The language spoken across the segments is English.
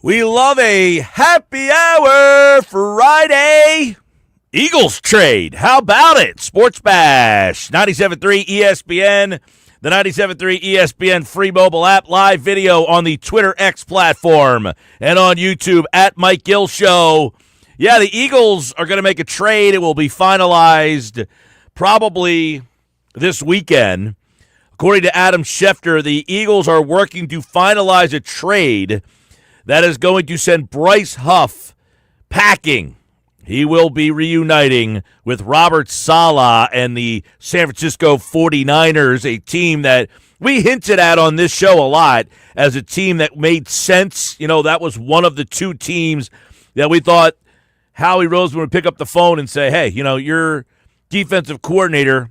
We love a happy hour Friday. Eagles trade. How about it? Sports Bash. 97.3 ESPN. The 97.3 ESPN free mobile app. Live video on the Twitter X platform. And on YouTube at Mike Gill Show. Yeah, the Eagles are going to make a trade. It will be finalized probably this weekend. According to Adam Schefter, the Eagles are working to finalize a trade that is going to send Bryce Huff packing. He will be reuniting with Robert Saleh and the San Francisco 49ers, a team that we hinted at on this show a lot as a team that made sense. You know, that was one of the two teams that we thought Howie Roseman would pick up the phone and say, hey, you know, your defensive coordinator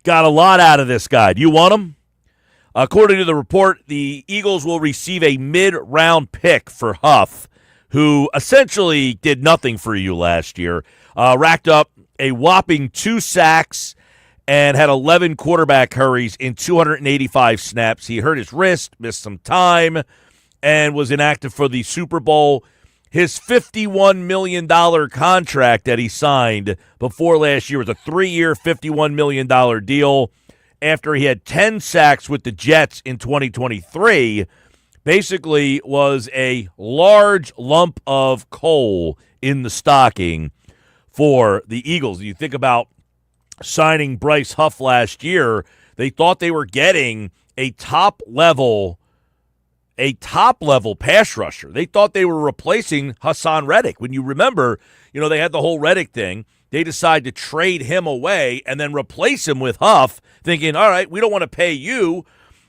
got a lot out of this guy. Do you want him? According to the report, the Eagles will receive a mid-round pick for Huff, who essentially did nothing for you last year, racked up a whopping 2 sacks and had 11 quarterback hurries in 285 snaps. He hurt his wrist, missed some time, and was inactive for the Super Bowl. His $51 million contract that he signed before last year was a 3-year, $51 million deal. After he had 10 sacks with the Jets in 2023, basically was a large lump of coal in the stocking for the Eagles. You think about signing Bryce Huff last year, they thought they were getting a top-level pass rusher. They thought they were replacing Hassan Reddick. When you remember, you know, they had the whole Reddick thing. They decided to trade him away and then replace him with Huff, thinking, all right, we don't want to pay you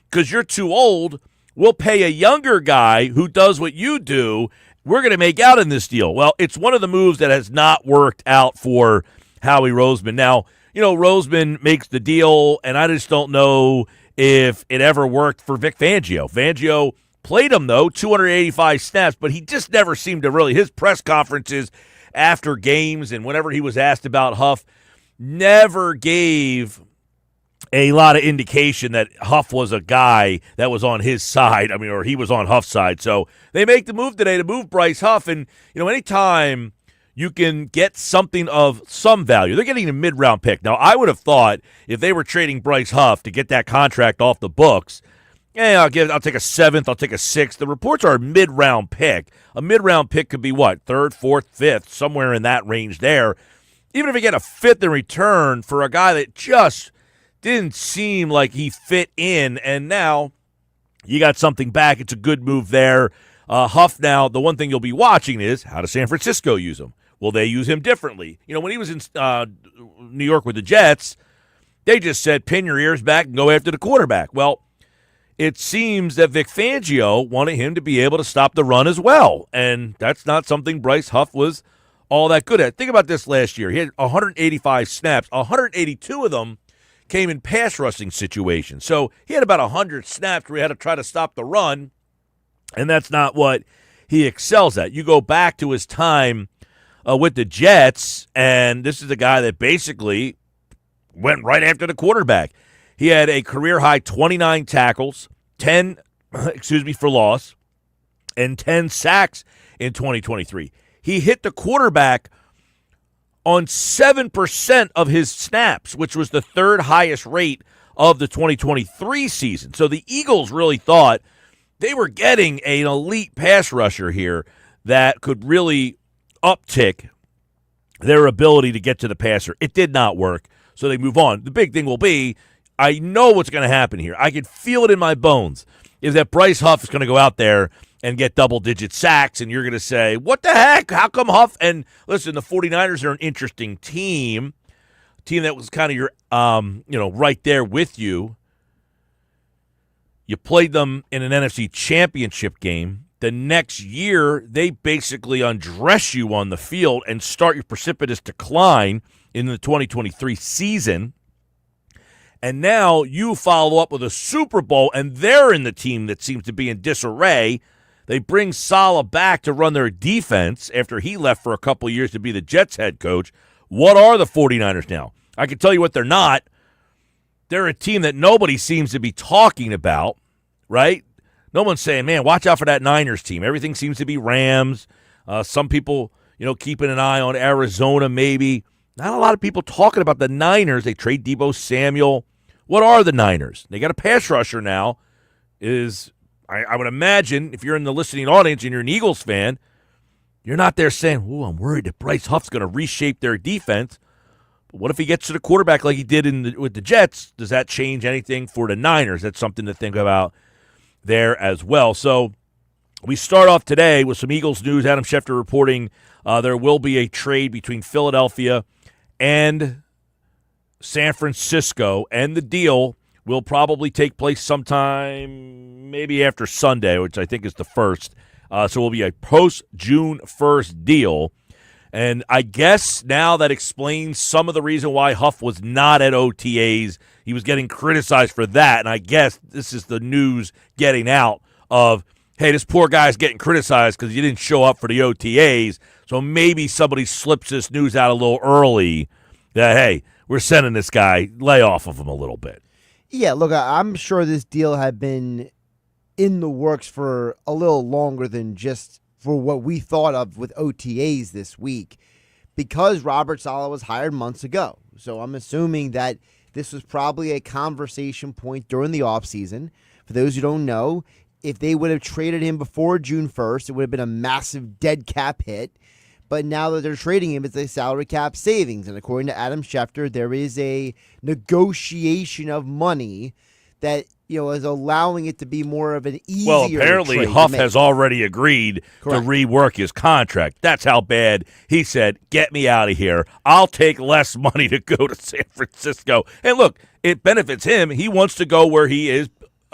because you're too old. We'll pay a younger guy who does what you do. We're going to make out in this deal. Well, it's one of the moves that has not worked out for Howie Roseman. Now, you know, Roseman makes the deal, and I just don't know if it ever worked for Vic Fangio. Fangio played him, though, 285 snaps, but he just never seemed to really – his press conferences after games and whenever he was asked about Huff never gave a lot of indication that Huff was a guy that was on his side. I mean, or he was on Huff's side. So they make the move today to move Bryce Huff. And, you know, anytime you can get something of some value, they're getting a mid-round pick. Now, I would have thought if they were trading Bryce Huff to get that contract off the books, I'll take a 7th, I'll take a 6th. The reports are a mid-round pick. A mid-round pick could be what, 3rd, 4th, 5th, somewhere in that range there. Even if you get a 5th in return for a guy that just didn't seem like he fit in, and now you got something back. It's a good move there. Huff now, the one thing you'll be watching is how does San Francisco use him? Will they use him differently? You know, when he was in New York with the Jets, they just said pin your ears back and go after the quarterback. Well, it seems that Vic Fangio wanted him to be able to stop the run as well, and that's not something Bryce Huff was all that good at. Think about this last year. He had 185 snaps. 182 of them came in pass rushing situations. So he had about 100 snaps where he had to try to stop the run, and that's not what he excels at. You go back to his time with the Jets, and this is a guy that basically went right after the quarterback. He had a career-high 29 tackles, 10 for loss, and 10 sacks in 2023. He hit the quarterback on 7% of his snaps, which was the 3rd highest rate of the 2023 season. So the Eagles really thought they were getting an elite pass rusher here that could really uptick their ability to get to the passer. It did not work, so they move on. The big thing will be, I know what's going to happen here. I can feel it in my bones, is that Bryce Huff is going to go out there and get double-digit sacks, and you're going to say, what the heck? How come Huff? And listen, the 49ers are an interesting team, a team that was kind of your, right there with you. You played them in an NFC championship game. The next year, they basically undress you on the field and start your precipitous decline in the 2023 season. And now you follow up with a Super Bowl, and they're in the team that seems to be in disarray. They bring Saleh back to run their defense after he left for a couple of years to be the Jets head coach. What are the 49ers now? I can tell you what they're not. They're a team that nobody seems to be talking about, right? No one's saying, man, watch out for that Niners team. Everything seems to be Rams. Some people, keeping an eye on Arizona maybe. Not a lot of people talking about the Niners. They trade Deebo Samuel. What are the Niners? They got a pass rusher now. I would imagine if you're in the listening audience and you're an Eagles fan, you're not there saying, "Ooh, I'm worried that Bryce Huff's going to reshape their defense." But what if he gets to the quarterback like he did with the Jets? Does that change anything for the Niners? That's something to think about there as well. So we start off today with some Eagles news. Adam Schefter reporting there will be a trade between Philadelphia and San Francisco, and the deal will probably take place sometime maybe after Sunday, which I think is the 1st. So it will be a post-June 1st deal. And I guess now that explains some of the reason why Huff was not at OTAs. He was getting criticized for that, and I guess this is the news getting out of, hey, this poor guy's getting criticized because he didn't show up for the OTAs, so maybe somebody slips this news out a little early that, hey, we're sending this guy, lay off of him a little bit. Yeah, look, I'm sure this deal had been in the works for a little longer than just for what we thought of with OTAs this week, because Robert Saleh was hired months ago. So I'm assuming that this was probably a conversation point during the offseason. For those who don't know, if they would have traded him before June 1st, it would have been a massive dead cap hit. But now that they're trading him, it's a salary cap savings. And according to Adam Schefter, there is a negotiation of money that, is allowing it to be more of an easier Well, apparently Huff has already agreed to rework his contract. That's how bad he said, get me out of here. I'll take less money to go to San Francisco. And look, it benefits him. He wants to go where he is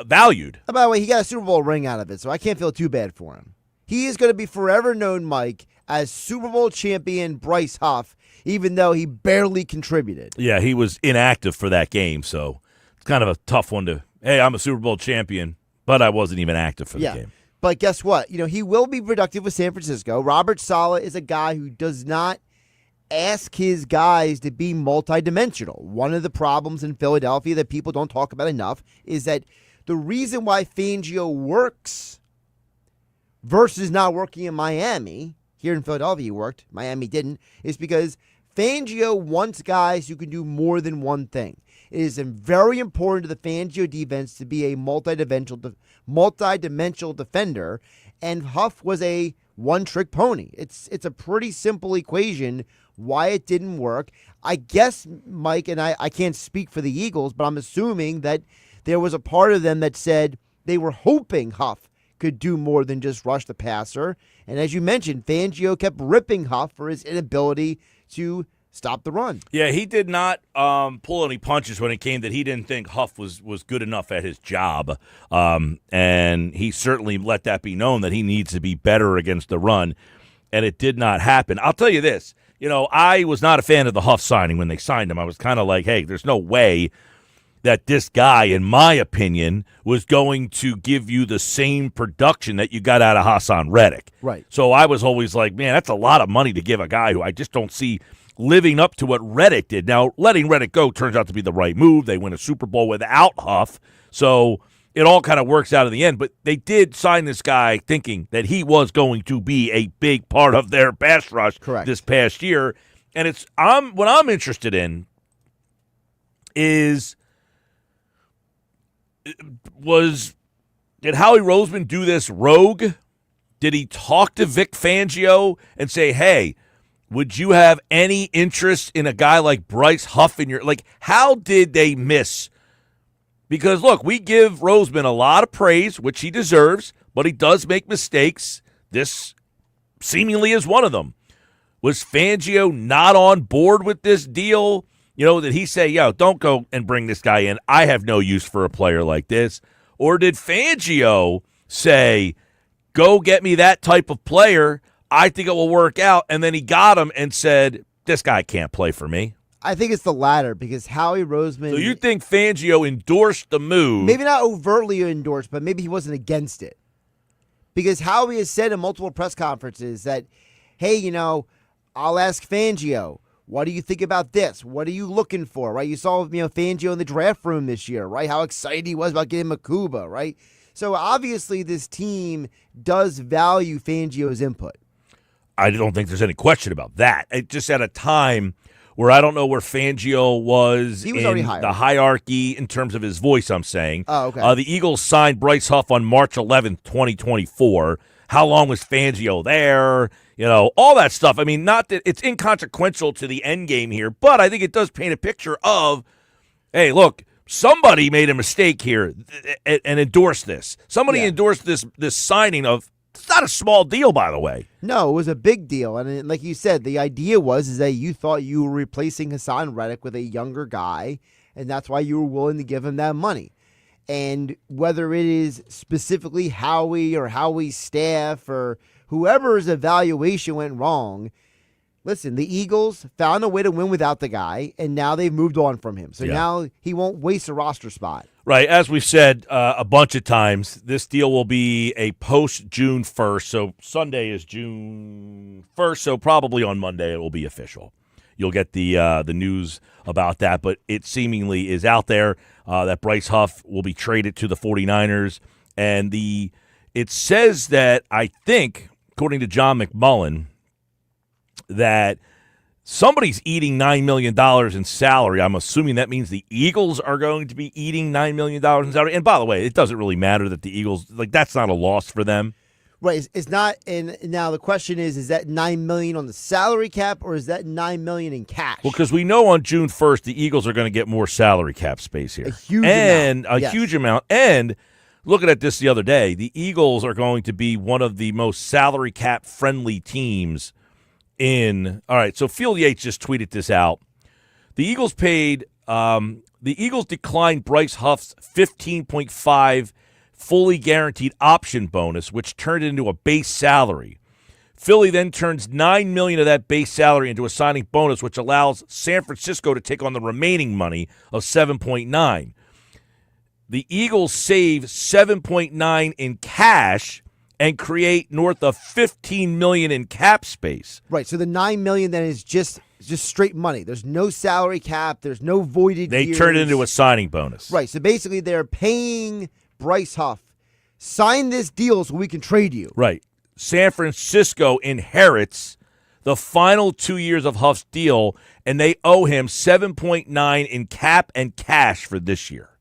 valued. By the way, he got a Super Bowl ring out of it, so I can't feel too bad for him. He is going to be forever known, Mike, as Super Bowl champion Bryce Huff, even though he barely contributed. Yeah, he was inactive for that game, so it's kind of a tough one to, hey, I'm a Super Bowl champion, but I wasn't even active for the game. But guess what? He will be productive with San Francisco. Robert Saleh is a guy who does not ask his guys to be multidimensional. One of the problems in Philadelphia that people don't talk about enough is that the reason why Fangio works versus not working in Miami, here in Philadelphia he worked, Miami didn't, is because Fangio wants guys who can do more than one thing. It is very important to the Fangio defense to be a multidimensional defender, and Huff was a one-trick pony. It's a pretty simple equation why it didn't work. I guess, Mike, and I can't speak for the Eagles, but I'm assuming that there was a part of them that said they were hoping Huff could do more than just rush the passer. And as you mentioned, Fangio kept ripping Huff for his inability to stop the run. Yeah, he did not pull any punches when it came that he didn't think Huff was good enough at his job. And he certainly let that be known that he needs to be better against the run. And it did not happen. I'll tell you this. I was not a fan of the Huff signing when they signed him. I was kind of like, hey, there's no way that this guy, in my opinion, was going to give you the same production that you got out of Hassan Reddick. Right. So I was always like, man, that's a lot of money to give a guy who I just don't see living up to what Reddick did. Now, letting Reddick go turns out to be the right move. They win a Super Bowl without Huff, so it all kind of works out in the end. But they did sign this guy thinking that he was going to be a big part of their pass rush this past year. And what I'm interested in is, did Howie Roseman do this rogue? Did he talk to Vic Fangio and say, hey, would you have any interest in a guy like Bryce Huff in your, how did they miss? Because, look, we give Roseman a lot of praise, which he deserves, but he does make mistakes. This seemingly is one of them. Was Fangio not on board with this deal? Did he say, don't go and bring this guy in. I have no use for a player like this. Or did Fangio say, go get me that type of player. I think it will work out. And then he got him and said, this guy can't play for me. I think it's the latter because Howie Roseman. So you think Fangio endorsed the move? Maybe not overtly endorsed, but maybe he wasn't against it. Because Howie has said in multiple press conferences that, hey, I'll ask Fangio, what do you think about this? What are you looking for, right? You saw, Fangio in the draft room this year, right? How excited he was about getting Makuba, right? So obviously this team does value Fangio's input. I don't think there's any question about that. It just at a time where I don't know where Fangio was, He was in already hired. the hierarchy in terms of his voice, I'm saying. Oh, okay. The Eagles signed Bryce Huff on March 11th, 2024. How long was Fangio there? You know, all that stuff. I mean, not that it's inconsequential to the end game here, but I think it does paint a picture of, hey, look, somebody made a mistake here and endorsed this. Somebody endorsed this signing of, it's not a small deal, by the way. No, it was a big deal. And like you said, the idea is that you thought you were replacing Hassan Reddick with a younger guy, and that's why you were willing to give him that money. And whether it is specifically Howie or Howie's staff or whoever's evaluation went wrong, listen, the Eagles found a way to win without the guy, and now they've moved on from him. So now he won't waste a roster spot. Right. As we've said a bunch of times, this deal will be a post-June 1st. So Sunday is June 1st, so probably on Monday it will be official. You'll get the news about that, but it seemingly is out there that Bryce Huff will be traded to the 49ers. And it says that, I think, according to John McMullen, that somebody's eating $9 million in salary. I'm assuming that means the Eagles are going to be eating $9 million in salary. And by the way, it doesn't really matter that the Eagles, that's not a loss for them. Right. It's not. And now the question is that $9 million on the salary cap or is that $9 million in cash? Well, because we know on June 1st, the Eagles are going to get more salary cap space here. A huge amount. A huge amount. And looking at this the other day, the Eagles are going to be one of the most salary cap friendly teams all right, so Field Yates just tweeted this out. The Eagles declined Bryce Huff's 15.5 fully guaranteed option bonus, which turned into a base salary. Philly then turns $9 million of that base salary into a signing bonus, which allows San Francisco to take on the remaining money of 7.9. The Eagles save 7.9 in cash and create north of $15 million in cap space. Right. So the $9 million then is just straight money. There's no salary cap. There's no voided They years. turn it into a signing bonus. Right. So basically they're paying Bryce Huff, sign this deal so we can trade you. Right. San Francisco inherits the final 2 years of Huff's deal, and they owe him 7.9 in cap and cash for this year.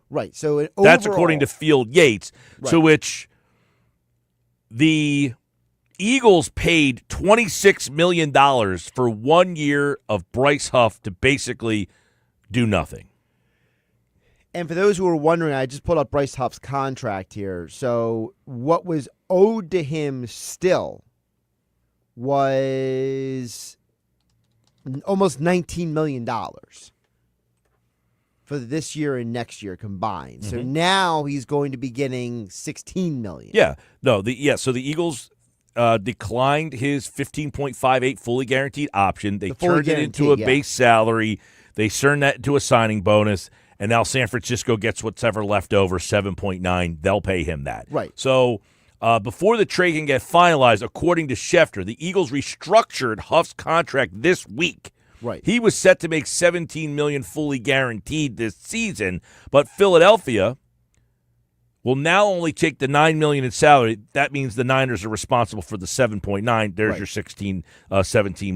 Right. So that's according to Field Yates, to which the Eagles paid $26 million for 1 year of Bryce Huff to basically do nothing. And for those who are wondering, I just pulled up Bryce Huff's contract here. So what was owed to him still was almost $19 million for this year and next year combined. Mm-hmm. So now he's going to be getting $16 million. Yeah. No, so the Eagles declined his 15.58 fully guaranteed option. They turned it into a base salary. They turned that into a signing bonus, and now San Francisco gets whatever left over, 7.9. They'll pay him that. Right. So before the trade can get finalized, according to Schefter, the Eagles restructured Huff's contract this week. Right. He was set to make $17 million fully guaranteed this season, but Philadelphia will now only take the $9 million in salary. That means the Niners are responsible for the 7.9. There's your 17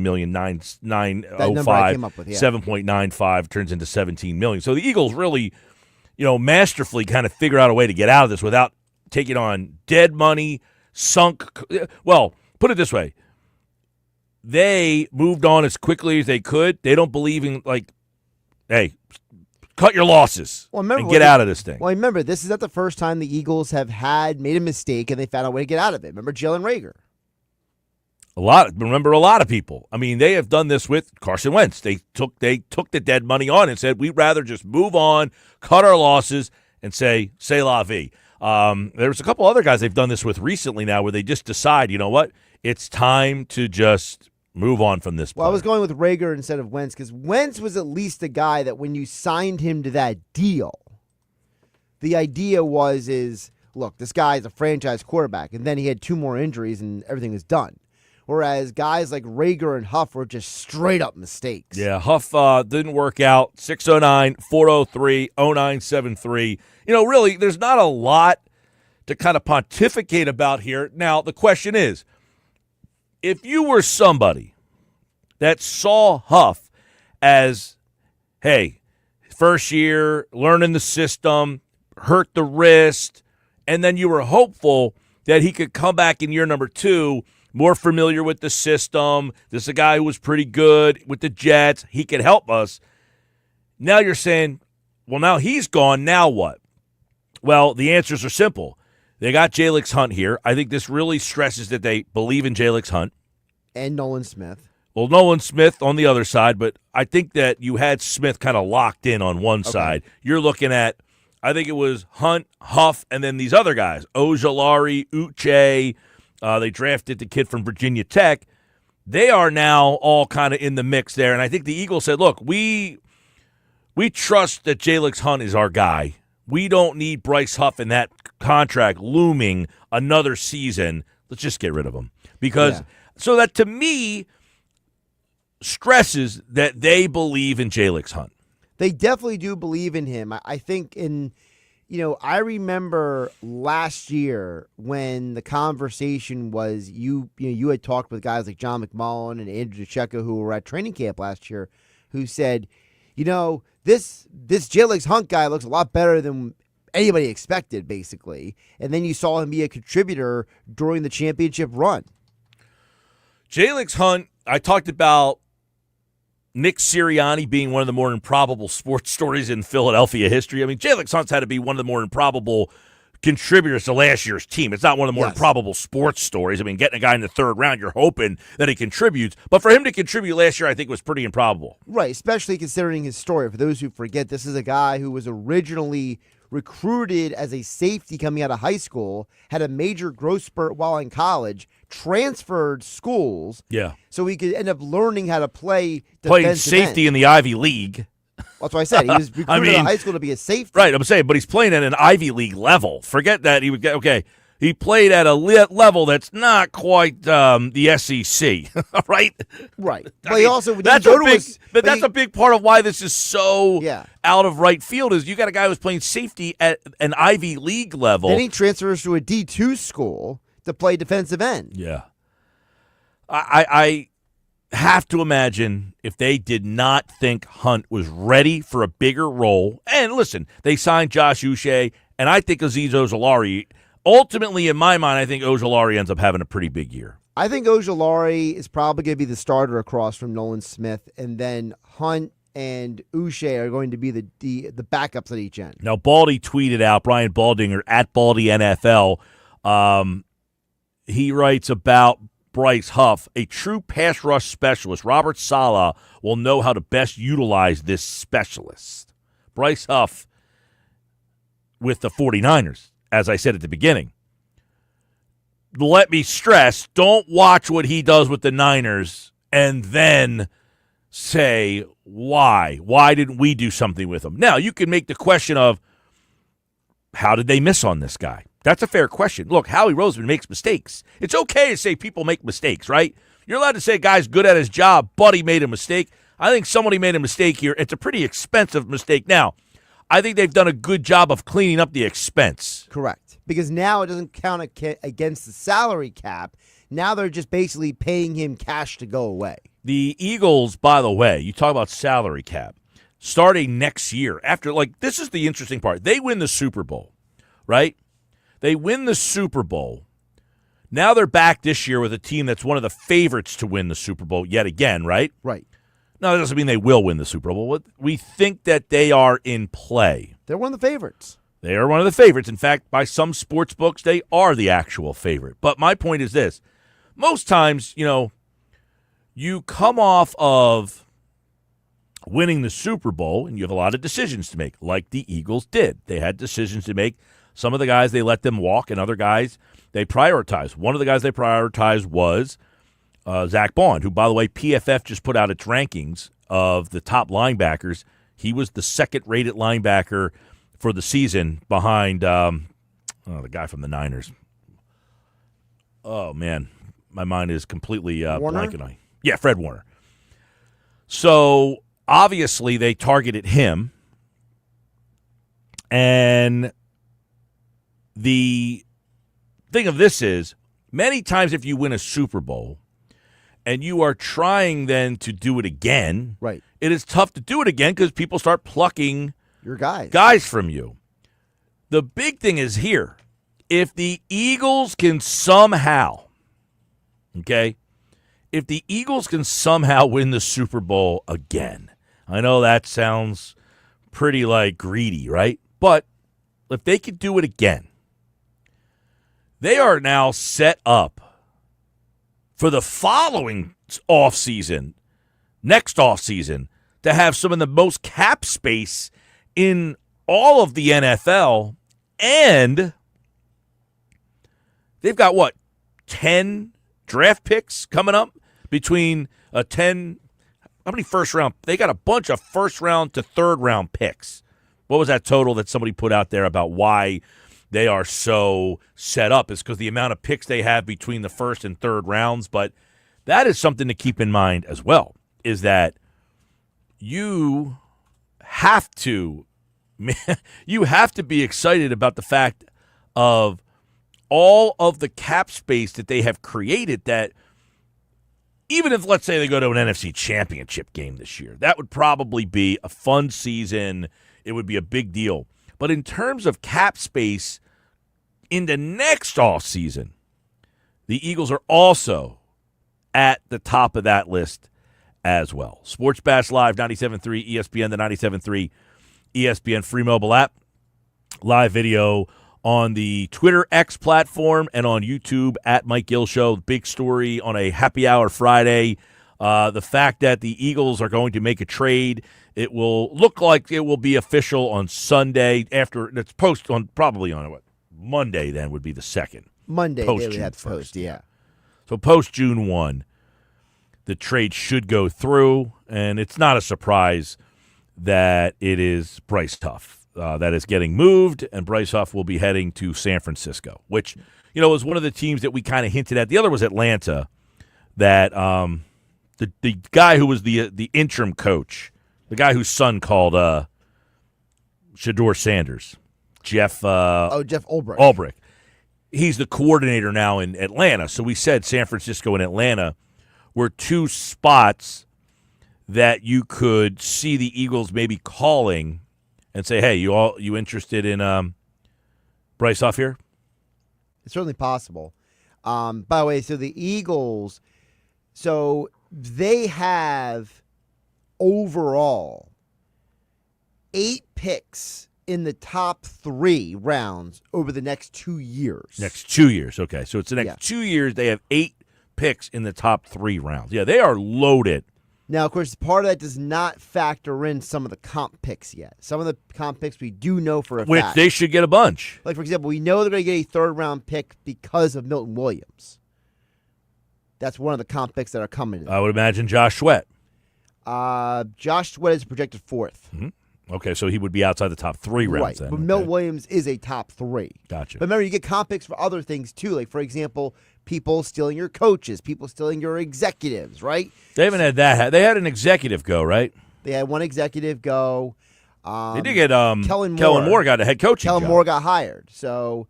million, 905, 7.95 turns into 17 million. So the Eagles really, masterfully kind of figure out a way to get out of this without taking on dead money, sunk. Well, put it this way. They moved on as quickly as they could. They don't believe in, hey, cut your losses and get out of this thing. Well, remember, this is not the first time the Eagles have made a mistake and they found a way to get out of it. Remember Jalen Reagor? A lot of people. I mean, they have done this with Carson Wentz. They took the dead money on and said, we'd rather just move on, cut our losses, and say la vie. There's a couple other guys they've done this with recently now where they just decide, you know what, it's time to just move on from this player. Well, I was going with Reagor instead of Wentz because Wentz was at least a guy that when you signed him to that deal, the idea is, look, this guy's a franchise quarterback, and then he had 2 more injuries and everything was done. Whereas guys like Reagor and Huff were just straight-up mistakes. Yeah, Huff didn't work out. 609-403-0973. Really, there's not a lot to kind of pontificate about here. Now, the question is, if you were somebody that saw Huff as, hey, first year, learning the system, hurt the wrist, and then you were hopeful that he could come back in year number 2, more familiar with the system. This is a guy who was pretty good with the Jets. He could help us. Now you're saying, well, now he's gone. Now what? Well, the answers are simple. They got Jalix Hunt here. I think this really stresses that they believe in Jalix Hunt. And Nolan Smith. Well, Nolan Smith on the other side, but I think that you had Smith kind of locked in on one side. You're looking at, I think it was Hunt, Huff, and then these other guys, Ojulari, Uche. They drafted the kid from Virginia Tech. They are now all kind of in the mix there, and I think the Eagles said, look, we trust that Jalix Hunt is our guy. We don't need Bryce Huff in that contract looming another season. Let's just get rid of him. Because so that to me stresses that they believe in Jalix Hunt. They definitely do believe in him. I think I remember last year when the conversation was you had talked with guys like John McMullen and Andrew DeCecco who were at training camp last year who said, this Jalix Hunt guy looks a lot better than anybody expected, basically. And then you saw him be a contributor during the championship run. Jalix Hunt, I talked about Nick Sirianni being one of the more improbable sports stories in Philadelphia history. I mean, Jalix Hunt's had to be one of the more improbable contributors to last year's team. It's not one of the more improbable sports stories. I mean, getting a guy in the third round, you're hoping that he contributes. But for him to contribute last year, I think was pretty improbable. Right, especially considering his story. For those who forget, this is a guy who was originally recruited as a safety coming out of high school, had a major growth spurt while in college, transferred schools. Yeah. So he could end up learning how to play playing safety in the Ivy League. That's what I said. He was recruited out of high school to be a safety. Right, I'm saying, but he's playing at an Ivy League level. Forget that he would get, he played at a level that's not quite the SEC, right? Right. But he also that's a big part of why this is so out of right field is you got a guy who's playing safety at an Ivy League level. Then he transfers to a D2 school to play defensive end. Yeah. I have to imagine if they did not think Hunt was ready for a bigger role, and listen, they signed Josh Uche, and I think Azeez Ojulari. Ultimately, in my mind, I think Ojulari ends up having a pretty big year. I think Ojulari is probably going to be the starter across from Nolan Smith, and then Hunt and Uche are going to be the backups at each end. Now, Baldy tweeted out, Brian Baldinger, at Baldy NFL, he writes about Bryce Huff, a true pass rush specialist. Robert Saleh will know how to best utilize this specialist. Bryce Huff with the 49ers. As I said at the beginning, let me stress, don't watch what he does with the Niners and then say, why? Why didn't we do something with him? Now, you can make the question of, how did they miss on this guy? That's a fair question. Look, Howie Roseman makes mistakes. It's okay to say people make mistakes, right? You're allowed to say a guy's good at his job, but he made a mistake. I think somebody made a mistake here. It's a pretty expensive mistake. Now, I think they've done a good job of cleaning up the expense. Correct. Because now it doesn't count against the salary cap. Now they're just basically paying him cash to go away. The Eagles, by the way, you talk about salary cap, starting next year, this is the interesting part. They win the Super Bowl, right? They win the Super Bowl. Now they're back this year with a team that's one of the favorites to win the Super Bowl yet again, right? Right. No, that doesn't mean they will win the Super Bowl. We think that they are in play. They're one of the favorites. They are one of the favorites. In fact, by some sports books, they are the actual favorite. But my point is this. Most times, you come off of winning the Super Bowl, and you have a lot of decisions to make, like the Eagles did. They had decisions to make. Some of the guys, they let them walk, and other guys, they prioritized. One of the guys they prioritized was Zack, who, by the way, PFF just put out its rankings of the top linebackers. He was the second-rated linebacker for the season behind the guy from the Niners. Oh, man. My mind is completely blanking on. Yeah, Fred Warner. So, obviously, they targeted him. And the thing of this is, many times if you win a Super Bowl and you are trying then to do it again, right, it is tough to do it again because people start plucking your guys from you. The big thing is here. If the Eagles can somehow, if the Eagles can somehow win the Super Bowl again, I know that sounds pretty greedy, right? But if they could do it again, they are now set up for the following offseason, next offseason, to have some of the most cap space in all of the NFL, and they've got, 10 draft picks coming up between 10, how many first round? They got a bunch of first round to third round picks. What was that total that somebody put out there about why they are so set up? Is because the amount of picks they have between the first and third rounds. But that is something to keep in mind as well, is that you have to be excited about the fact of all of the cap space that they have created, that even if, let's say, they go to an NFC championship game this year, that would probably be a fun season. It would be a big deal. But in terms of cap space in the next offseason, the Eagles are also at the top of that list as well. Sports Bash Live, 97.3 ESPN, the 97.3 ESPN free mobile app. Live video on the Twitter X platform and on YouTube at Mike Gill Show. Big story on a happy hour Friday. The fact that the Eagles are going to make a trade. It will look like it will be official on Sunday after it's post on probably on Monday. Then would be the second Monday. Post They June had to 1st. post, yeah. So post June 1, the trade should go through, and it's not a surprise that it is Bryce Huff that is getting moved, and Bryce Huff will be heading to San Francisco, which was one of the teams that we kind of hinted at. The other was Atlanta, that the guy who was the interim coach, the guy whose son called Shedeur Sanders, Jeff Ulbrich. He's the coordinator now in Atlanta. So we said San Francisco and Atlanta were two spots that you could see the Eagles maybe calling and say, hey, you interested in Bryce Huff here? It's certainly possible. By the way, so the Eagles, so they have overall 8 picks in the top 3 rounds over the next 2 years. Next 2 years, okay. So it's the next 2 years. They have 8 picks in the top 3 rounds. Yeah, they are loaded. Now, of course, part of that does not factor in some of the comp picks yet. Some of the comp picks we do know for a fact. Which they should get a bunch. Like, for example, we know they're going to get a third-round pick because of Milton Williams. That's one of the comp picks that are coming. I would imagine Josh Sweat. Josh Sweat is projected 4th. Mm-hmm. Okay, so he would be outside the top 3 rounds right. then. But Milton Williams is a top 3. Gotcha. But remember, you get comp picks for other things, too. Like, for example, people stealing your coaches, people stealing your executives, right? They haven't had that. They had an executive go, right? They had one executive go. They did get Kellen Moore got a head coaching Kellen job. Moore got hired. So,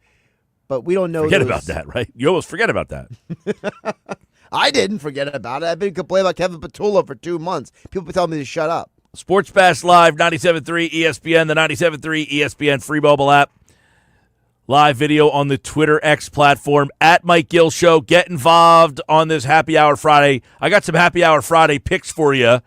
but we don't know. Forget about that, right? You almost forget about that. I didn't forget about it. I've been complaining about Kevin Petula for 2 months. People been telling me to shut up. Sports Bash Live, 97.3 ESPN, the 97.3 ESPN free mobile app. Live video on the Twitter X platform at Mike Gill Show. Get involved on this Happy Hour Friday. I got some Happy Hour Friday picks for you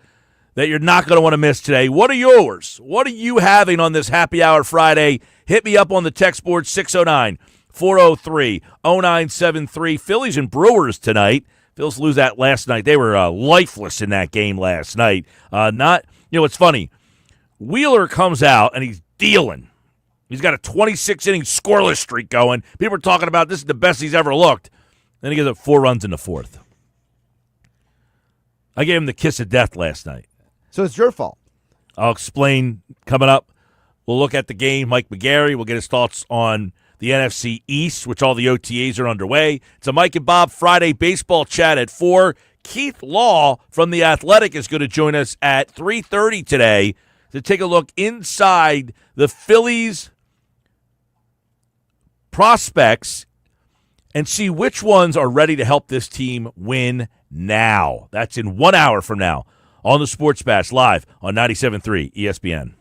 that you're not going to want to miss today. What are yours? What are you having on this Happy Hour Friday? Hit me up on the text board, 609-403-0973. Phillies and Brewers tonight. Phillies lose that last night. They were lifeless in that game last night. It's funny. Wheeler comes out, and he's dealing. He's got a 26-inning scoreless streak going. People are talking about this is the best he's ever looked. Then he gives up 4 runs in the 4th. I gave him the kiss of death last night. So it's your fault. I'll explain coming up. We'll look at the game. Mike McGarry will get his thoughts on the NFC East, which all the OTAs are underway. It's a Mike and Bob Friday baseball chat at 4. Keith Law from The Athletic is going to join us at 3:30 today to take a look inside the Phillies prospects and see which ones are ready to help this team win now. That's in 1 hour from now on the Sports Bash live on 97.3 ESPN.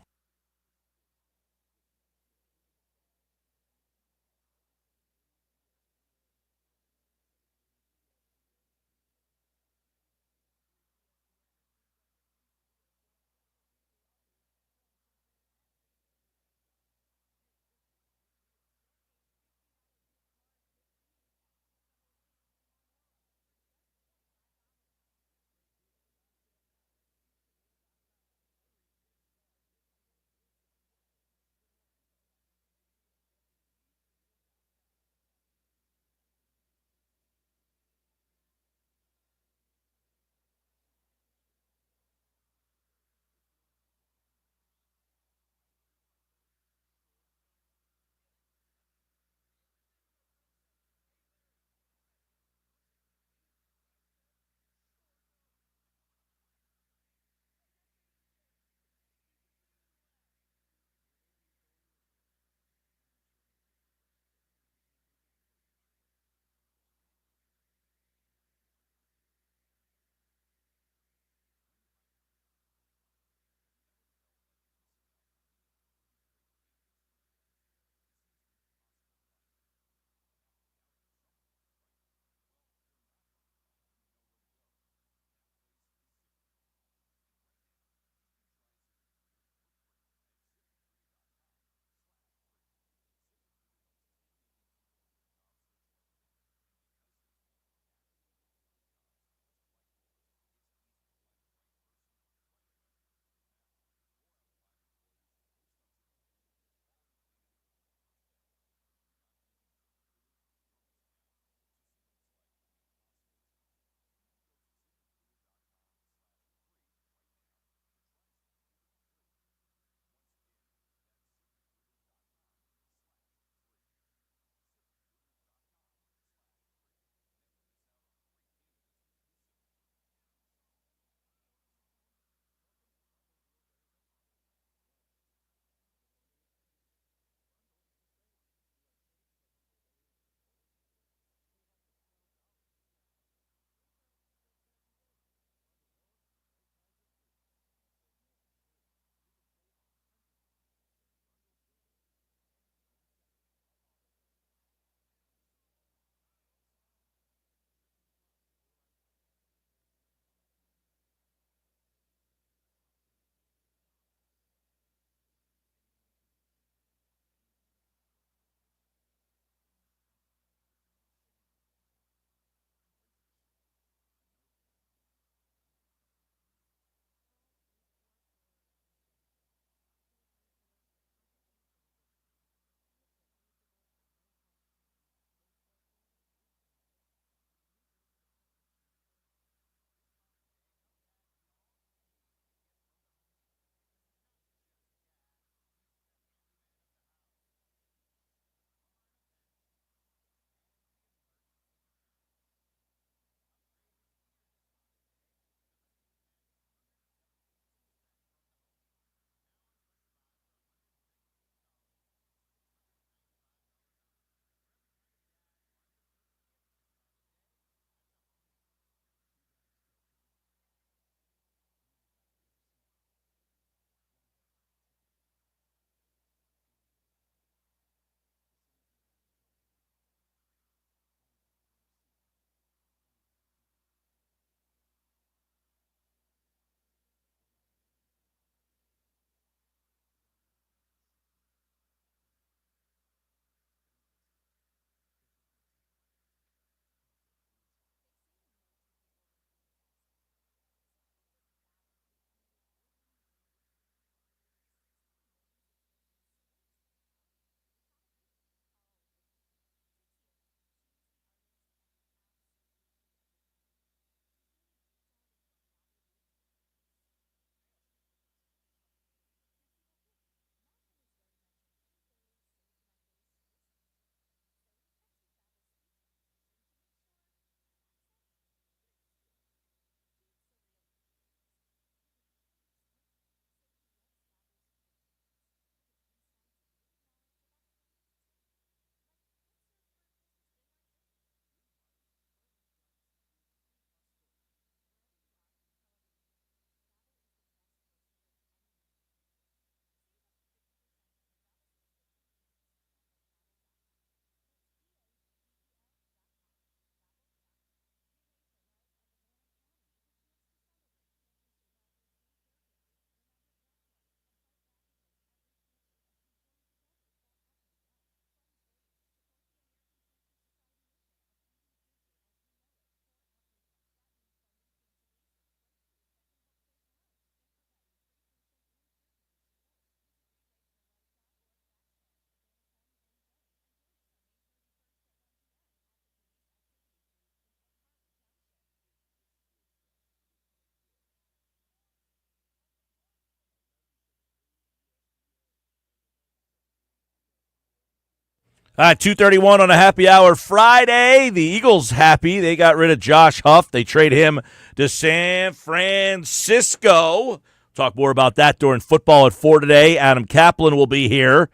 2:31 on a happy hour Friday. The Eagles happy. They got rid of Josh Huff. They trade him to San Francisco. Talk more about that during football at 4 today. Adam Caplan will be here.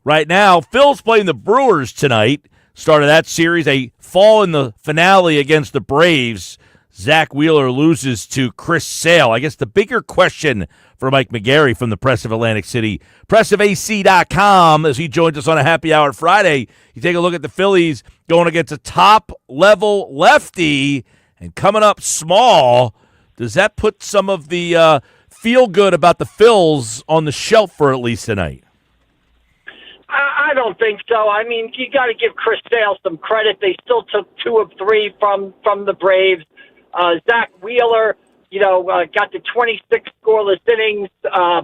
Right now, Phil's playing the Brewers tonight. Start of that series, a fall in the finale against the Braves. Zack Wheeler loses to Chris Sale. I guess the bigger question for Mike McGarry from the Press of Atlantic City, pressofac.com, as he joins us on a happy hour Friday. You take a look at the Phillies going against a top-level lefty and coming up small. Does that put some of the feel-good about the Phils on the shelf for at least tonight? I don't think so. I mean, you got to give Chris Sale some credit. They still took 2 of 3 from the Braves. Zack Wheeler, got to 26 scoreless innings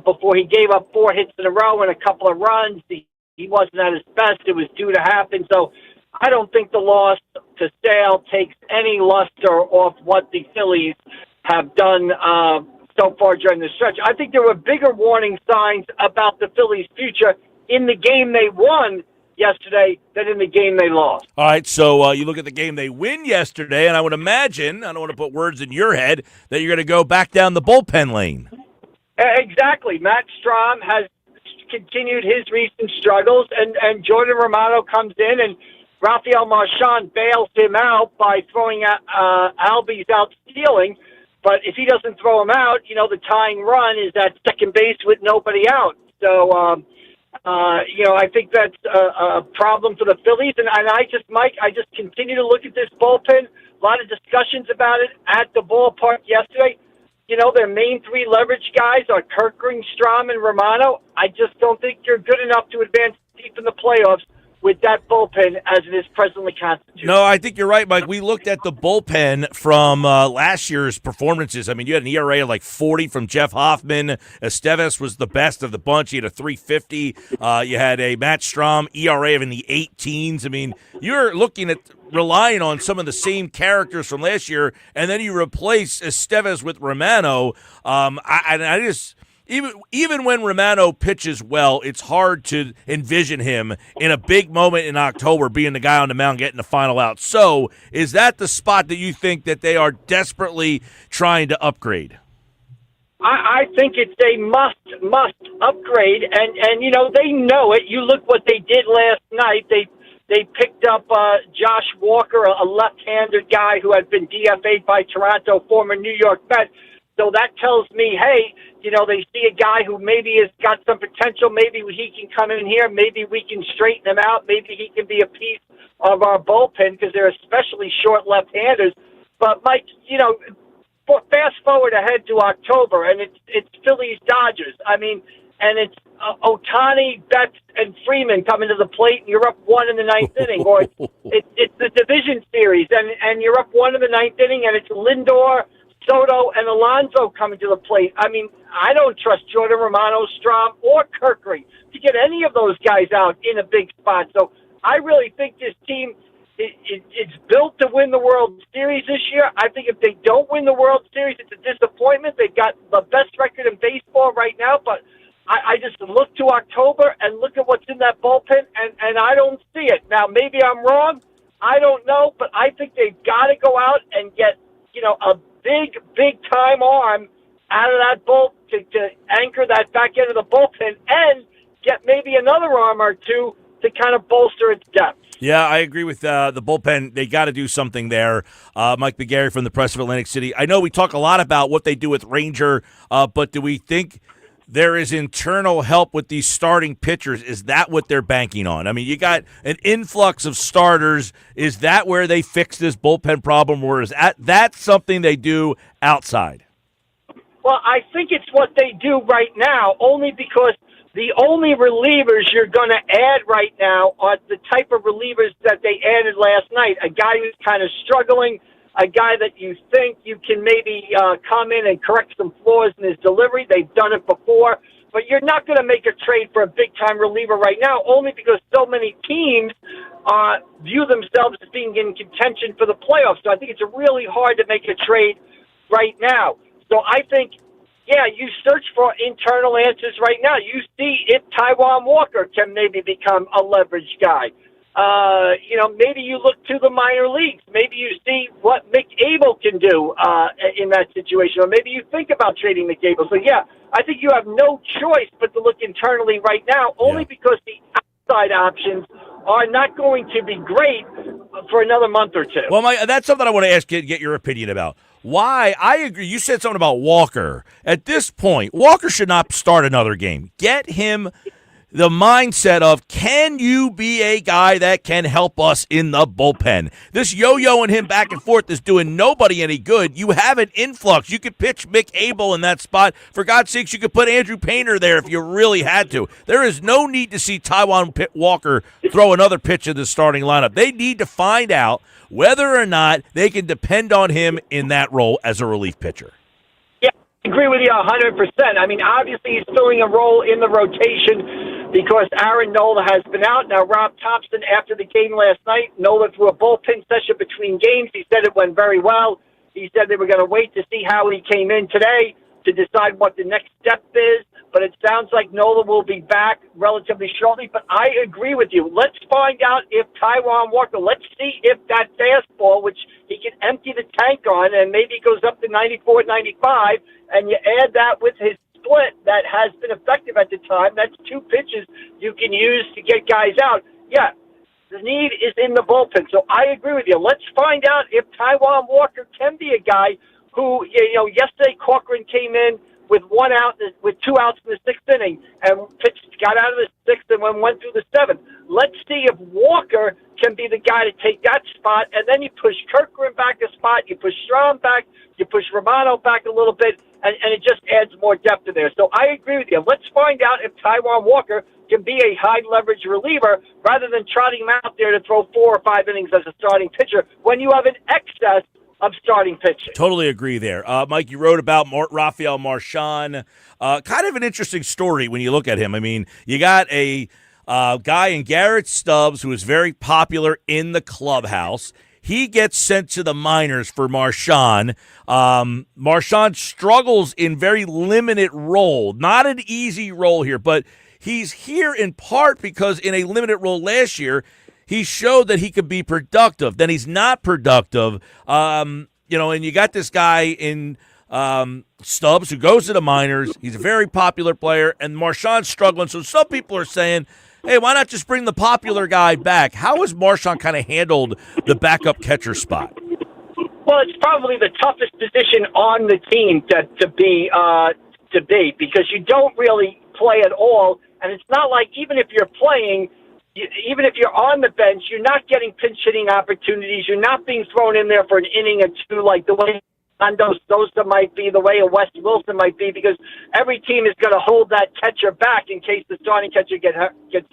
before he gave up 4 hits in a row and a couple of runs. He wasn't at his best. It was due to happen. So I don't think the loss to Sale takes any luster off what the Phillies have done so far during the stretch. I think there were bigger warning signs about the Phillies' future in the game they won yesterday than in the game they lost. All right, so you look at the game they win yesterday, and I would imagine, I don't want to put words in your head, that you're going to go back down the bullpen lane. Exactly. Matt Strahm has continued his recent struggles, and Jordan Romano comes in, and Rafael Marchand bails him out by throwing Albies out stealing. But if he doesn't throw him out, the tying run is at second base with nobody out. So, I think that's a problem for the Phillies. And Mike, I just continue to look at this bullpen. A lot of discussions about it at the ballpark yesterday. Their main 3 leverage guys are Kerkering, Strahm, and Romano. I just don't think you're good enough to advance deep in the playoffs with that bullpen as it is presently constituted. No, I think you're right, Mike. We looked at the bullpen from last year's performances. I mean, you had an ERA of like 40 from Jeff Hoffman. Estevez was the best of the bunch. He had a 350. You had a Matt Strahm ERA of in the 18s. I mean, you're looking at relying on some of the same characters from last year, and then you replace Estevez with Romano. Even when Romano pitches well, it's hard to envision him in a big moment in October being the guy on the mound getting the final out. So is that the spot that you think that they are desperately trying to upgrade? I think it's a must upgrade, and they know it. You look what they did last night. They picked up Josh Walker, a left-handed guy who had been DFA'd by Toronto, former New York Met. So that tells me, hey, they see a guy who maybe has got some potential. Maybe he can come in here. Maybe we can straighten him out. Maybe he can be a piece of our bullpen because they're especially short left-handers. But, Mike, fast forward ahead to October, and it's Phillies-Dodgers. I mean, and it's Ohtani, Betts, and Freeman coming to the plate, and you're up 1 in the 9th inning. Or it's the division series, and you're up 1 in the 9th inning, and it's Lindor, Soto, and Alonso coming to the plate. I mean, I don't trust Jordan Romano, Strahm, or Kerkering to get any of those guys out in a big spot. So I really think this team it's built to win the World Series this year. I think if they don't win the World Series, it's a disappointment. They've got the best record in baseball right now, but I just look to October and look at what's in that bullpen, and I don't see it. Now, maybe I'm wrong. I don't know, but I think they've got to go out and get, a big-time arm out of that bull to anchor that back end of the bullpen and get maybe another arm or two to kind of bolster its depth. Yeah, I agree with the bullpen. They got to do something there. Mike McGarry from the Press of Atlantic City. I know we talk a lot about what they do with Ranger, but do we think there is internal help with these starting pitchers? Is that what they're banking on? I mean, you got an influx of starters. Is that where they fix this bullpen problem, or is that something they do outside? Well, I think it's what they do right now, only because the only relievers you're going to add right now are the type of relievers that they added last night. A guy who's kind of struggling, a guy that you think you can maybe come in and correct some flaws in his delivery. They've done it before. But you're not going to make a trade for a big-time reliever right now, only because so many teams view themselves as being in contention for the playoffs. So I think it's really hard to make a trade right now. So I think, yeah, you search for internal answers right now. You see if Taijuan Walker can maybe become a leverage guy. Maybe you look to the minor leagues. Maybe you see what McAble can do in that situation, or maybe you think about trading McAble. So, yeah, I think you have no choice but to look internally right now, only because the outside options are not going to be great for another month or two. Well, that's something I want to ask you, get your opinion about. Why? I agree. You said something about Walker. At this point, Walker should not start another game. Get him the mindset of, can you be a guy that can help us in the bullpen? This yo-yoing him back and forth is doing nobody any good. You have an influx. You could pitch McAble in that spot. For God's sakes, you could put Andrew Painter there if you really had to. There is no need to see Taijuan Walker throw another pitch in the starting lineup. They need to find out whether or not they can depend on him in that role as a relief pitcher. I agree with you 100%. I mean, obviously he's filling a role in the rotation because Aaron Nola has been out. Now, Rob Thompson, after the game last night, Nola threw a bullpen session between games. He said it went very well. He said they were going to wait to see how he came in today to decide what the next step is. But it sounds like Nola will be back relatively shortly. But I agree with you. Let's find out if Taijuan Walker, let's see if that fastball, which he can empty the tank on, and maybe goes up to 94, 95, and you add that with his split that has been effective at the time. That's two pitches you can use to get guys out. Yeah, the need is in the bullpen. So I agree with you. Let's find out if Taijuan Walker can be a guy who, yesterday Corcoran came in with 1 out, with 2 outs in the 6th inning, and got out of the 6th and went through the 7th. Let's see if Walker can be the guy to take that spot, and then you push Corcoran back a spot, you push Strom back, you push Romano back a little bit, and it just adds more depth in there. So I agree with you. Let's find out if Taijuan Walker can be a high-leverage reliever rather than trotting him out there to throw 4 or 5 innings as a starting pitcher when you have an excess of starting pitching. Totally agree there. Mike, you wrote about Rafael Marchand. Kind of an interesting story when you look at him. I mean, you got a guy in Garrett Stubbs who is very popular in the clubhouse. He gets sent to the minors for Marchand. Marchand struggles in very limited role. Not an easy role here, but he's here in part because in a limited role last year, he showed that he could be productive. Then he's not productive. And you got this guy in Stubbs who goes to the minors. He's a very popular player, and Marchand's struggling. So some people are saying, hey, why not just bring the popular guy back? How has Marchand kind of handled the backup catcher spot? Well, it's probably the toughest position on the team to be because you don't really play at all, and it's not like even if you're playing, even if you're on the bench, you're not getting pinch hitting opportunities. You're not being thrown in there for an inning or two like the way Sosa might be, the way a Wes Wilson might be, because every team is going to hold that catcher back in case the starting catcher gets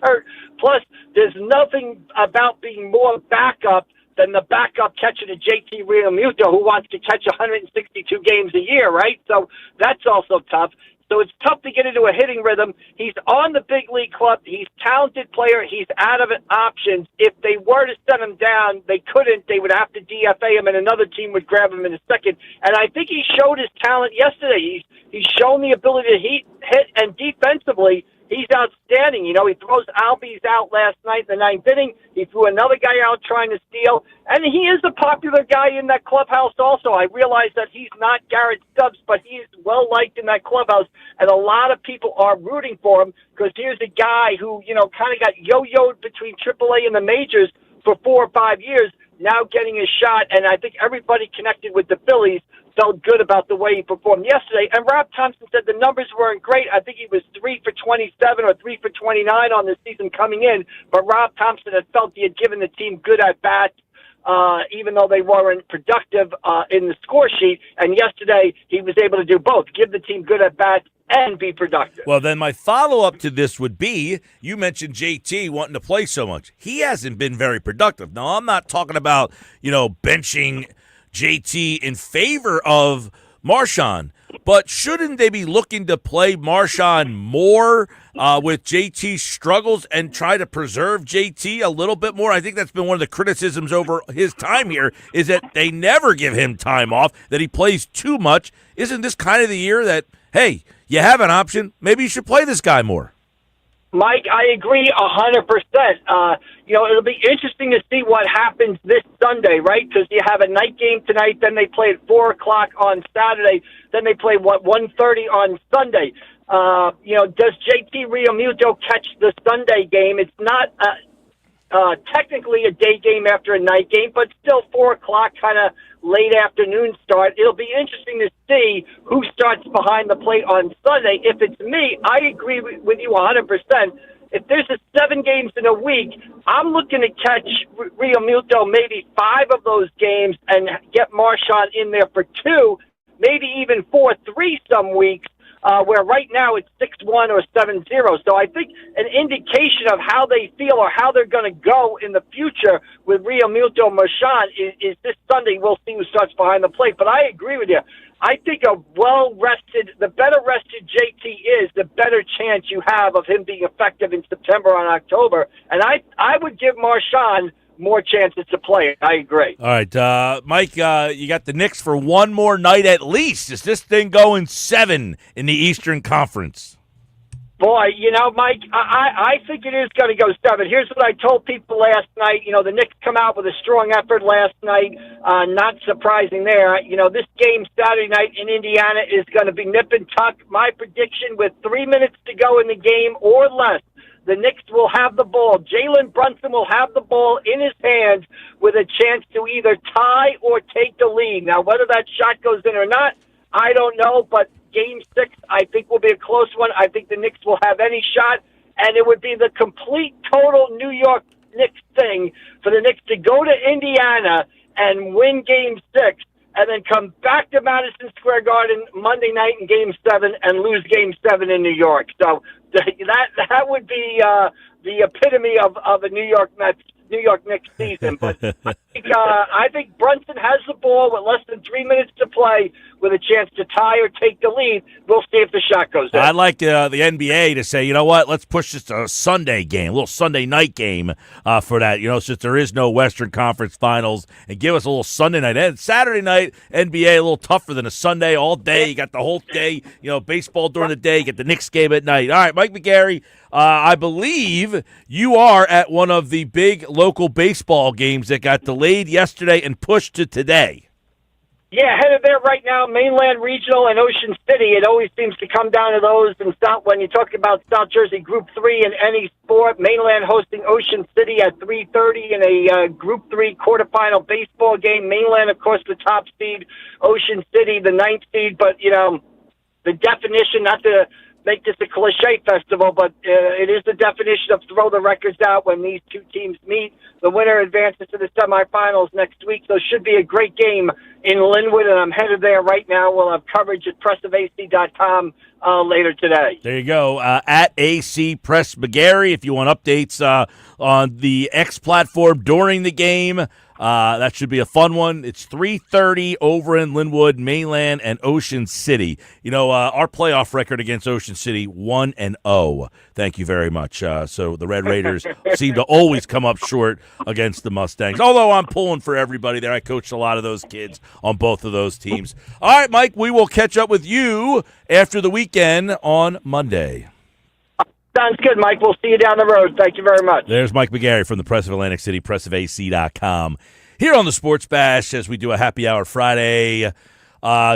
hurt. Plus, there's nothing about being more backup than the backup catcher to JT Realmuto, who wants to catch 162 games a year, right? So that's also tough. So it's tough to get into a hitting rhythm. He's on the big league club. He's a talented player. He's out of options. If they were to send him down, they couldn't. They would have to DFA him, and another team would grab him in a second. And I think he showed his talent yesterday. He's shown the ability to hit, and defensively, he's outstanding. He throws Albies out last night in the 9th inning. He threw another guy out trying to steal. And he is a popular guy in that clubhouse also. I realize that he's not Garrett Stubbs, but he's well-liked in that clubhouse. And a lot of people are rooting for him because here's a guy who, kind of got yo-yoed between AAA and the majors for 4 or 5 years, now getting his shot. And I think everybody connected with the Phillies felt good about the way he performed yesterday. And Rob Thompson said the numbers weren't great. I think he was 3 for 27 or 3 for 29 on the season coming in. But Rob Thompson had felt he had given the team good at-bats, even though they weren't productive in the score sheet. And yesterday he was able to do both, give the team good at-bats and be productive. Well, then my follow-up to this would be, you mentioned JT wanting to play so much. He hasn't been very productive. Now, I'm not talking about, benching JT in favor of Marchand, but shouldn't they be looking to play Marshawn more with JT's struggles and try to preserve JT a little bit more? I think that's been one of the criticisms over his time here, is that they never give him time off, that he plays too much. Isn't this kind of the year that, hey, you have an option, maybe you should play this guy more? Mike, I agree 100%. It'll be interesting to see what happens this Sunday, right? Because you have a night game tonight, then they play at 4 o'clock on Saturday, then they play 1:30 on Sunday. Does JT Realmuto catch the Sunday game? It's not technically a day game after a night game, but still 4 o'clock, kind of late afternoon start. It'll be interesting to see who starts behind the plate on Sunday. If it's me, I agree with you 100%. If there's 7 games in a week, I'm looking to catch Realmuto maybe 5 of those games and get Marshawn in there for 2, maybe even 4-3 some weeks. Where right now it's 6-1 or 7-0. So I think an indication of how they feel or how they're going to go in the future with Realmuto Marshawn is this Sunday. We'll see who starts behind the plate. But I agree with you. I think the better rested JT is, the better chance you have of him being effective in September and October. And I would give Marshawn more chances to play. I agree. All right, Mike, you got the Knicks for one more night at least. Is this thing going 7 in the Eastern Conference? Boy, Mike, I think it is going to go 7. Here's what I told people last night. The Knicks come out with a strong effort last night. Not surprising there. This game Saturday night in Indiana is going to be nip and tuck. My prediction, with 3 minutes to go in the game or less, the Knicks will have the ball. Jalen Brunson will have the ball in his hands with a chance to either tie or take the lead. Now, whether that shot goes in or not, I don't know, but Game 6, I think, will be a close one. I think the Knicks will have any shot, and it would be the complete, total New York Knicks thing for the Knicks to go to Indiana and win Game 6 and then come back to Madison Square Garden Monday night in Game 7 and lose Game 7 in New York. So that would be the epitome of a New York Knicks season. But I think Brunson has the ball with less than 3 minutes to play with a chance to tie or take the lead. We'll see if the shot goes in. I'd like the NBA to say, you know what, let's push this to a Sunday game, a little Sunday night game for that, since there is no Western Conference Finals, and give us a little Sunday night. And Saturday night, NBA, a little tougher than a Sunday all day. You got the whole day, baseball during the day, you get the Knicks game at night. All right, Mike McGarry, I believe you are at one of the big local baseball games that got delayed yesterday and pushed to today. Yeah, headed there right now, Mainland Regional and Ocean City. It always seems to come down to those. And when you talk about South Jersey Group 3 in any sport, Mainland hosting Ocean City at 3:30 in a Group 3 quarterfinal baseball game. Mainland, of course, the top seed. Ocean City, the 9th seed. But, the definition, not to make this a cliche festival, but it is the definition of throw the records out when these two teams meet. The winner advances to the semifinals next week, so it should be a great game in Linwood, and I'm headed there right now. We'll have coverage at pressofac.com later today. There you go, at AC Press McGarry, if you want updates on the X platform during the game. That should be a fun one. It's 3:30 over in Linwood, Mainland, and Ocean City. Our playoff record against Ocean City, 1-0. Thank you very much. So the Red Raiders seem to always come up short against the Mustangs. Although I'm pulling for everybody there. I coached a lot of those kids on both of those teams. All right, Mike, we will catch up with you after the weekend on Monday. Sounds good, Mike. We'll see you down the road. Thank you very much. There's Mike McGarry from the Press of Atlantic City, pressofac.com. Here on the Sports Bash, as we do a happy hour Friday,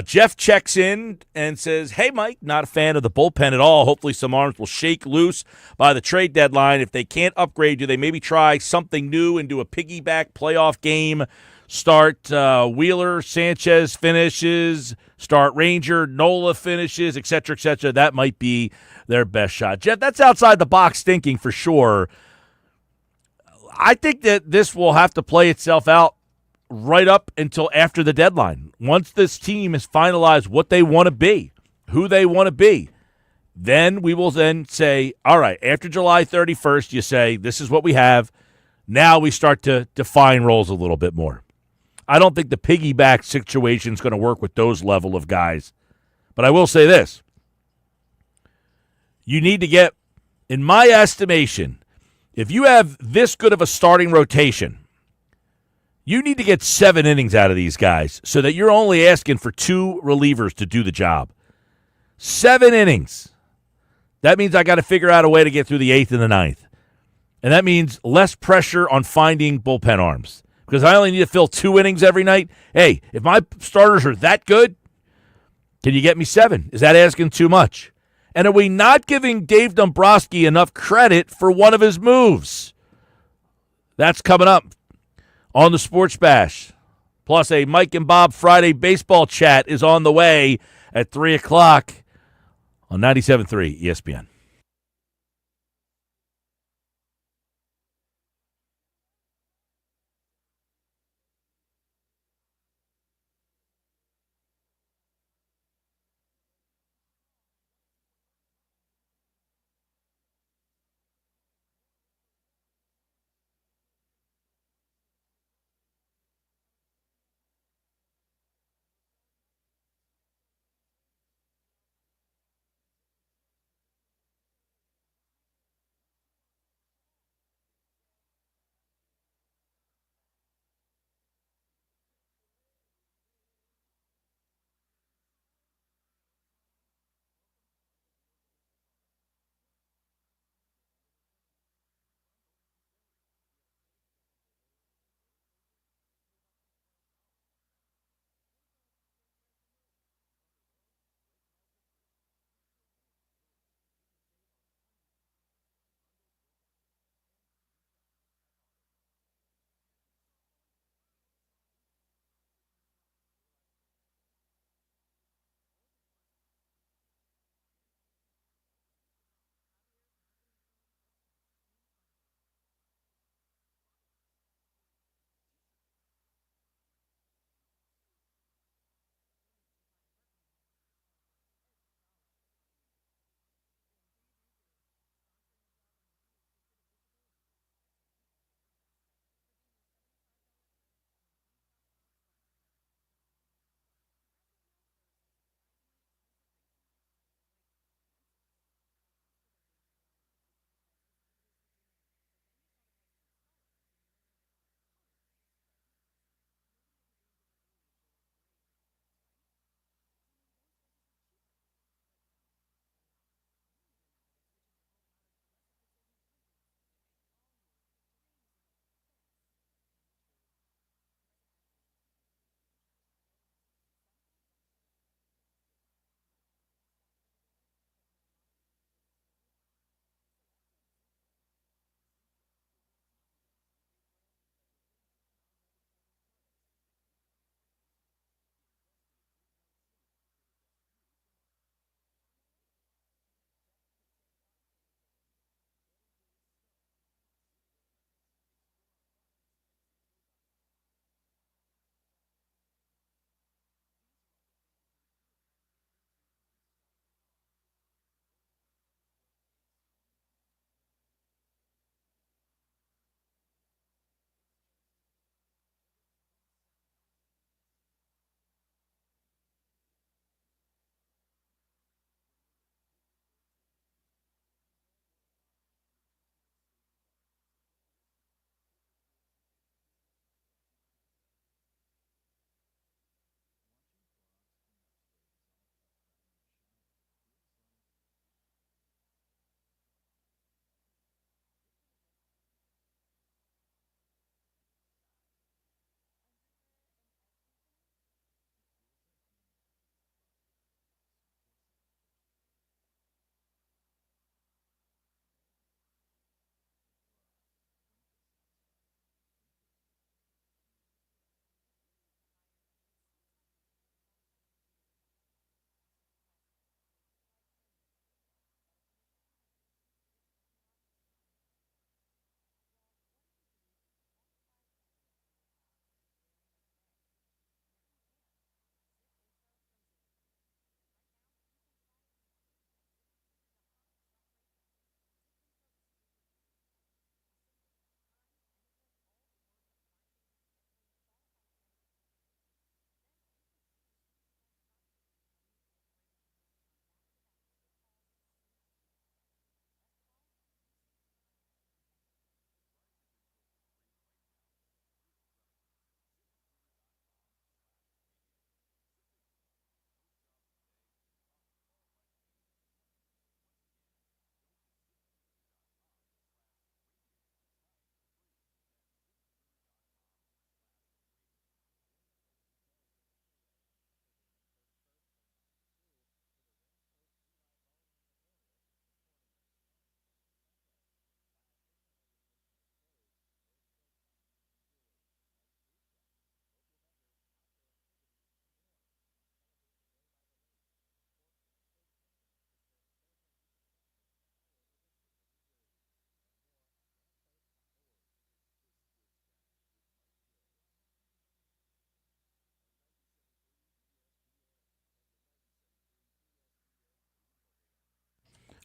Jeff checks in and says, hey, Mike, not a fan of the bullpen at all. Hopefully some arms will shake loose by the trade deadline. If they can't upgrade, do they maybe try something new and do a piggyback playoff game? Start Wheeler, Sanchez finishes, start Ranger, Nola finishes, et cetera, et cetera. That might be their best shot. Jeff, that's outside the box thinking for sure. I think that this will have to play itself out right up until after the deadline. Once this team has finalized what they want to be, who they want to be, then we will then say, all right, after July 31st, you say, this is what we have. Now we start to define roles a little bit more. I don't think the piggyback situation is going to work with those level of guys But I will say this. You need to get, in my estimation, if you have this good of a starting rotation, you need to get 7 innings out of these guys so that you're only asking for 2 relievers to do the job. 7 innings. That means I got to figure out a way to get through the 8th and the 9th. And that means less pressure on finding bullpen arms because I only need to fill 2 innings every night. Hey, if my starters are that good, can you get me 7? Is that asking too much? And are we not giving Dave Dombrowski enough credit for one of his moves? That's coming up on the Sports Bash. Plus, a Mike and Bob Friday baseball chat is on the way at 3 o'clock on 97.3 ESPN.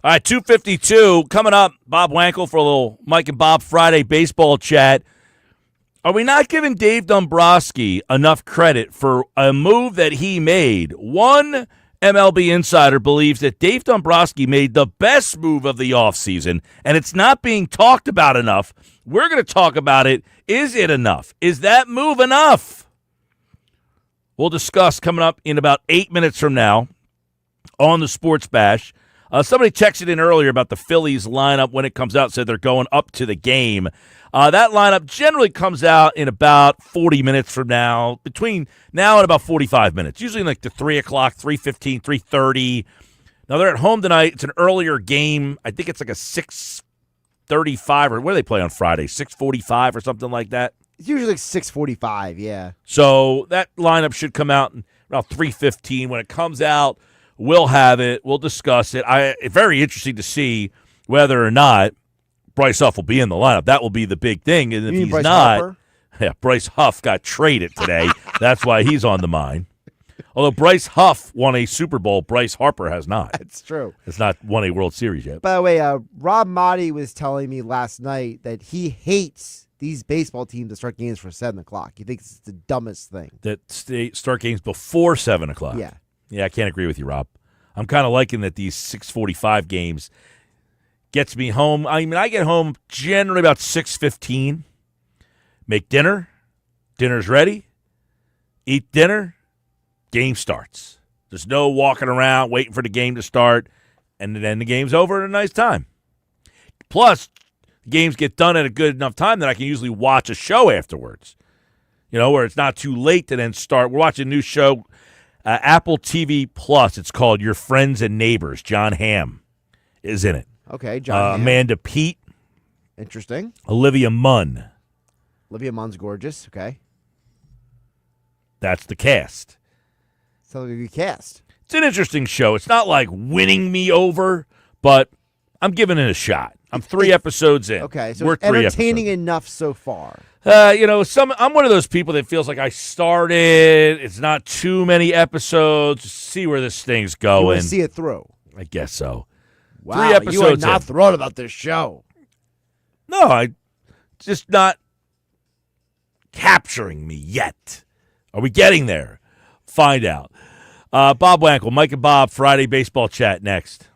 All right, 2:52 coming up. Bob Wankel for a little Mike and Bob Friday baseball chat. Are we not giving Dave Dombrowski enough credit for a move that he made? One MLB insider believes that Dave Dombrowski made the best move of the offseason, and it's not being talked about enough. We're going to talk about it. Is it enough? Is that move enough? We'll discuss coming up in about 8 minutes from now on the Sports Bash. Somebody texted in earlier about the Phillies lineup when it comes out, said they're going up to the game. That lineup generally comes out in about 40 minutes from now, between now and about 45 minutes, usually like the 3 o'clock, 3:15, 3:30. Now, they're at home tonight. It's an earlier game. I think it's like a 6:35, or what do they play on Friday, 6:45 or something like that? It's usually like 6:45, yeah. So that lineup should come out about 3:15. When it comes out, we'll have it. We'll discuss it. It's very interesting to see whether or not Bryce Huff will be in the lineup. That will be the big thing. And if he's Bryce not, Harper? Yeah, Bryce Huff got traded today. That's why he's on the mind. Although Bryce Huff won a Super Bowl, Bryce Harper has not. That's true. It's not won a World Series yet. By the way, Rob Motti was telling me last night that he hates these baseball teams that start games for 7 o'clock. He thinks it's the dumbest thing. That start games before 7 o'clock. Yeah. Yeah, I can't agree with you, Rob. I'm kind of liking that these 6:45 games gets me home. I mean, I get home generally about 6:15. Make dinner. Dinner's ready. Eat dinner. Game starts. There's no walking around waiting for the game to start, and then the game's over in a nice time. Plus, games get done at a good enough time that I can usually watch a show afterwards. You know, where it's not too late to then start. We're watching a new show, Apple TV Plus. It's called Your Friends and Neighbors. John Hamm is in it. Okay, John Hamm. Amanda Peet. Interesting. Olivia Munn. Olivia Munn's gorgeous. Okay. That's the cast. Sounds like a good cast. It's an interesting show. It's not like winning me over, but I'm giving it a shot. I'm 3 episodes in. Okay, so we're it's 3 entertaining episodes. enough so far. I'm one of those people that feels like I started. It's not too many episodes. See where this thing's You going. want to see it through. I guess so. Wow, 3 episodes you are not in. thrilled about this show. No, I just not capturing me yet. Are we getting there? Find out. Bob Wankel, Mike and Bob, Friday baseball chat next.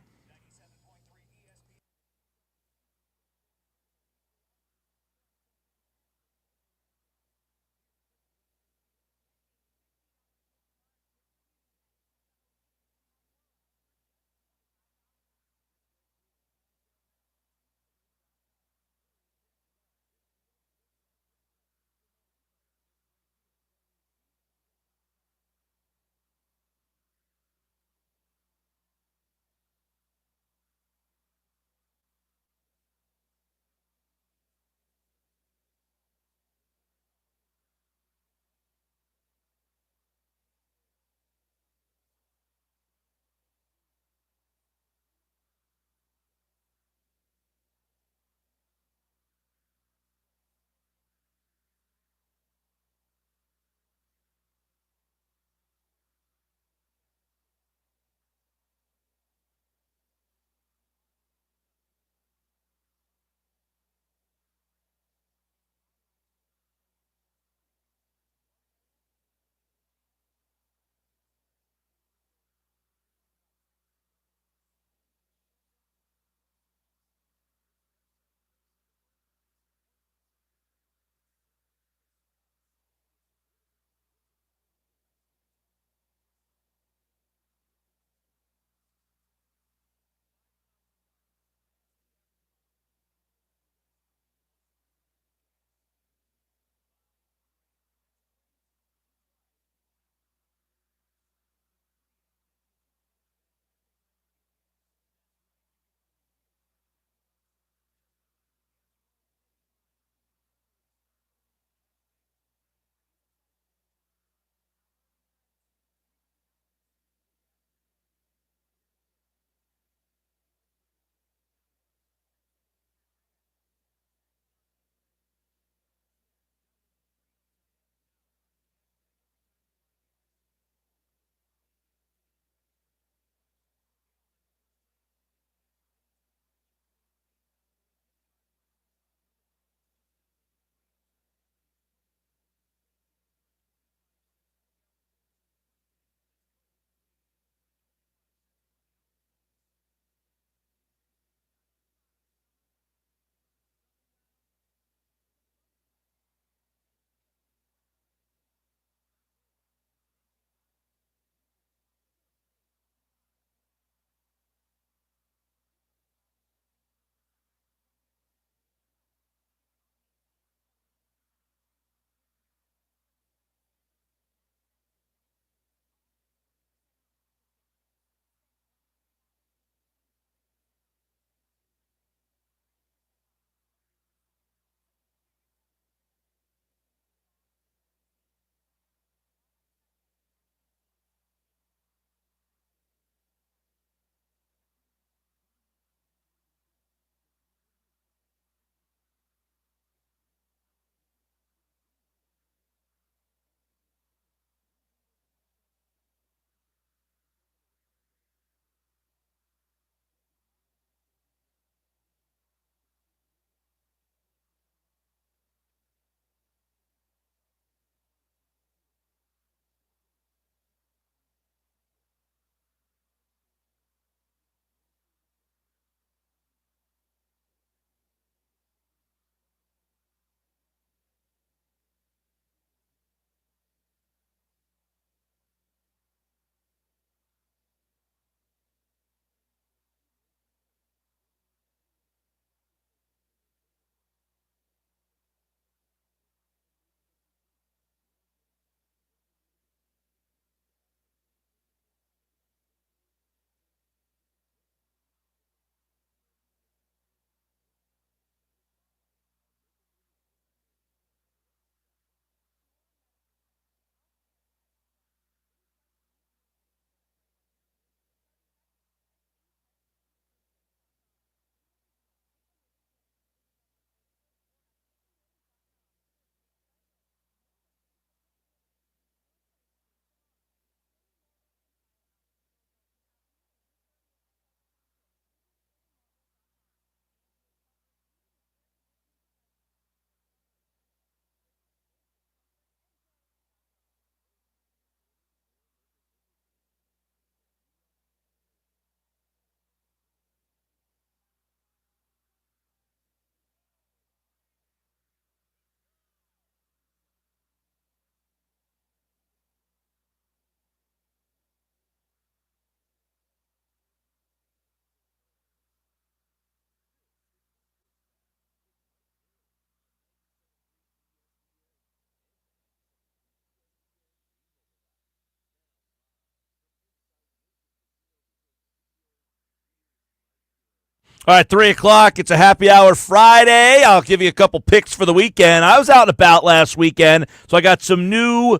All right, 3 o'clock. It's a happy hour Friday. I'll give you a couple picks for the weekend. I was out and about last weekend, so I got some new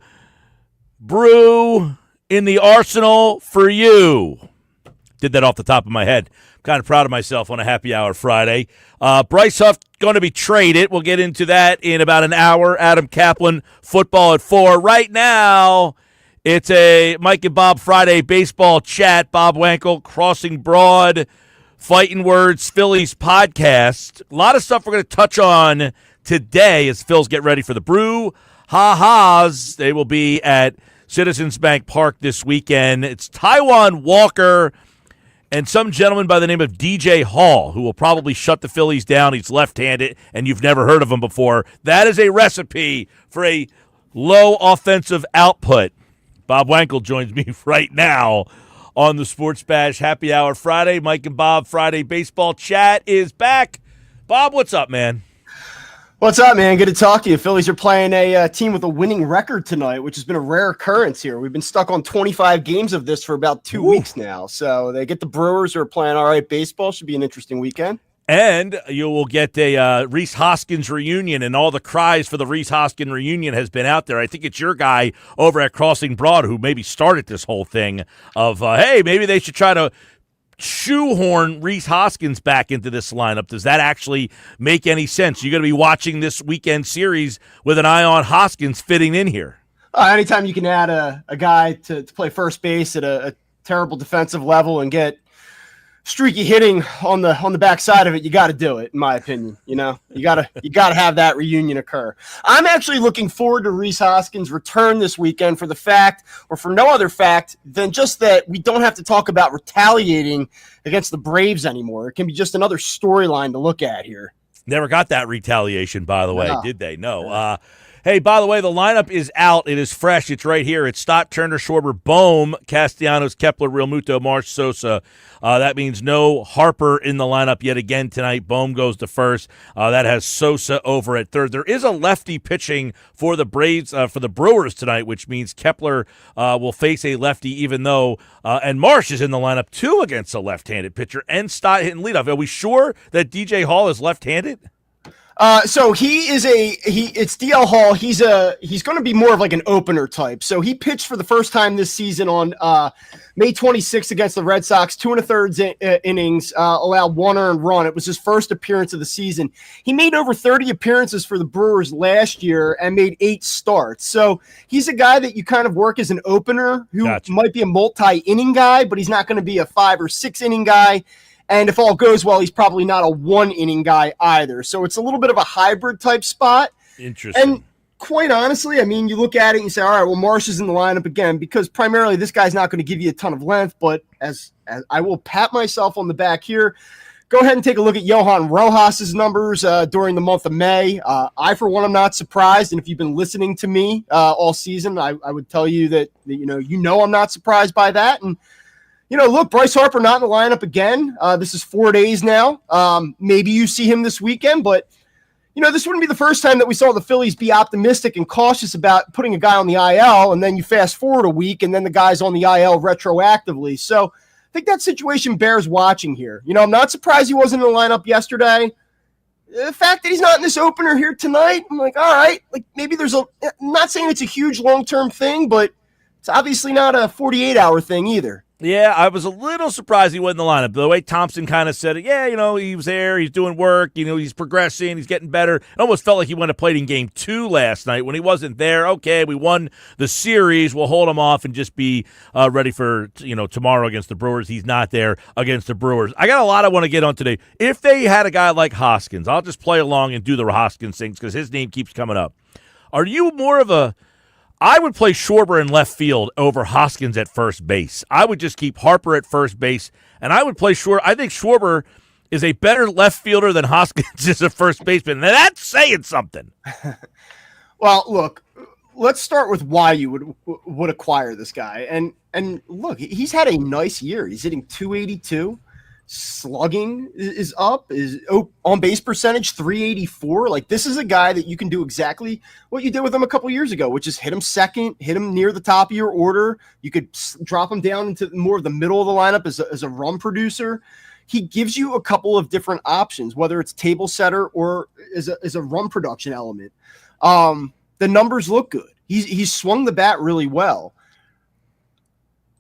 brew in the arsenal for you. Did that off the top of my head. I'm kind of proud of myself on a happy hour Friday. Bryce Huff going to be traded. We'll get into that in about an hour. Adam Caplan, football at 4. Right now, it's a Mike and Bob Friday baseball chat. Bob Wankel, Crossing Broad, Fighting Words, Phillies podcast. A lot of stuff we're going to touch on today as Phils get ready for the Brew Ha-Has. They will be at Citizens Bank Park this weekend. It's Taijuan Walker and some gentleman by the name of DJ Hall, who will probably shut the Phillies down. He's left-handed, and you've never heard of him before. That is a recipe for a low offensive output. Bob Wankel joins me right now on the Sports Bash Happy Hour Friday. Mike and Bob Friday Baseball Chat is back. Bob, what's up, man? What's up, man? Good to talk to you. Phillies are playing a team with a winning record tonight, which has been a rare occurrence here. We've been stuck on 25 games of this for about 2 weeks now. So they get the Brewers, who are playing all right baseball. Should be an interesting weekend. And you will get a Rhys Hoskins reunion, and all the cries for the Rhys Hoskins reunion has been out there. I think it's your guy over at Crossing Broad who maybe started this whole thing of, hey, maybe they should try to shoehorn Rhys Hoskins back into this lineup. Does that actually make any sense? You're going to be watching this weekend series with an eye on Hoskins fitting in here. Anytime you can add a guy to play first base at a terrible defensive level and get streaky hitting on the backside of it, you got to do it, in my opinion. You got to have that reunion occur. I'm actually looking forward to Rhys Hoskins' return this weekend for the fact, or for no other fact, than just that we don't have to talk about retaliating against the Braves anymore. It can be just another storyline to look at here. Never got that retaliation, by the way, did they? No. Hey, by the way, the lineup is out. It is fresh. It's right here. It's Stott, Turner, Schwarber, Bohm, Castellanos, Kepler, Realmuto, Marsh, Sosa. That means no Harper in the lineup yet again tonight. Bohm goes to first. That has Sosa over at third. There is a lefty pitching for the Braves, for the Brewers tonight, which means Kepler will face a lefty, even though and Marsh is in the lineup too against a left-handed pitcher, and Stott hitting leadoff. Are we sure that DJ Hall is left-handed? So it's DL Hall. He's going to be more of like an opener type. So he pitched for the first time this season on May 26th against the Red Sox, 2 1/3 innings, allowed 1 earned run. It was his first appearance of the season. He made over 30 appearances for the Brewers last year and made 8 starts. So he's a guy that you kind of work as an opener who might be a multi-inning guy, but he's not going to be a 5 or 6 inning guy. And if all goes well, he's probably not a 1-inning guy either. So it's a little bit of a hybrid type spot. Interesting. And quite honestly, I mean, you look at it and you say, all right, well, Marsh is in the lineup again, because primarily this guy's not going to give you a ton of length. But as I will pat myself on the back here, go ahead and take a look at Johan Rojas's numbers during the month of May. I, for one, am not surprised. And if you've been listening to me all season, I would tell you that I'm not surprised by that. And look, Bryce Harper not in the lineup again. This is 4 days now. Maybe you see him this weekend, but, this wouldn't be the first time that we saw the Phillies be optimistic and cautious about putting a guy on the IL, and then you fast forward a week, and then the guy's on the IL retroactively. So I think that situation bears watching here. I'm not surprised he wasn't in the lineup yesterday. The fact that he's not in this opener here tonight, I'm like, all right, like maybe I'm not saying it's a huge long-term thing, but it's obviously not a 48-hour thing either. Yeah, I was a little surprised he wasn't in the lineup. The way Thompson kind of said it, he was there, he's doing work, he's progressing, he's getting better. It almost felt like he went and played in Game 2 last night when he wasn't there. Okay, we won the series, we'll hold him off and just be ready for tomorrow against the Brewers. He's not there against the Brewers. I got a lot I want to get on today. If they had a guy like Hoskins, I'll just play along and do the Hoskins things because his name keeps coming up. Are you more of a I would play Schwarber in left field over Hoskins at first base. I would just keep Harper at first base, and I would play Schwarber. I think Schwarber is a better left fielder than Hoskins is a first baseman. Now, that's saying something. Well, look, let's start with why you would acquire this guy. And look, he's had a nice year. He's hitting .282. Slugging is up, is on base percentage 384. Like, this is a guy that you can do exactly what you did with him a couple years ago, which is hit him second, hit him near the top of your order. You could drop him down into more of the middle of the lineup as a run producer. he gives you a couple of different options, whether it's table setter or as a run production element. The numbers look good. He's swung the bat really well.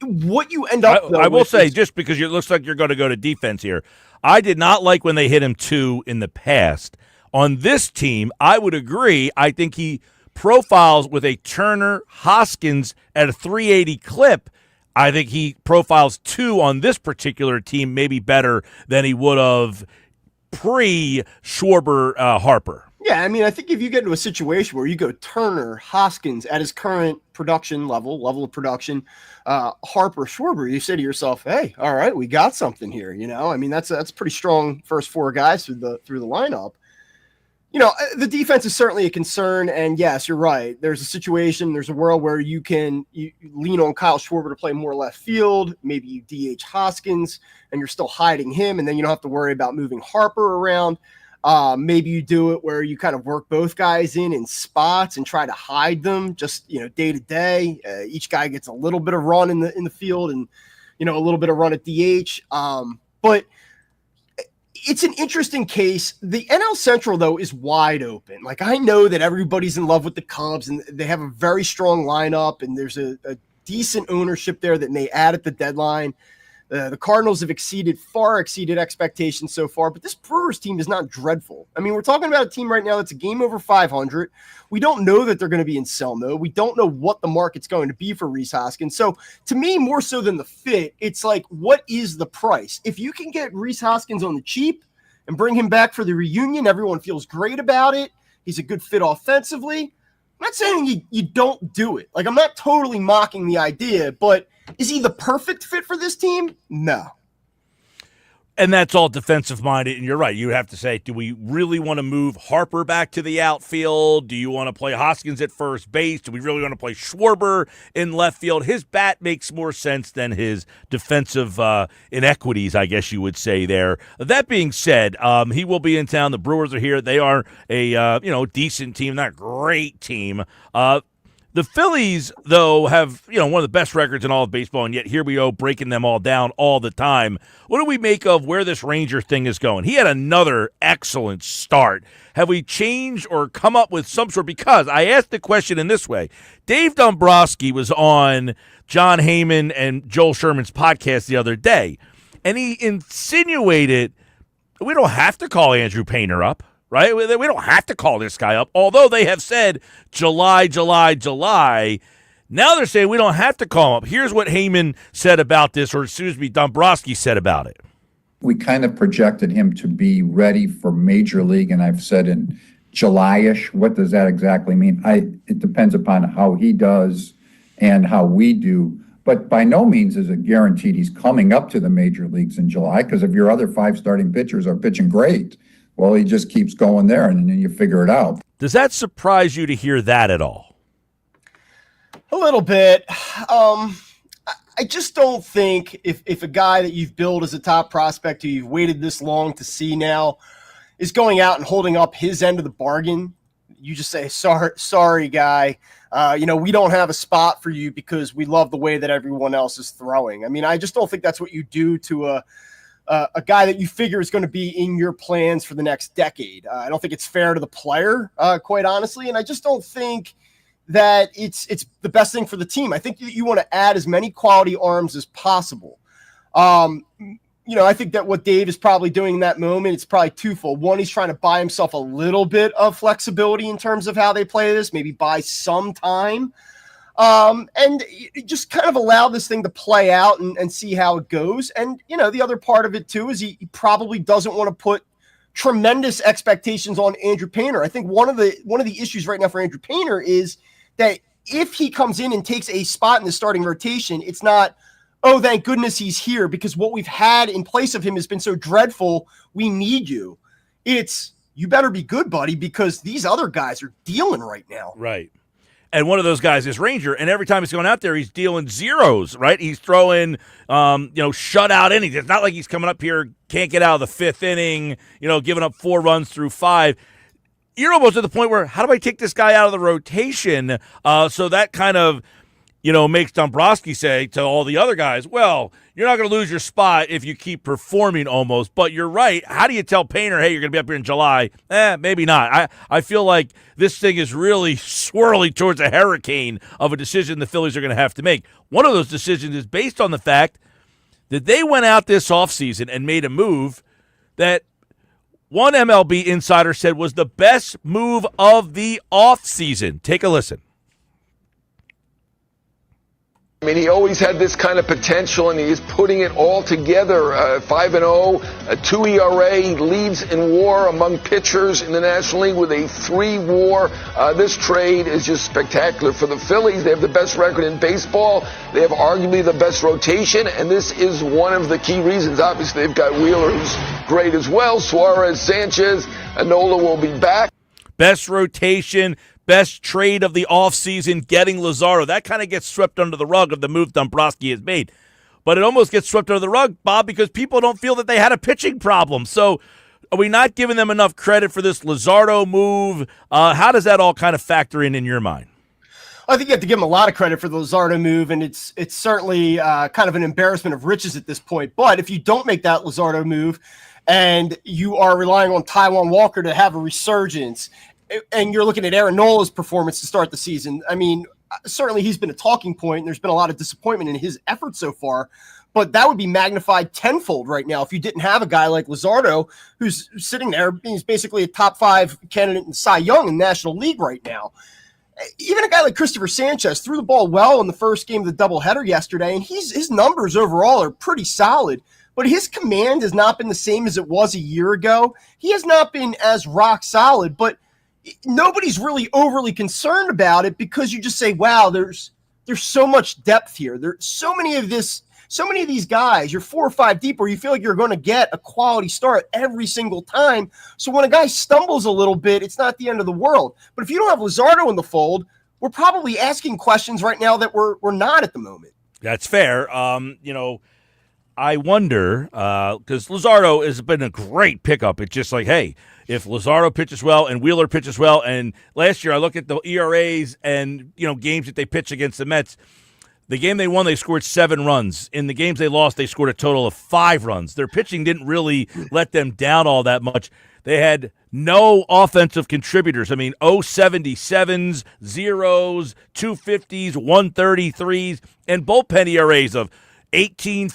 What you end up, I will say, just because it looks like you're going to go to defense here, I did not like when they hit him 2 in the past. On this team, I would agree. I think he profiles with a Turner Hoskins at a 380 clip. I think he profiles 2 on this particular team maybe better than he would have pre-Schwarber Harper. Yeah, I mean, I think if you get into a situation where you go Turner, Hoskins at his current production level of production, Harper, Schwarber, you say to yourself, hey, all right, we got something here. I mean, that's pretty strong first 4 guys through the lineup. The defense is certainly a concern, and yes, you're right. There's a world where you lean on Kyle Schwarber to play more left field. Maybe you DH Hoskins, and you're still hiding him, and then you don't have to worry about moving Harper around. Maybe you do it where you kind of work both guys in spots and try to hide them just, day to day. Each guy gets a little bit of run in the field and, a little bit of run at DH. But it's an interesting case. The NL Central, though, is wide open. Like, I know that everybody's in love with the Cubs and they have a very strong lineup and there's a decent ownership there that may add at the deadline. The Cardinals have far exceeded expectations so far, but this Brewers team is not dreadful. I mean, we're talking about a team right now that's a game over 500. We don't know that they're going to be in sell mode. We don't know what the market's going to be for Rhys Hoskins. So to me, more so than the fit, it's like, what is the price? If you can get Rhys Hoskins on the cheap and bring him back for the reunion, everyone feels great about it. He's a good fit offensively. I'm not saying you don't do it. Like, I'm not totally mocking the idea, but is he the perfect fit for this team? No. And that's all defensive-minded, and you're right. You have to say, do we really want to move Harper back to the outfield? Do you want to play Hoskins at first base? Do we really want to play Schwarber in left field? His bat makes more sense than his defensive inequities, I guess you would say there. That being said, he will be in town. The Brewers are here. They are a decent team, not great team. The Phillies, though, have one of the best records in all of baseball, and yet here we go breaking them all down all the time. What do we make of where this Ranger thing is going? He had another excellent start. Have we changed or come up with some sort? Because I asked the question in this way. Dave Dombrowski was on John Heyman and Joel Sherman's podcast the other day, and he insinuated we don't have to call Andrew Painter up. Right? We don't have to call this guy up, although they have said July. Now they're saying we don't have to call him up. Here's what Heyman said about this, or Dombrowski said about it. We kind of projected him to be ready for Major League, and I've said in July-ish. What does that exactly mean? It depends upon how he does and how we do. But by no means is it guaranteed he's coming up to the major leagues in July, because if your other 5 starting pitchers are pitching great, well, he just keeps going there, and then you figure it out. Does that surprise you to hear that at all? A little bit. I just don't think if a guy that you've billed as a top prospect who you've waited this long to see now is going out and holding up his end of the bargain, you just say, sorry, guy. We don't have a spot for you because we love the way that everyone else is throwing. I mean, I just don't think that's what you do to a guy that you figure is going to be in your plans for the next decade. I don't think it's fair to the player, quite honestly. And I just don't think that it's the best thing for the team. I think that you want to add as many quality arms as possible. I think that what Dave is probably doing in that moment, it's probably twofold. One, he's trying to buy himself a little bit of flexibility in terms of how they play this, maybe buy some time. And just kind of allow this thing to play out and see how it goes. And, the other part of it, too, is he probably doesn't want to put tremendous expectations on Andrew Painter. I think one of the issues right now for Andrew Painter is that if he comes in and takes a spot in the starting rotation, it's not, oh, thank goodness he's here, because what we've had in place of him has been so dreadful. We need you. It's, you better be good, buddy, because these other guys are dealing right now. Right. And one of those guys is Ranger, and every time he's going out there, he's dealing zeros, right? He's throwing, shutout innings. It's not like he's coming up here, can't get out of the 5th inning, giving up 4 runs through 5. You're almost at the point where, how do I take this guy out of the rotation? So that kind of makes Dombrowski say to all the other guys, well, you're not going to lose your spot if you keep performing almost. But you're right. How do you tell Painter, hey, you're going to be up here in July? Maybe not. I feel like this thing is really swirling towards a hurricane of a decision the Phillies are going to have to make. One of those decisions is based on the fact that they went out this offseason and made a move that one MLB insider said was the best move of the offseason. Take a listen. I mean, he always had this kind of potential, and he is putting it all together. 5-0, a 2 ERA, leads in WAR among pitchers in the National League with a 3 WAR. This trade is just spectacular for the Phillies. They have the best record in baseball. They have arguably the best rotation, and this is one of the key reasons. Obviously, they've got Wheeler, who's great as well. Suarez, Sanchez, Nola will be back. Best rotation. Best trade of the offseason, getting Luzardo. That kind of gets swept under the rug of the move Dombrowski has made. But it almost gets swept under the rug, Bob, because people don't feel that they had a pitching problem. So are we not giving them enough credit for this Luzardo move? How does that all kind of factor in your mind? I think you have to give him a lot of credit for the Luzardo move, and it's certainly kind of an embarrassment of riches at this point. But if you don't make that Luzardo move and you are relying on Taijuan Walker to have a resurgence, and you're looking at Aaron Nola's performance to start the season, I mean, certainly he's been a talking point, and there's been a lot of disappointment in his efforts so far, but that would be magnified tenfold right now if you didn't have a guy like Luzardo who's sitting there. He's basically a top 5 candidate in Cy Young in the National League right now. Even a guy like Christopher Sanchez threw the ball well in the first game of the doubleheader yesterday, and his numbers overall are pretty solid, but his command has not been the same as it was a year ago. He has not been as rock solid, but nobody's really overly concerned about it because you just say, wow, there's so much depth here. There's so many of these guys, you're 4 or 5 deep, where you feel like you're going to get a quality start every single time. So when a guy stumbles a little bit, it's not the end of the world. But if you don't have Luzardo in the fold, we're probably asking questions right now that we're not at the moment. That's fair. I wonder, because Luzardo has been a great pickup. It's just like, hey, if Luzardo pitches well and Wheeler pitches well, and last year I look at the ERAs and games that they pitched against the Mets. The game they won, they scored 7 runs. In the games they lost, they scored a total of 5 runs. Their pitching didn't really let them down all that much. They had no offensive contributors. I mean, 0.77s, 0s, 250s, 133s, and bullpen ERAs of 18,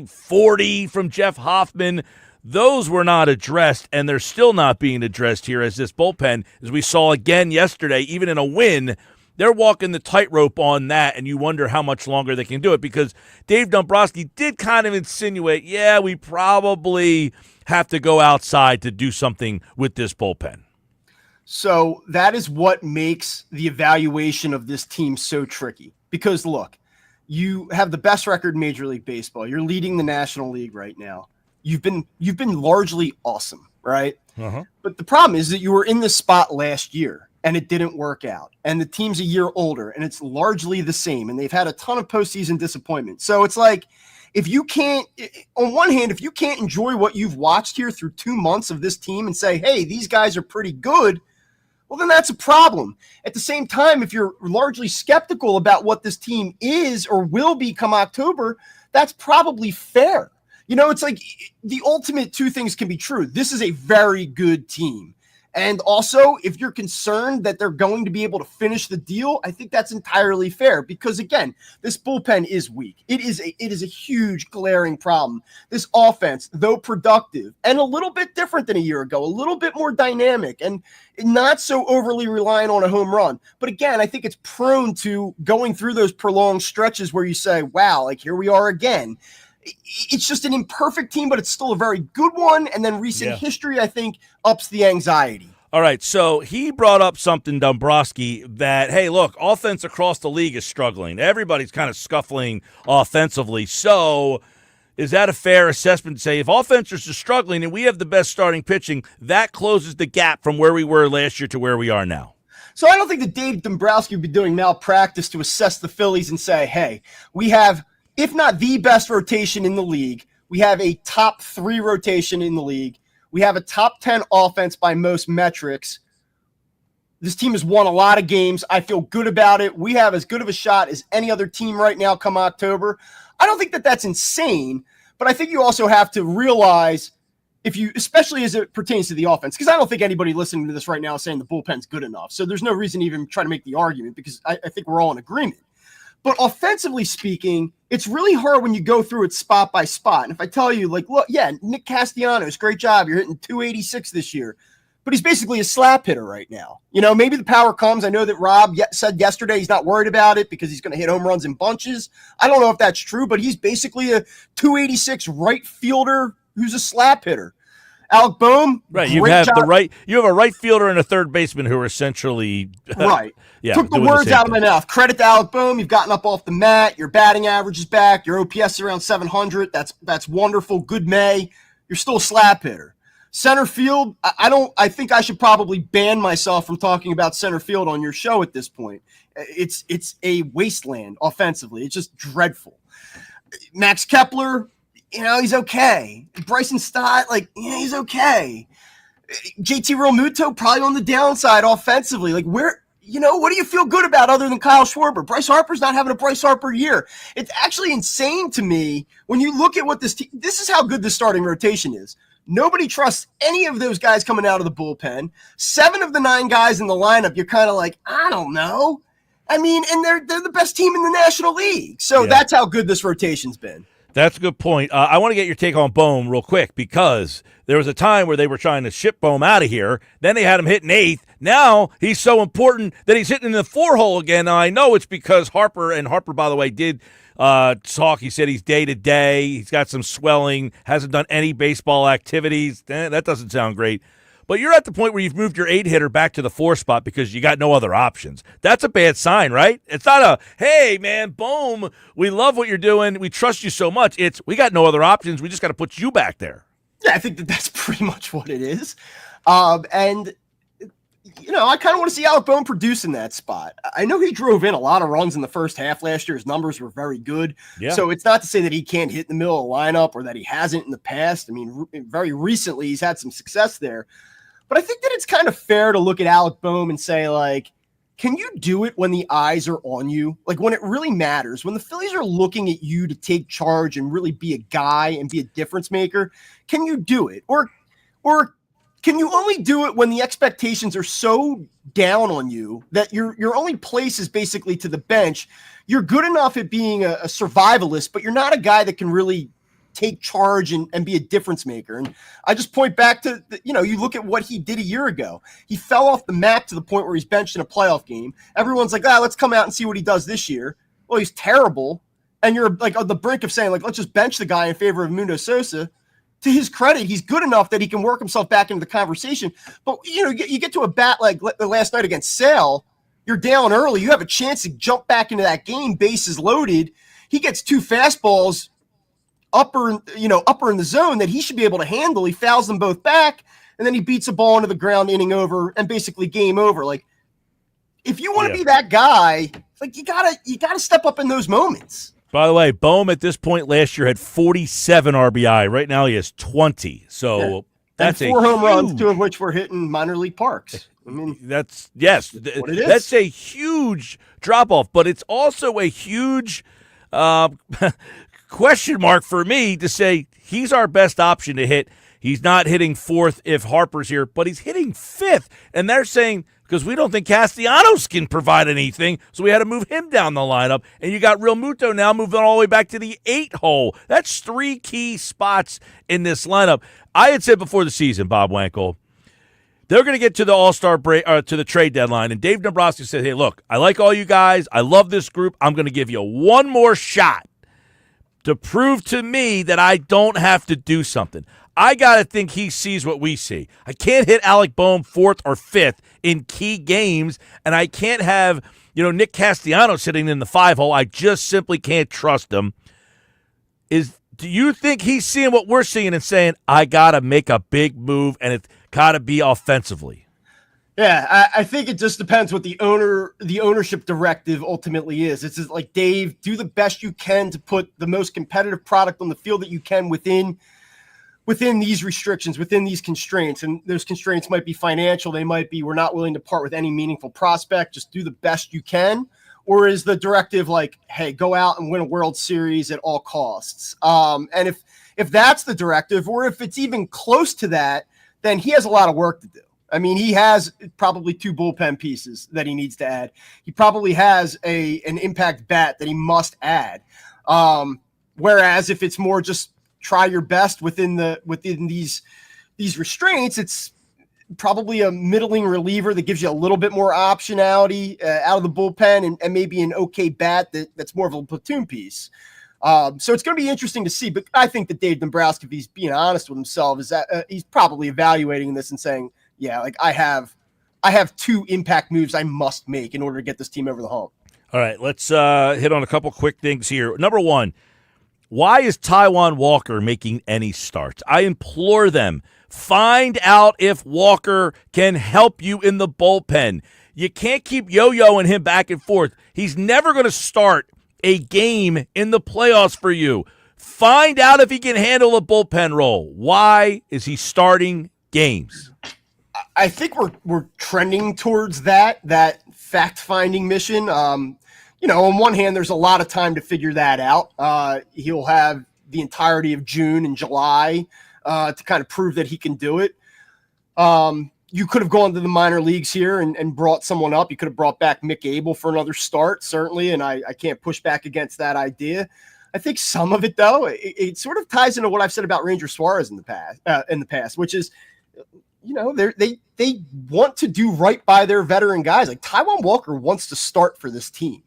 40 from Jeff Hoffman. Those were not addressed, and they're still not being addressed here as this bullpen, as we saw again yesterday, even in a win, they're walking the tightrope on that, and you wonder how much longer they can do it, because Dave Dombrowski did kind of insinuate, yeah, we probably have to go outside to do something with this bullpen. So that is what makes the evaluation of this team so tricky, because look, you have the best record in Major League Baseball. You're leading the National League right now. You've been largely awesome, right? Uh-huh. But the problem is that you were in this spot last year and it didn't work out. And the team's a year older and it's largely the same. And they've had a ton of postseason disappointment. So it's like, if you can't, on one hand, if you can't enjoy what you've watched here through 2 months of this team and say, hey, these guys are pretty good, well, then that's a problem. At the same time, if you're largely skeptical about what this team is or will be come October, that's probably fair. It's like the ultimate 2 things can be true. This is a very good team. And also, if you're concerned that they're going to be able to finish the deal, I think that's entirely fair because, again, this bullpen is weak. It is a huge glaring problem. This offense, though productive and a little bit different than a year ago, a little bit more dynamic and not so overly reliant on a home run. But again, I think it's prone to going through those prolonged stretches where you say, wow, like here we are again. It's just an imperfect team, but it's still a very good one. And then recent history, I think, ups the anxiety. All right, so he brought up something, Dombrowski, that, hey, look, offense across the league is struggling. Everybody's kind of scuffling offensively. So is that a fair assessment to say if offenses are struggling and we have the best starting pitching, that closes the gap from where we were last year to where we are now? So I don't think that Dave Dombrowski would be doing malpractice to assess the Phillies and say, hey, we have – if not the best rotation in the league, we have a top 3 rotation in the league. We have a top 10 offense by most metrics. This team has won a lot of games. I feel good about it. We have as good of a shot as any other team right now come October. I don't think that that's insane, but I think you also have to realize especially as it pertains to the offense, because I don't think anybody listening to this right now is saying the bullpen's good enough. So there's no reason to even try to make the argument, because I think we're all in agreement. But offensively speaking, it's really hard when you go through it spot by spot. And if I tell you, like, look, yeah, Nick Castellanos, great job. You're hitting 286 this year. But he's basically a slap hitter right now. Maybe the power comes. I know that Rob said yesterday he's not worried about it because he's going to hit home runs in bunches. I don't know if that's true, but he's basically a 286 right fielder who's a slap hitter. Alec Boehm, right? You have a right fielder and a third baseman who are essentially right. Yeah, took the words out of my mouth. Credit to Alec Boehm. You've gotten up off the mat. Your batting average is back. Your OPS is around 700. That's wonderful. Good May. You're still a slap hitter. Center field, I think I should probably ban myself from talking about center field on your show at this point. It's a wasteland offensively. It's just dreadful. Max Kepler, he's okay. Bryson Stott, he's okay. JT Realmuto, probably on the downside offensively. What do you feel good about other than Kyle Schwarber? Bryce Harper's not having a Bryce Harper year. It's actually insane to me when you look at what this is how good the starting rotation is. Nobody trusts any of those guys coming out of the bullpen. 7 of the 9 guys in the lineup, you're kind of like, I don't know. And they're the best team in the National League. So That's how good this rotation's been. That's a good point. I want to get your take on Boehm real quick, because there was a time where they were trying to ship Boehm out of here. Then they had him hitting 8th. Now he's so important that he's hitting in the 4-hole again. Now I know it's because Harper, by the way, did talk. He said he's day-to-day. He's got some swelling, hasn't done any baseball activities. That doesn't sound great. But you're at the point where you've moved your 8 hitter back to the 4 spot because you got no other options. That's a bad sign, right? It's not hey, man, Boehm, we love what you're doing. We trust you so much. It's, we got no other options. We just got to put you back there. Yeah, I think that's pretty much what it is. I kind of want to see Alec Boehm produce in that spot. I know he drove in a lot of runs in the first half last year. His numbers were very good. Yeah. So it's not to say that he can't hit in the middle of the lineup or that he hasn't in the past. Very recently he's had some success there. But I think that it's kind of fair to look at Alec Boehm and say, can you do it when the eyes are on you? When it really matters, when the Phillies are looking at you to take charge and really be a guy and be a difference maker, can you do it? Or can you only do it when the expectations are so down on you that your only place is basically to the bench? You're good enough at being a survivalist, but you're not a guy that can really take charge and be a difference maker. And I just point back to, you look at what he did a year ago. He fell off the map to the point where he's benched in a playoff game. Everyone's like, let's come out and see what he does this year. Well, he's terrible. And you're on the brink of saying, let's just bench the guy in favor of Mundo Sosa. To his credit, he's good enough that he can work himself back into the conversation. But, you get to a bat like last night against Sale, you're down early. You have a chance to jump back into that game, bases loaded. He gets 2 fastballs upper in the zone that he should be able to handle. He fouls them both back, and then he beats a ball into the ground, inning over, and basically game over. If you want to be that guy, you gotta step up in those moments. By the way, Boehm at this point last year had 47 RBI. Right now he has 20. So that's 4 home runs, 2 of which were hitting minor league parks. That's what it is. That's a huge drop off, but it's also a huge question mark for me to say he's our best option to hit. He's not hitting 4th if Harper's here, but he's hitting 5th. And they're saying, because we don't think Castellanos can provide anything, so we had to move him down the lineup. And you got Realmuto now moving all the way back to the 8 hole. That's 3 key spots in this lineup. I had said before the season, Bob Wankel, they're going to get to the All-Star break, to the trade deadline. And Dave Dombrowski said, hey, look, I like all you guys. I love this group. I'm going to give you one more shot to prove to me that I don't have to do something. I got to think he sees what we see. I can't hit Alec Boehm 4th or 5th in key games, and I can't have, Nick Castellanos sitting in the 5 hole. I just simply can't trust him. Do you think he's seeing what we're seeing and saying, I got to make a big move, and it's got to be offensively? Yeah, I think it just depends what the ownership directive ultimately is. It's just like, Dave, do the best you can to put the most competitive product on the field that you can within within these restrictions, within these constraints, and those constraints might be financial, they might be, we're not willing to part with any meaningful prospect, just do the best you can? Or is the directive like, hey, go out and win a World Series at all costs? And if that's the directive, or if it's even close to that, then he has a lot of work to do. I mean, he has probably 2 bullpen pieces that he needs to add. He probably has an impact bat that he must add. Whereas if it's more just try your best within these restraints, it's probably a middling reliever that gives you a little bit more optionality out of the bullpen, and maybe an okay bat that's more of a platoon piece. So it's going to be interesting to see. But I think that Dave Dombrowski, if he's being honest with himself, is that he's probably evaluating this and saying, yeah, like I have 2 impact moves I must make in order to get this team over the hump. All right, let's hit on a couple quick things here. Number one, why is Taijuan Walker making any starts? I implore them, find out if Walker can help you in the bullpen. You can't keep yo-yoing him back and forth. He's never going to start a game in the playoffs for you. Find out if he can handle a bullpen role. Why is he starting games? I think we're trending towards that fact-finding mission. On one hand, there's a lot of time to figure that out. He'll have the entirety of June and July to kind of prove that he can do it. You could have gone to the minor leagues here and brought someone up. You could have brought back Mick Abel for another start, certainly, and I can't push back against that idea. I think some of it, though, it sort of ties into what I've said about Ranger Suarez in the past, which is, they want to do right by their veteran guys. Like Taijuan Walker wants to start for this team.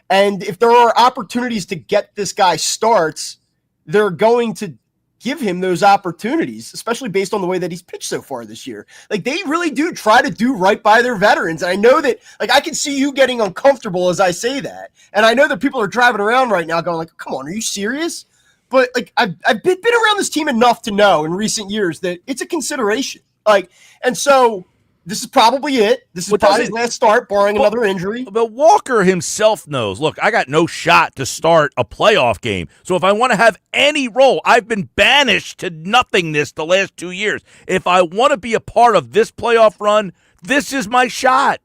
And if there are opportunities to get this guy starts, they're going to give him those opportunities, especially based on the way that he's pitched so far this year. Like they really do try to do right by their veterans. And I know that, like, I can see you getting uncomfortable as I say that. And I know that people are driving around right now going like, come on, are you serious? But like, I've been around this team enough to know in recent years that it's a consideration. Like, and so this is probably it. This is probably his last start, barring another injury. But Walker himself knows, look, I got no shot to start a playoff game. So if I want to have any role, I've been banished to nothingness the last 2 years. If I want to be a part of this playoff run, this is my shot.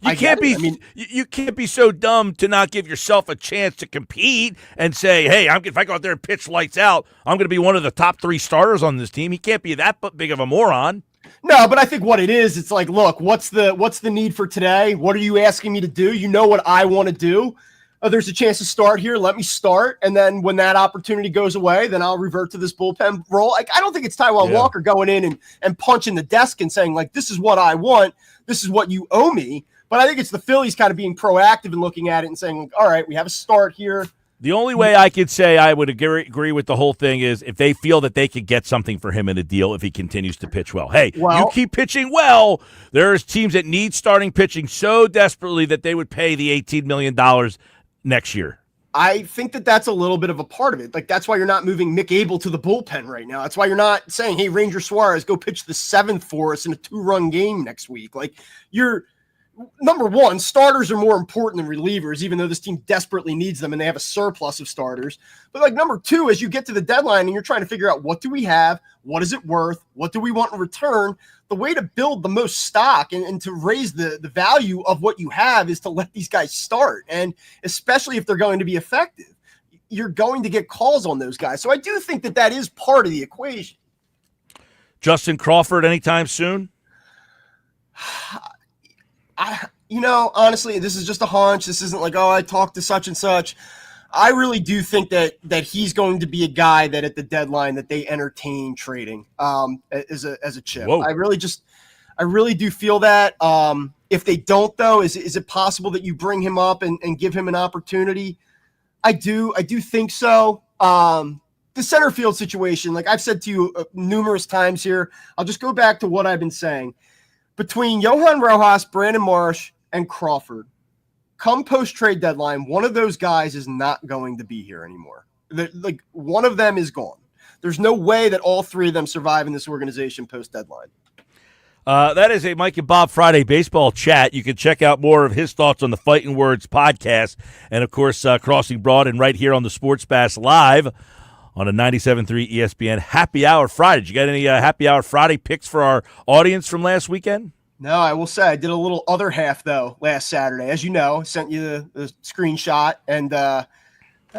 You can't be so dumb to not give yourself a chance to compete and say, hey, if I go out there and pitch lights out, I'm going to be one of the top 3 starters on this team. He can't be that big of a moron. No, but I think what it is, it's like, look, what's the need for today? What are you asking me to do? You know what I want to do. There's a chance to start here. Let me start. And then when that opportunity goes away, then I'll revert to this bullpen role. Like, I don't think it's Taijuan Walker going in and punching the desk and saying, like, this is what I want. This is what you owe me. But I think it's the Phillies kind of being proactive and looking at it and saying, like, all right, we have a start here. The only way I could say I would agree with the whole thing is if they feel that they could get something for him in a deal if he continues to pitch well. Hey, you keep pitching well. There's teams that need starting pitching so desperately that they would pay the $18 million next year. I think that that's a little bit of a part of it. Like, that's why you're not moving Mick Abel to the bullpen right now. That's why you're not saying, hey, Ranger Suarez, go pitch the 7th for us in a 2-run game next week. Like, number one, starters are more important than relievers, even though this team desperately needs them and they have a surplus of starters. But like number 2, as you get to the deadline and you're trying to figure out what do we have, what is it worth, what do we want in return, the way to build the most stock and to raise the value of what you have is to let these guys start. And especially if they're going to be effective, you're going to get calls on those guys. So I do think that is part of the equation. Justin Crawford anytime soon? Honestly, this is just a hunch. This isn't like, I talked to such and such. I really do think that he's going to be a guy that at the deadline that they entertain trading as a chip. Whoa. I really do feel that. If they don't, though, is it possible that you bring him up and give him an opportunity? I do think so. The center field situation, like I've said to you numerous times here, I'll just go back to what I've been saying. Between Johan Rojas, Brandon Marsh, and Crawford, come post-trade deadline, one of those guys is not going to be here anymore. Like, one of them is gone. There's no way that all 3 of them survive in this organization post-deadline. That is a Mike and Bob Friday baseball chat. You can check out more of his thoughts on the Fighting Words podcast and, of course, Crossing Broad and right here on the Sports Bass Live on a 97.3 ESPN Happy Hour Friday. Did you get any Happy Hour Friday picks for our audience from last weekend? No, I will say I did a little other half, though, last Saturday. As you know, sent you the screenshot, and I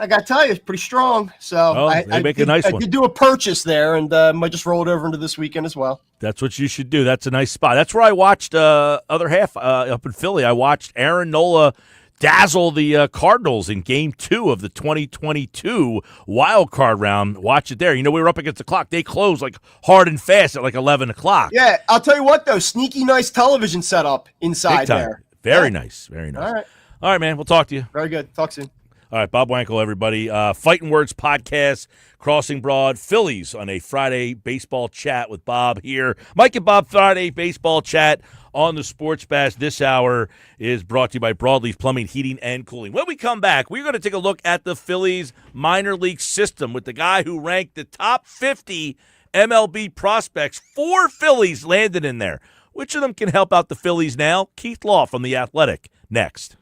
got to tell you, it's pretty strong. So They make a nice one. I did do a purchase there, and might just roll it over into this weekend as well. That's what you should do. That's a nice spot. That's where I watched other half up in Philly. I watched Aaron Nola dazzle the Cardinals in Game 2 of the 2022 wild card round. Watch it there. You know, we were up against the clock. They closed like hard and fast at like 11 o'clock. Yeah, I'll tell you what, though. Sneaky nice television setup inside there. Very nice. Very nice. All right, man. We'll talk to you. Very good. Talk soon. All right, Bob Wankel, everybody. Fighting Words podcast, Crossing Broad, Phillies on a Friday baseball chat with Bob here. Mike and Bob Friday baseball chat on the Sports Bash. This hour is brought to you by Broadleaf Plumbing, Heating, and Cooling. When we come back, we're going to take a look at the Phillies minor league system with the guy who ranked the top 50 MLB prospects. 4 Phillies landed in there. Which of them can help out the Phillies now? Keith Law from The Athletic, next.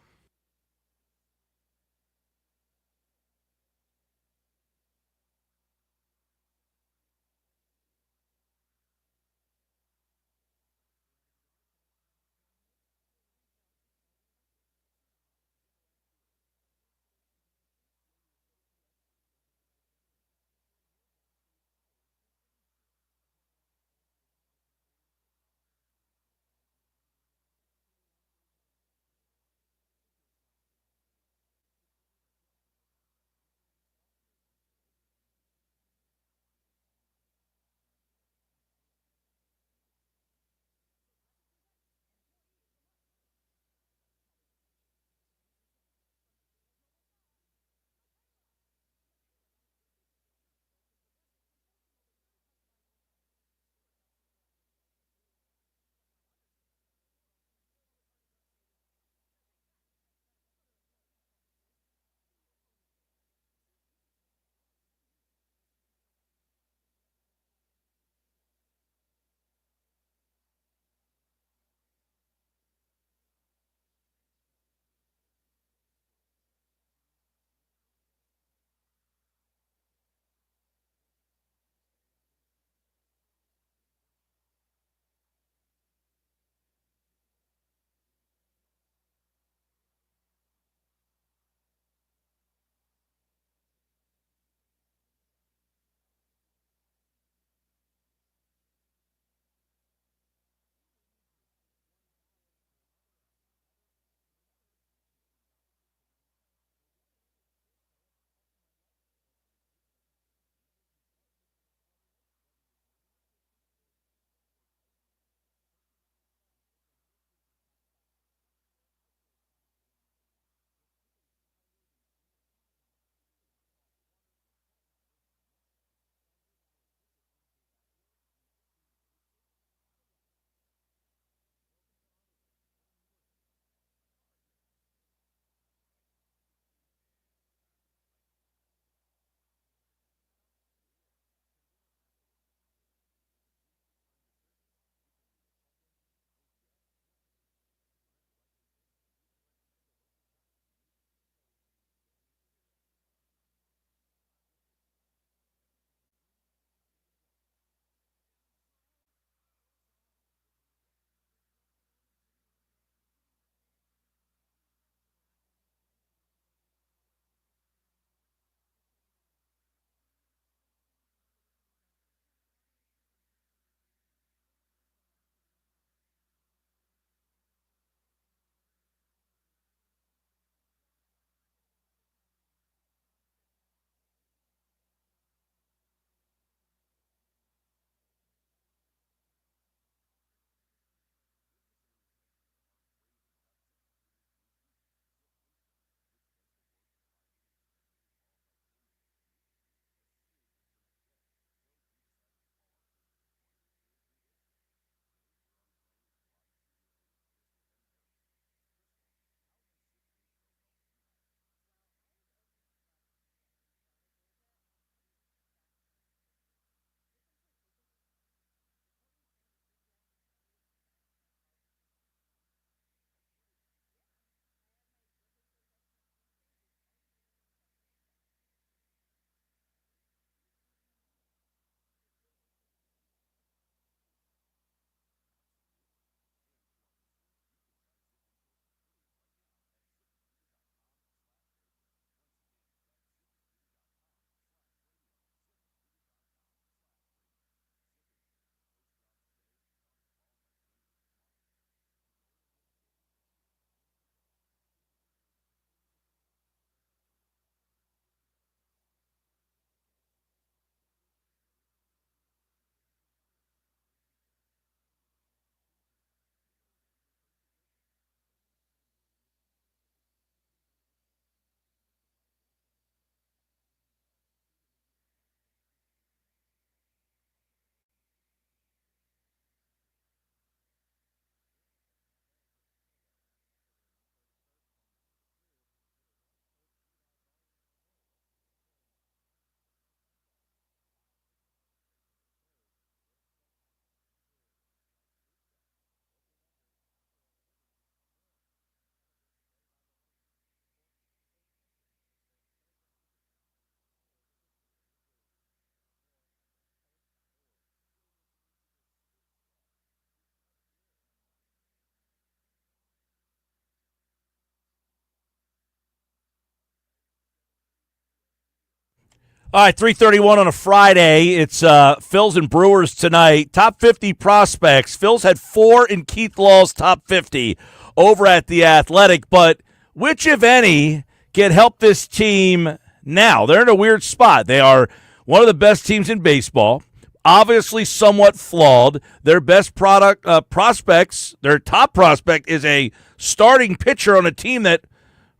All right, 3:31 on a Friday. It's Phillies and Brewers tonight. Top 50 prospects. Phillies had 4 in Keith Law's top 50 over at The Athletic. But which, if any, can help this team now? They're in a weird spot. They are one of the best teams in baseball, obviously somewhat flawed. Their best prospects, their top prospect is a starting pitcher on a team that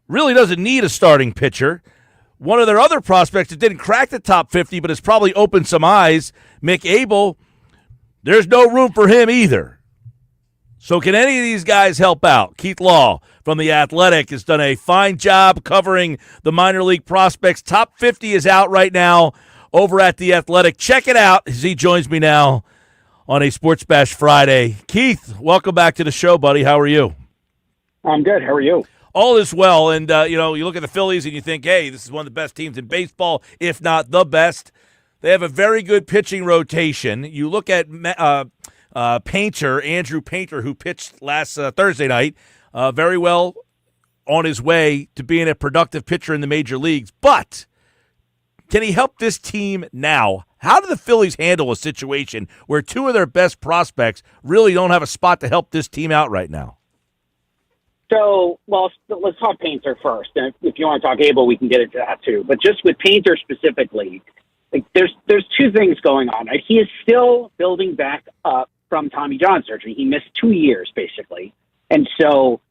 really doesn't need a starting pitcher. One of their other prospects that didn't crack the top 50 but has probably opened some eyes, Mick Abel, there's no room for him either. So can any of these guys help out? Keith Law from The Athletic has done a fine job covering the minor league prospects. Top 50 is out right now over at The Athletic. Check it out as he joins me now on a Sports Bash Friday. Keith, welcome back to the show, buddy. How are you? I'm good. How are you? All is well, and you look at the Phillies and you think, hey, this is one of the best teams in baseball, if not the best. They have a very good pitching rotation. You look at Andrew Painter, who pitched last Thursday night, very well on his way to being a productive pitcher in the major leagues. But can he help this team now? How do the Phillies handle a situation where 2 of their best prospects really don't have a spot to help this team out right now? So, well, let's talk Painter first. And if you want to talk Abel, we can get into that too. But just with Painter specifically, like there's 2 things going on. He is still building back up from Tommy John surgery. He missed 2 years, basically. And so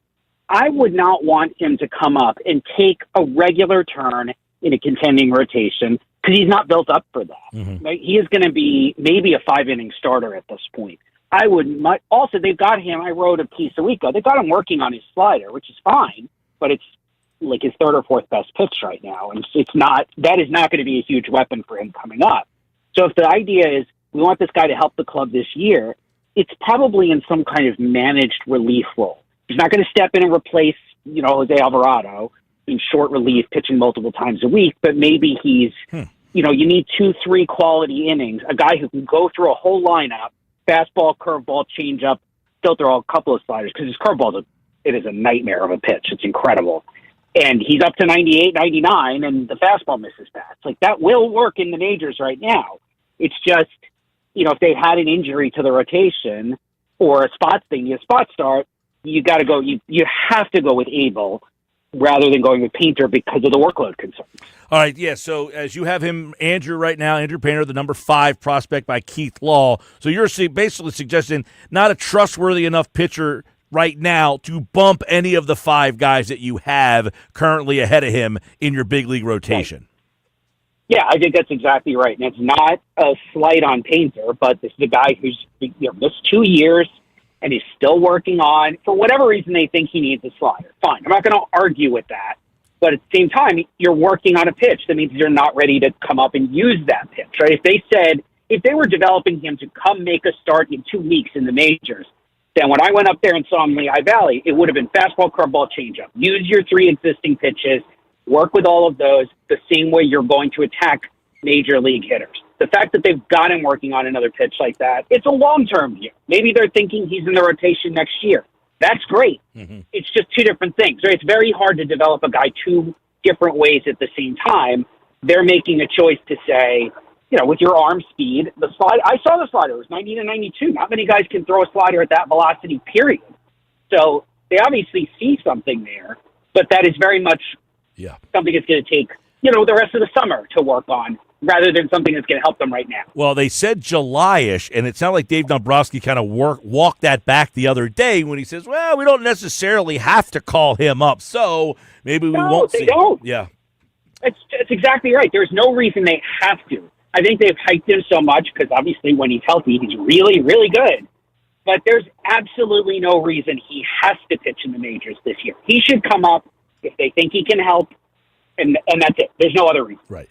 I would not want him to come up and take a regular turn in a contending rotation because he's not built up for that. Mm-hmm. Right? He is going to be maybe a 5-inning starter at this point. I would also, they've got him, I wrote a piece a week ago, they've got him working on his slider, which is fine, but it's like his 3rd or 4th best pitch right now. And that is not going to be a huge weapon for him coming up. So if the idea is we want this guy to help the club this year, it's probably in some kind of managed relief role. He's not going to step in and replace, Jose Alvarado in short relief, pitching multiple times a week, but maybe he's, you need 2-3 quality innings, a guy who can go through a whole lineup, fastball, curveball, changeup, still throw a couple of sliders because his curveball it is a nightmare of a pitch. It's incredible. And he's up to 98, 99, and the fastball misses bats. Like, that will work in the majors right now. It's just, if they had an injury to the rotation or a spot start, you got to go, you have to go with Abel rather than going with Painter because of the workload concerns. All right, yeah, so as you have him, Andrew, right now, Andrew Painter, the number 5 prospect by Keith Law. So you're basically suggesting not a trustworthy enough pitcher right now to bump any of the 5 guys that you have currently ahead of him in your big league rotation. Yeah, I think that's exactly right. And it's not a slight on Painter, but this is a guy who's missed 2 years and he's still working on, for whatever reason they think he needs a slider. Fine, I'm not going to argue with that. But at the same time, you're working on a pitch. That means you're not ready to come up and use that pitch, right? If they were developing him to come make a start in 2 weeks in the majors, then when I went up there and saw him in Lehigh Valley, it would have been fastball, curveball, changeup. Use your 3 existing pitches, work with all of those the same way you're going to attack major league hitters. The fact that they've got him working on another pitch like that, it's a long-term view. Maybe they're thinking he's in the rotation next year. That's great. Mm-hmm. It's just 2 different things, right? It's very hard to develop a guy 2 different ways at the same time. They're making a choice to say, with your arm speed, the slide. I saw the slider. It was 90 to 92. Not many guys can throw a slider at that velocity, period. So they obviously see something there, but that is very much something that's going to take, the rest of the summer to work on, rather than something that's going to help them right now. Well, they said July-ish, and it sounded like Dave Dombrowski kind of walked that back the other day when he says, well, we don't necessarily have to call him up, so maybe we won't see. They don't. Yeah. It's exactly right. There's no reason they have to. I think they've hyped him so much because obviously when he's healthy, he's really, really good. But there's absolutely no reason he has to pitch in the majors this year. He should come up if they think he can help. And that's it. There's no other reason. Right.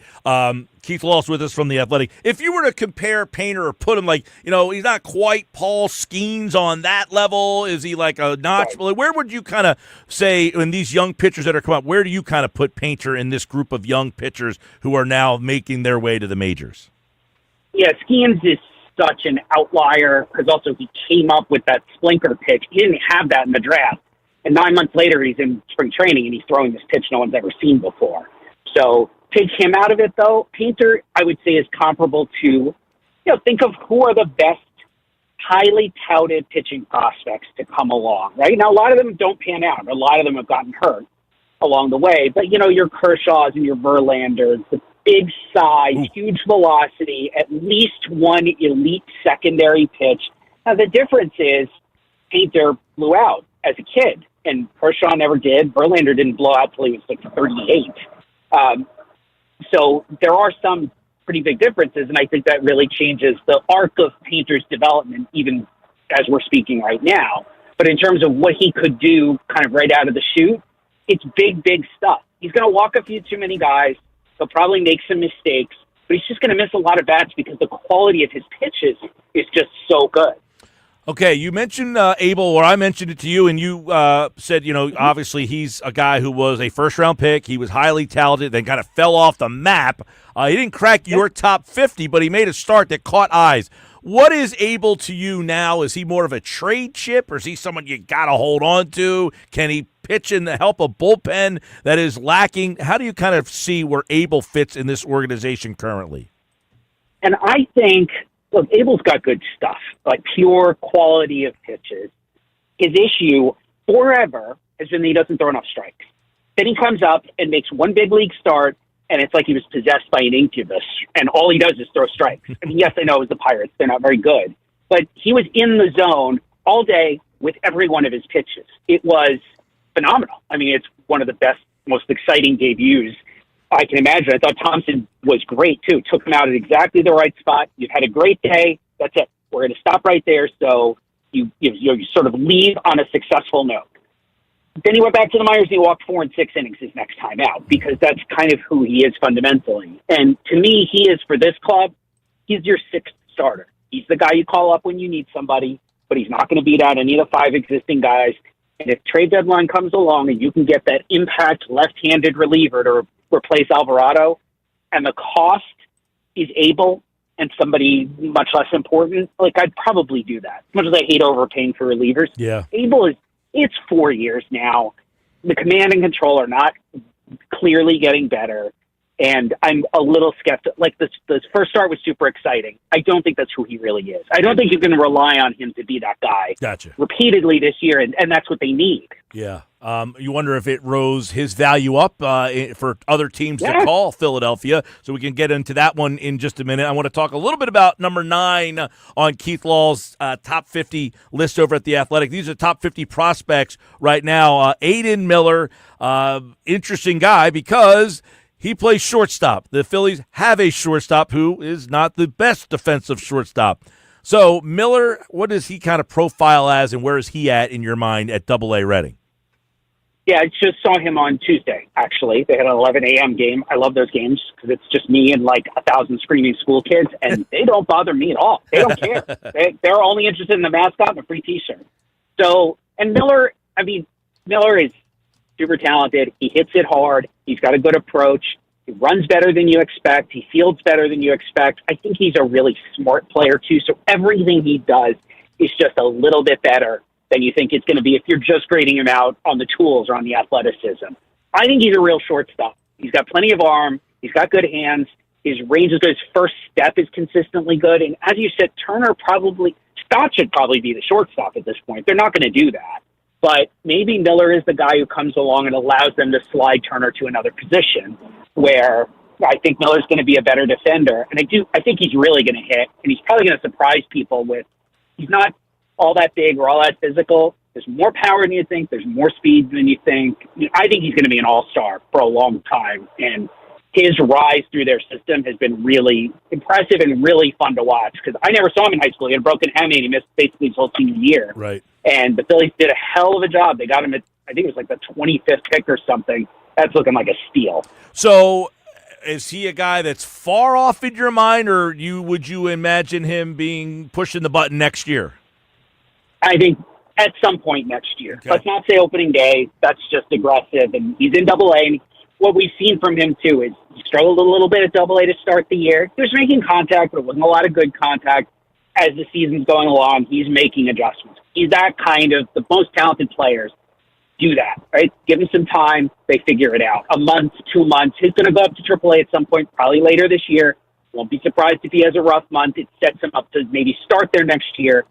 Keith Law's with us from The Athletic. If you were to compare Painter or put him he's not quite Paul Skeens on that level. Is he like a notch? Right. Where would you kind of say in these young pitchers that are coming up, where do you kind of put Painter in this group of young pitchers who are now making their way to the majors? Yeah, Skeens is such an outlier because also he came up with that splinker pitch. He didn't have that in the draft. And 9 months later, he's in spring training, and he's throwing this pitch no one's ever seen before. So take him out of it, though, Painter, I would say, is comparable to, think of who are the best highly touted pitching prospects to come along, right? Now, a lot of them don't pan out. A lot of them have gotten hurt along the way. But, your Kershaws and your Verlanders, the big size, huge velocity, at least one elite secondary pitch. Now, the difference is Painter blew out as a kid, and Kershaw never did. Verlander didn't blow out till he was like 38. So there are some pretty big differences, and I think that really changes the arc of Painter's development, even as we're speaking right now. But in terms of what he could do kind of right out of the chute, it's big, big stuff. He's going to walk a few too many guys. He'll probably make some mistakes, but he's just going to miss a lot of bats because the quality of his pitches is just so good. Okay, you mentioned Abel, or I mentioned it to you, and you said, obviously he's a guy who was a first-round pick. He was highly talented, then kind of fell off the map. He didn't crack your top 50, but he made a start that caught eyes. What is Abel to you now? Is he more of a trade chip, or is he someone you got to hold on to? Can he pitch in the help of bullpen that is lacking? How do you kind of see where Abel fits in this organization currently? And I think, look, Abel's got good stuff, like pure quality of pitches. His issue forever has been that he doesn't throw enough strikes. Then he comes up and makes one big league start, and it's like he was possessed by an incubus, and all he does is throw strikes. I mean, yes, I know it was the Pirates. They're not very good. But he was in the zone all day with every one of his pitches. It was phenomenal. I mean, it's one of the best, most exciting debuts I can imagine. I thought Thompson was great, too. Took him out at exactly the right spot. You've had a great day. That's it. We're going to stop right there, so you sort of leave on a successful note. Then he went back to the minors. He walked 4 and 6 innings his next time out because that's kind of who he is fundamentally. And to me, he is, for this club, he's your sixth starter. He's the guy you call up when you need somebody, but he's not going to beat out any of the 5 existing guys. And if trade deadline comes along and you can get that impact left-handed reliever to replace Alvarado, and the cost is Abel and somebody much less important, I'd probably do that. As much as I hate overpaying for relievers. Yeah. Abel it's 4 years now. The command and control are not clearly getting better. And I'm a little skeptical. The first start was super exciting. I don't think that's who he really is. I don't think you can rely on him to be that guy repeatedly this year, and that's what they need. Yeah. You wonder if it rose his value up for other teams to call Philadelphia, so we can get into that one in just a minute. I want to talk a little bit about number 9 on Keith Law's top 50 list over at The Athletic. These are top 50 prospects right now. Aiden Miller, interesting guy because he plays shortstop. The Phillies have a shortstop who is not the best defensive shortstop. So, Miller, what does he kind of profile as, and where is he at in your mind at AA Reading? Yeah, I just saw him on Tuesday, actually. They had an 11 a.m. game. I love those games because it's just me and 1,000 screaming school kids, and they don't bother me at all. They don't care. They're only interested in the mascot and a free T-shirt. So, and Miller is super talented. He hits it hard. He's got a good approach. He runs better than you expect. He fields better than you expect. I think he's a really smart player, too. So everything he does is just a little bit better than you think it's going to be if you're just grading him out on the tools or on the athleticism. I think he's a real shortstop. He's got plenty of arm. He's got good hands. His range is good. His first step is consistently good. And as you said, Scott should probably be the shortstop at this point. They're not going to do that. But maybe Miller is the guy who comes along and allows them to slide Turner to another position where I think Miller's going to be a better defender. And I think he's really going to hit, and he's probably going to surprise people with, he's not all that big or all that physical. There's more power than you think. There's more speed than you think. I think he's going to be an all-star for a long time. And his rise through their system has been really impressive and really fun to watch because I never saw him in high school. He had a broken hammy and he missed basically his whole senior year. Right. And the Phillies did a hell of a job. They got him at, I think it was the 25th pick or something. That's looking like a steal. So is he a guy that's far off in your mind, or would you imagine him pushing the button next year? I think at some point next year. Okay. Let's not say opening day. That's just aggressive. And he's in AA. And what we've seen from him, too, is he struggled a little bit at AA to start the year. He was making contact, but it wasn't a lot of good contact. As the season's going along, he's making adjustments. He's that kind of, the most talented players do that, right? Give him some time. They figure it out. A month, 2 months. He's going to go up to AAA at some point, probably later this year. Won't be surprised if he has a rough month. It sets him up to maybe start there next year.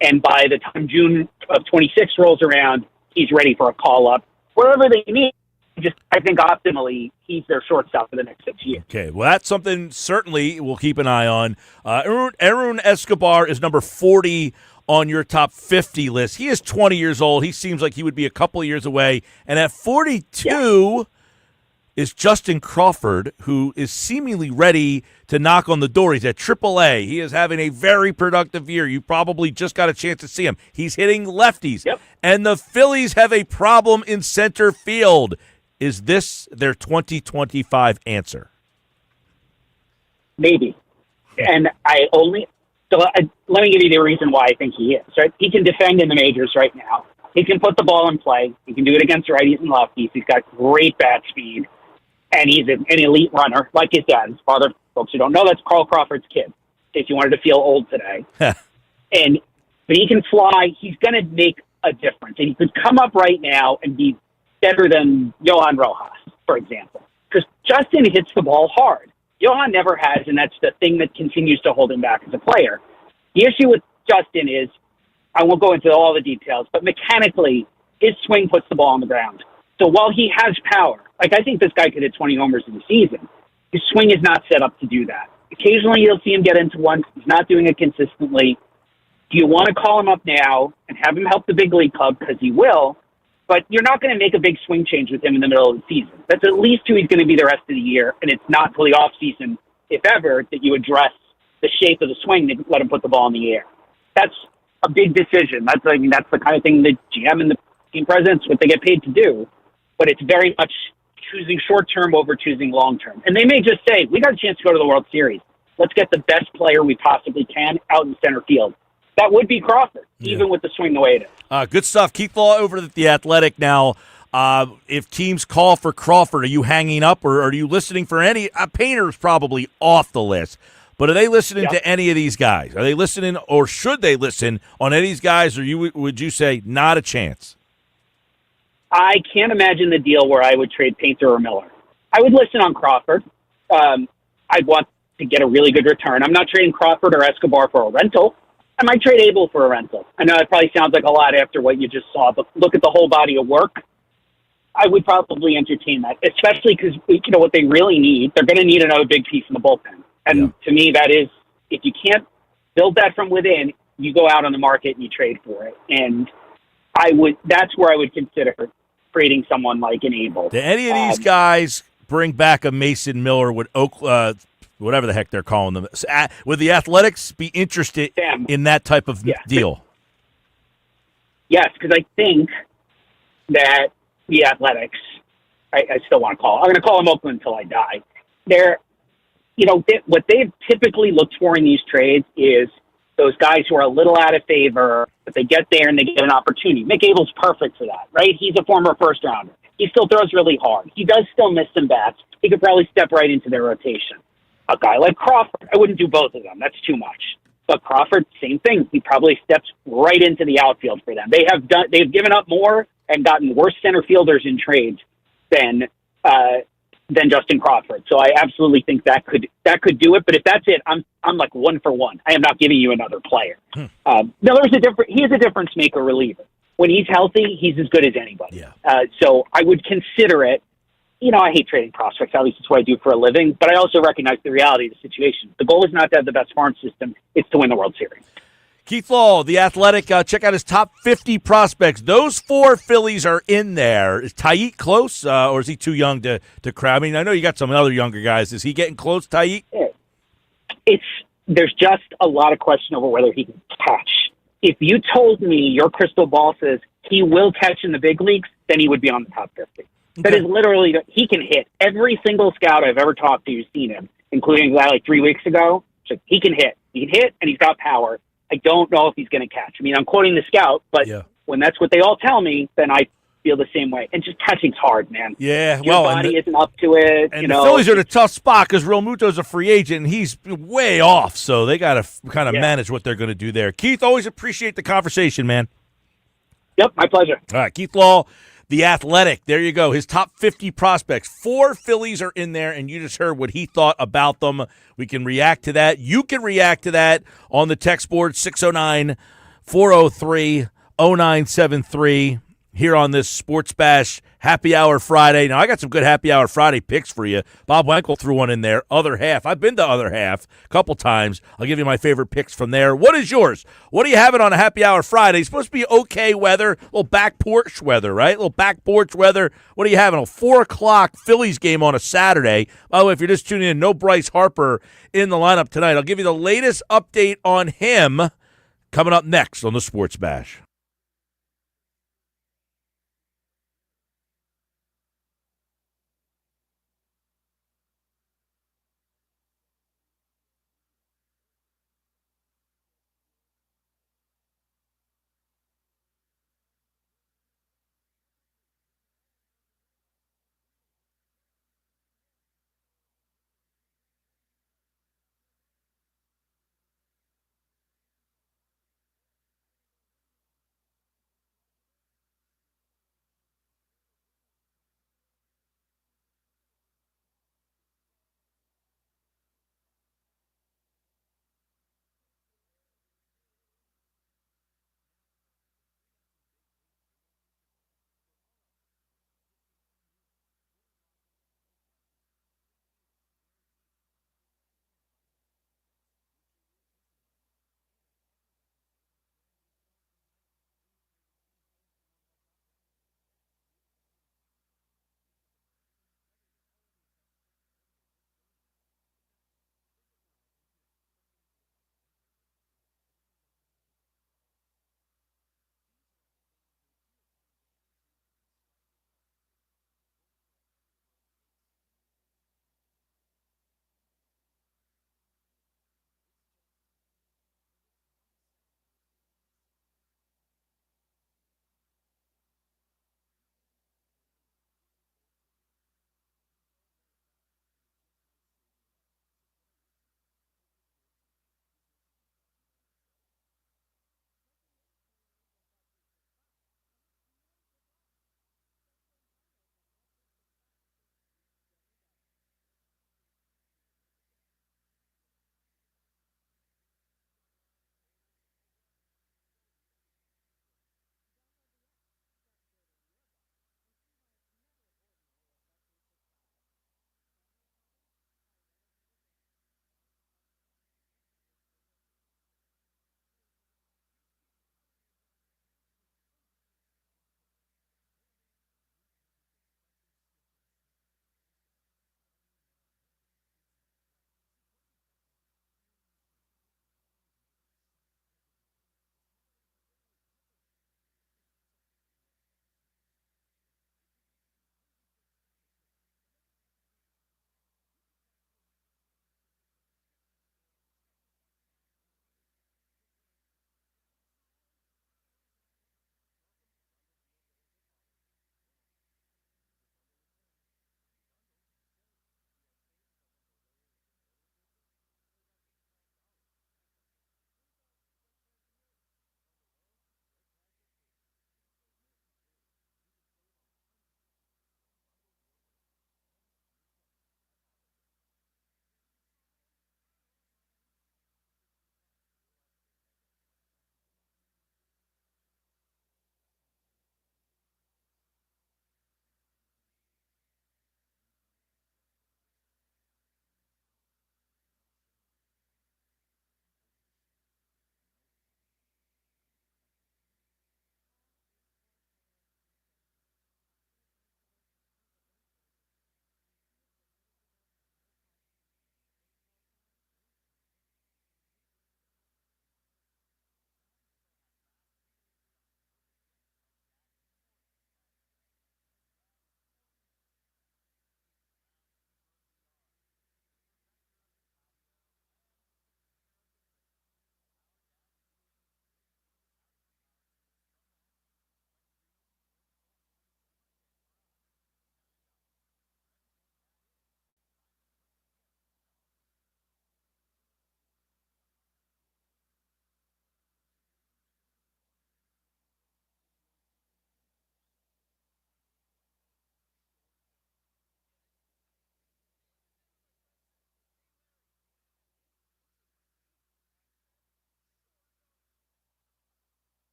And by the time June of 26 rolls around, he's ready for a call-up. Wherever they need, I think optimally, he's their shortstop for the next 6 years. Okay, well, that's something certainly we'll keep an eye on. Aaron Escobar is number 40 on your top 50 list. He is 20 years old. He seems like he would be a couple of years away. And at 42 is Justin Crawford, who is seemingly ready to knock on the door. He's at AAA. He is having a very productive year. You probably just got a chance to see him. He's hitting lefties. Yep. And the Phillies have a problem in center field. Is this their 2025 answer? Maybe. And let me give you the reason why I think he is. Right? He can defend in the majors right now. He can put the ball in play. He can do it against righties and lefties. He's got great bat speed. And he's an elite runner, like his dad. His father, folks who don't know, that's Carl Crawford's kid, in case you wanted to feel old today. But he can fly. He's going to make a difference. And he could come up right now and be better than Johan Rojas, for example. Because Justin hits the ball hard. Johan never has, and that's the thing that continues to hold him back as a player. The issue with Justin is, I won't go into all the details, but mechanically, his swing puts the ball on the ground. So while he has power, like I think this guy could hit 20 homers in the season, his swing is not set up to do that. Occasionally you'll see him get into one. He's not doing it consistently. Do you want to call him up now and have him help the big league club? Because he will. But you're not going to make a big swing change with him in the middle of the season. That's at least who he's going to be the rest of the year, and it's not till the off season, if ever, that you address the shape of the swing to let him put the ball in the air. That's a big decision. That's the kind of thing the GM and the team presidents, what they get paid to do. But it's very much choosing short-term over choosing long-term. And they may just say, we got a chance to go to the World Series. Let's get the best player we possibly can out in center field. That would be Crawford, even with the swing the way it is. Good stuff. Keith Law over at The Athletic now. If teams call for Crawford, are you hanging up or are you listening for any? Painter's probably off the list. But are they listening to any of these guys? Are they listening or should they listen on any of these guys, or would you say not a chance? I can't imagine the deal where I would trade Painter or Miller. I would listen on Crawford. I'd want to get a really good return. I'm not trading Crawford or Escobar for a rental. I might trade Abel for a rental. I know it probably sounds like a lot after what you just saw, but look at the whole body of work. I would probably entertain that, especially because what they really need, they're going to need another big piece in the bullpen. And to me, that is, if you can't build that from within, you go out on the market and you trade for it. And that's where I would consider trading someone like an Abel. Do any of these guys bring back a Mason Miller with whatever the heck they're calling them? Would the Athletics be interested in that type of deal? Yes, because I think that the Athletics, I still want to call. I'm going to call them Oakland until I die. They're, what they've typically looked for in these trades is those guys who are a little out of favor, but they get there and they get an opportunity. Mick Abel's perfect for that, right? He's a former first rounder. He still throws really hard. He does still miss some bats. He could probably step right into their rotation. A guy like Crawford, I wouldn't do both of them. That's too much. But Crawford, same thing. He probably steps right into the outfield for them. They've given up more and gotten worse center fielders in trades than Justin Crawford. So I absolutely think that could do it. But if that's it, I'm like 1 for 1. I am not giving you another player. He is a difference maker reliever. When he's healthy, he's as good as anybody. So I would consider it. I hate trading prospects. At least it's what I do for a living. But I also recognize the reality of the situation. The goal is not to have the best farm system. It's to win the World Series. Keith Law, The Athletic. Check out his top 50 prospects. Those 4 Phillies are in there. Is Taillon close, or is he too young to crowd? I mean, I know you got some other younger guys. Is he getting close, Taillon? There's just a lot of question over whether he can catch. If you told me your crystal ball says he will catch in the big leagues, then he would be on the top 50. That is literally, he can hit. Every single scout I've ever talked to who's seen him, including like 3 weeks ago, said he can hit. He can hit, and he's got power. I don't know if he's going to catch. I mean, I'm quoting the scout, but when that's what they all tell me, then I feel the same way. And just catching's hard, man. Yeah, your body isn't up to it. And the Phillies are in a tough spot because Real Muto's a free agent, and he's way off, so they got to kind of manage what they're going to do there. Keith, always appreciate the conversation, man. Yep, my pleasure. All right, Keith Law, The Athletic, there you go. His top 50 prospects. 4 Phillies are in there, and you just heard what he thought about them. We can react to that. You can react to that on the text board, 609-403-0973. Here on this Sports Bash Happy Hour Friday. Now, I got some good Happy Hour Friday picks for you. Bob Wankel threw one in there. Other half. I've been to Other Half a couple times. I'll give you my favorite picks from there. What is yours? What do you have it on a Happy Hour Friday? It's supposed to be okay weather, a little back porch weather, right? A little back porch weather. What are you having? A 4 o'clock Phillies game on a Saturday. By the way, if you're just tuning in, no Bryce Harper in the lineup tonight. I'll give you the latest update on him coming up next on the Sports Bash.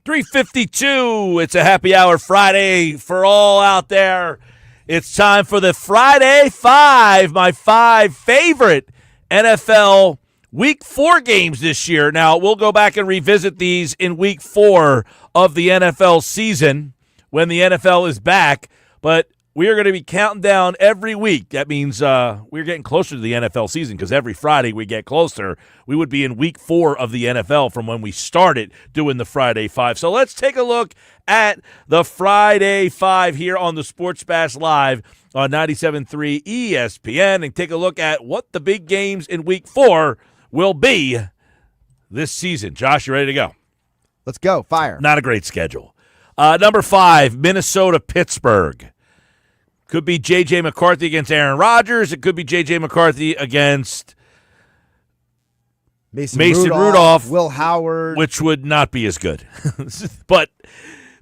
3:52. It's a happy hour Friday for all out there. It's time for the Friday Five, my 5 favorite NFL Week 4 games this year. Now, we'll go back and revisit these in Week 4 of the NFL season when the NFL is back, but we are going to be counting down every week. That means we're getting closer to the NFL season because every Friday we get closer. We would be in Week 4 of the NFL from when we started doing the Friday Five. So let's take a look at the Friday Five here on the Sports Bash Live on 97.3 ESPN and take a look at what the big games in Week 4 will be this season. Josh, you ready to go? Let's go. Fire. Not a great schedule. Number 5, Minnesota-Pittsburgh. Could be J.J. McCarthy against Aaron Rodgers. It could be J.J. McCarthy against Mason Rudolph, Will Howard. which would not be as good. But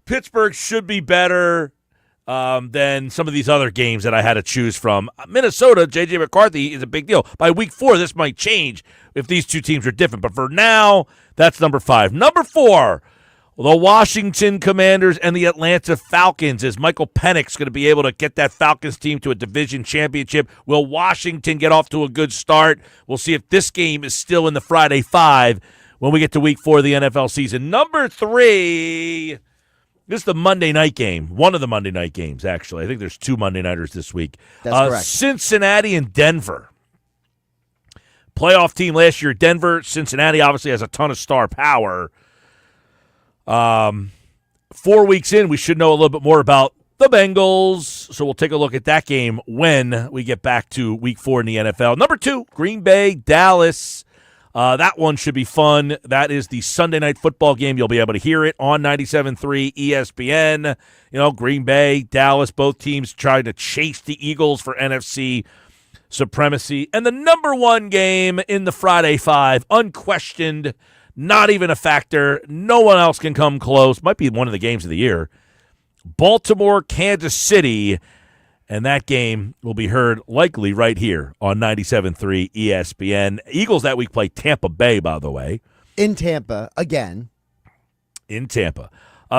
Pittsburgh should be better than some of these other games that I had to choose from. Minnesota, J.J. McCarthy is a big deal. By Week 4, this might change if these two teams are different. But for now, that's number 5. Number 4, the Washington Commanders and the Atlanta Falcons. Is Michael Penix going to be able to get that Falcons team to a division championship? Will Washington get off to a good start? We'll see if this game is still in the Friday Five when we get to Week 4 of the NFL season. Number 3, this is the Monday night game. One of the Monday night games, actually. I think there's 2 Monday nighters this week. That's correct. Cincinnati and Denver. Playoff team last year, Denver. Cincinnati obviously has a ton of star power. 4 weeks in, we should know a little bit more about the Bengals. So we'll take a look at that game when we get back to Week 4 in the NFL. Number 2, Green Bay, Dallas. That one should be fun. That is the Sunday night football game. You'll be able to hear it on 97.3 ESPN. You know, Green Bay, Dallas, both teams trying to chase the Eagles for NFC supremacy. And the number 1 game in the Friday Five, unquestioned, not even a factor. No one else can come close. Might be one of the games of the year. Baltimore, Kansas City. And that game will be heard likely right here on 97.3 ESPN. Eagles that week play Tampa Bay, by the way. In Tampa, again. In Tampa.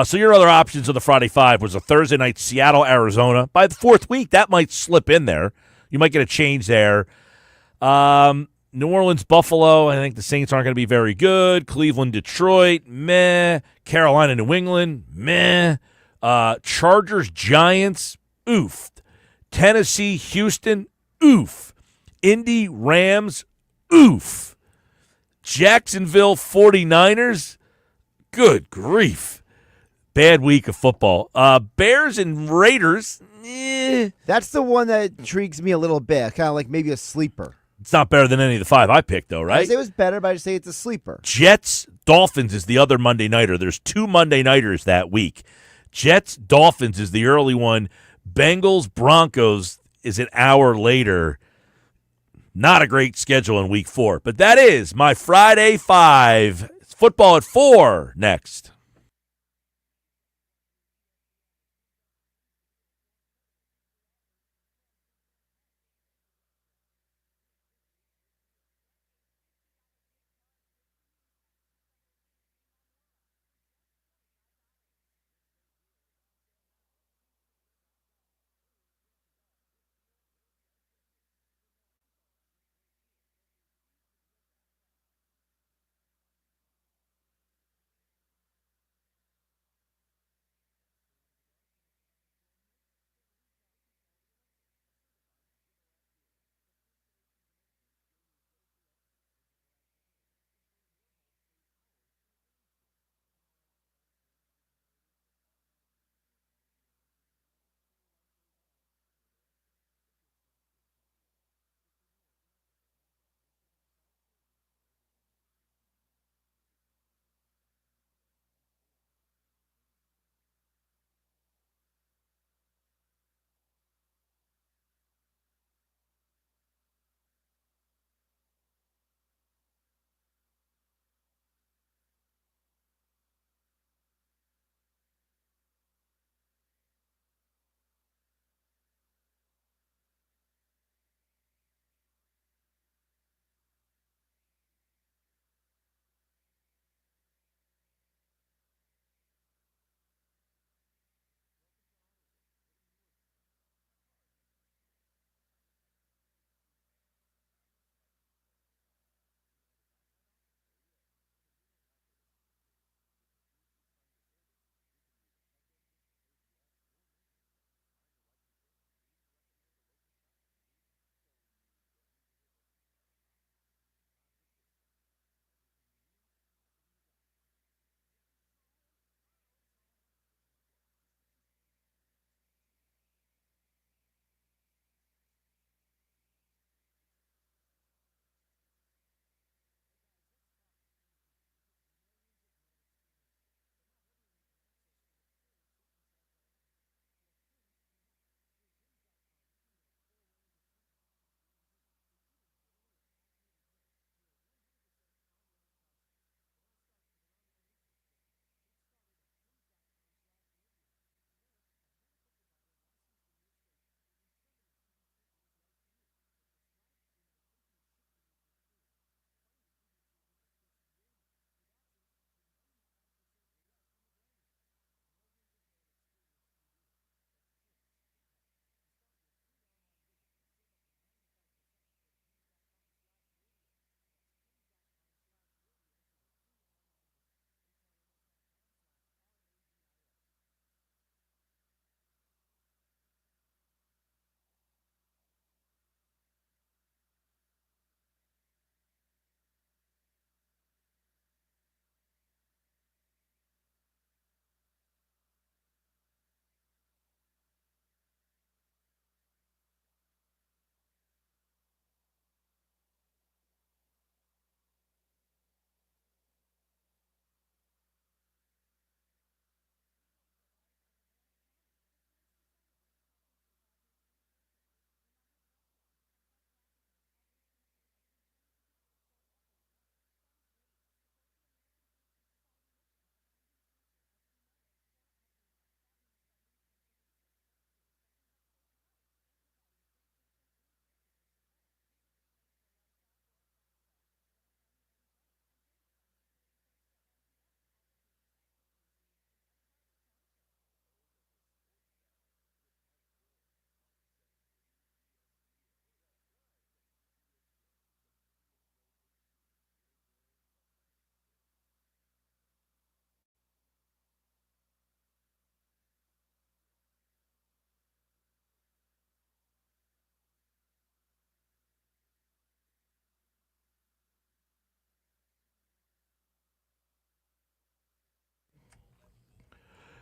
So your other options of the Friday Five was a Thursday night Seattle, Arizona. By the 4th week, that might slip in there. You might get a change there. New Orleans, Buffalo, I think the Saints aren't going to be very good. Cleveland, Detroit, meh. Carolina, New England, meh. Chargers, Giants, oof. Tennessee, Houston, oof. Indy, Rams, oof. Jacksonville, 49ers, good grief. Bad week of football. Bears and Raiders, eh. That's the one that intrigues me a little bit. Kind of like maybe a sleeper. It's not better than any of the 5 I picked, though, right? I say it was better, but I just say it's a sleeper. Jets, Dolphins is the other Monday nighter. There's 2 Monday nighters that week. Jets, Dolphins is the early one. Bengals, Broncos is an hour later. Not a great schedule in Week 4. But that is my Friday Five. It's football at 4 next.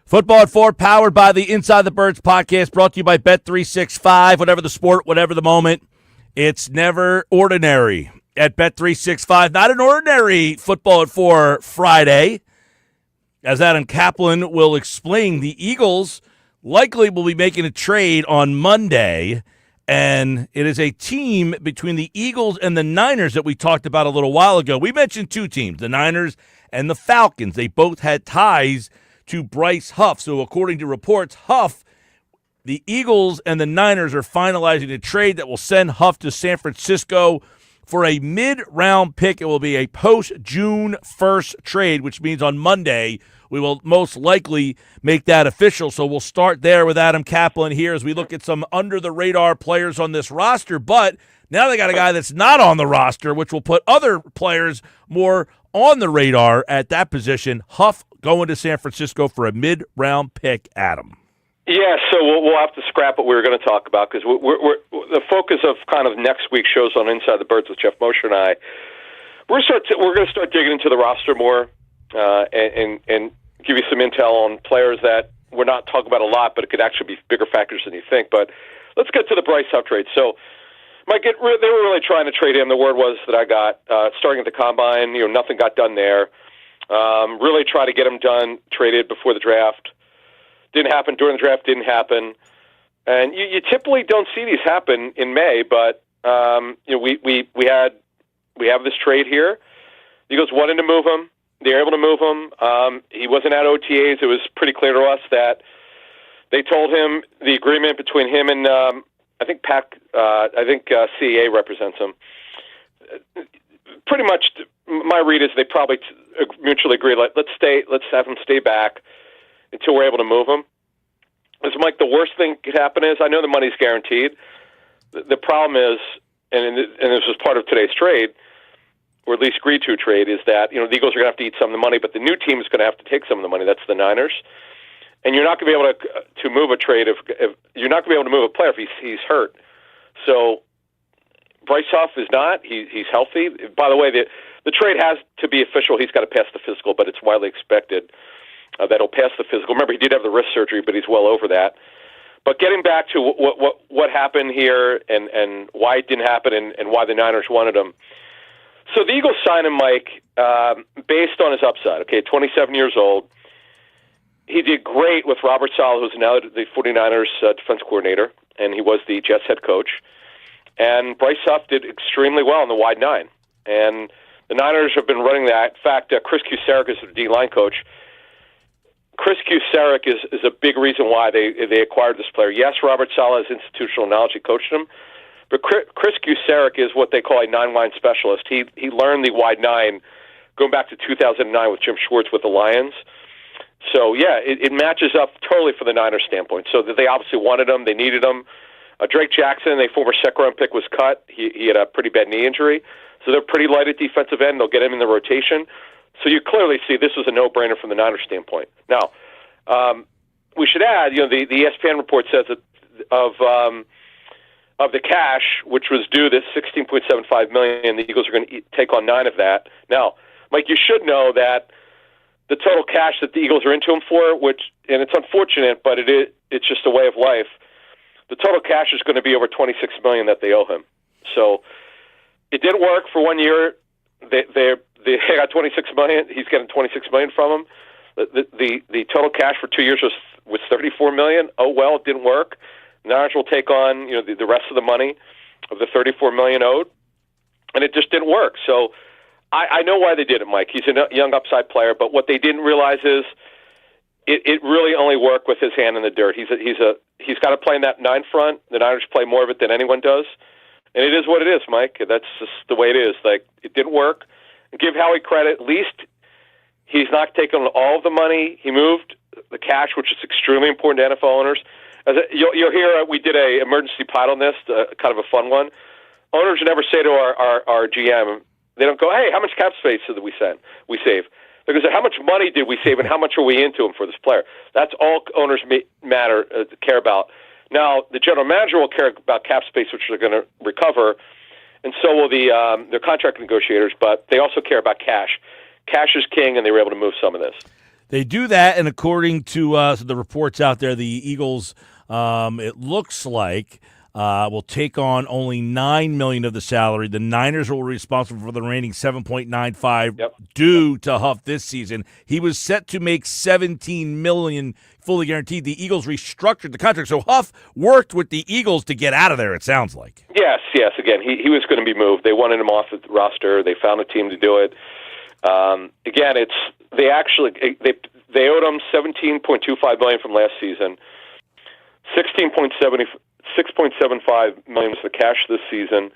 Football at 4, powered by the Inside the Birds podcast, brought to you by Bet365. Whatever the sport, whatever the moment, it's never ordinary at Bet365. Not an ordinary Football at 4 Friday. As Adam Caplan will explain, the Eagles likely will be making a trade on Monday, and it is a team between the Eagles and the Niners that we talked about a little while ago. We mentioned two teams, the Niners and the Falcons. They both had ties to Bryce Huff. So according to reports, the Eagles and the Niners are finalizing a trade that will send Huff to San Francisco for a mid-round pick. It will be a post-June 1st trade, which means on Monday we will most likely make that official. So we'll start there with Adam Caplan here as we look at some under-the-radar players on this roster. But now they got a guy that's not on the roster, which will put other players more on the radar at that position. Huff going to San Francisco for a mid-round pick, Adam. Yeah, so we'll have to scrap what we were going to talk about because we're the focus of kind of next week's shows on Inside the Birds with Jeff Mosher and I. We're going to start digging into the roster more and give you some intel on players that we're not talking about a lot, but it could actually be bigger factors than you think. But let's get to the Bryce Huff trade. So, Mike, they were really trying to trade him. The word was that I got starting at the combine. Nothing got done there. Really try to get him done, traded before the draft. Didn't happen during the draft. Didn't happen, and you typically don't see these happen in May. But we have this trade here. The Eagles wanted to move him. They were able to move him. He wasn't at OTAs. It was pretty clear to us that they told him the agreement between him and I think CEA represents him. Pretty much, my read is they probably mutually agree. Let's have him stay back until we're able to move him. It's Mike. The worst thing could happen is I know the money's guaranteed. The problem is, and this was part of today's trade, or at least agreed to trade, is that the Eagles are going to have to eat some of the money, but the new team is going to have to take some of the money. That's the Niners, and you're not going to be able to move a trade if you're not going to be able to move a player if he's hurt. So Bryce Huff is not. He's healthy. By the way, the trade has to be official. He's got to pass the physical, but it's widely expected that he'll pass the physical. Remember, he did have the wrist surgery, but he's well over that. But getting back to what happened here and why it didn't happen and why the Niners wanted him. So the Eagles signed him, Mike, based on his upside. Okay, 27 years old. He did great with Robert Saleh, who's now the 49ers defense coordinator, and he was the Jets head coach. And Bryce Huff did extremely well in the wide nine. And the Niners have been running that. In fact, Chris Kuceric is the D-line coach. Chris Kuceric is a big reason why they acquired this player. Yes, Robert Saleh has institutional knowledge. He coached him. But Chris Kuceric is what they call a nine-line specialist. He learned the wide nine going back to 2009 with Jim Schwartz with the Lions. So, yeah, it matches up totally for the Niners standpoint. So they obviously wanted him. They needed him. Drake Jackson, a former second-round pick, was cut. He had a pretty bad knee injury. So they're pretty light at defensive end. They'll get him in the rotation. So you clearly see this was a no-brainer from the Niners standpoint. Now, we should add, the ESPN report says that of the cash, which was due, this $16.75 million, the Eagles are going to take on $9 million of that. Now, Mike, you should know that the total cash that the Eagles are into him for, and it's unfortunate, but it's just a way of life. The total cash is going to be over $26 million that they owe him. So it didn't work for 1 year. They got $26 million. He's getting $26 million from them. The total cash for 2 years was $34 million. Oh well, it didn't work. Niners will take on the rest of the money of the $34 million owed, and it just didn't work. So I know why they did it, Mike. He's a young upside player, but what they didn't realize is it really only worked with his hand in the dirt. He's got to play in that 9 front. The Niners play more of it than anyone does, and it is what it is, Mike. That's just the way it is. Like, it didn't work. And give Howie credit. At least he's not taking all of the money. He moved the cash, which is extremely important to NFL owners. You'll hear we did a emergency pod on this, kind of a fun one. Owners never say to our GM, they don't go, "Hey, how much cap space did we save?" They go, "How much money did we save, and how much are we into him for this player?" That's all owners care about. Now, the general manager will care about cap space, which they're going to recover, and so will their contract negotiators. But they also care about cash. Cash is king, and they were able to move some of this. They do that, and according to the reports out there, the Eagles, it looks like, will take on only $9 million of the salary. The Niners will be responsible for the remaining $7.95 due to Huff this season. He was set to make $17 million fully guaranteed. The Eagles restructured the contract, so Huff worked with the Eagles to get out of there, it sounds like. Yes. Again, he was going to be moved. They wanted him off the roster. They found a team to do it. Again, they owed him $17.25 million from last season. $6.75 million is the cash this season.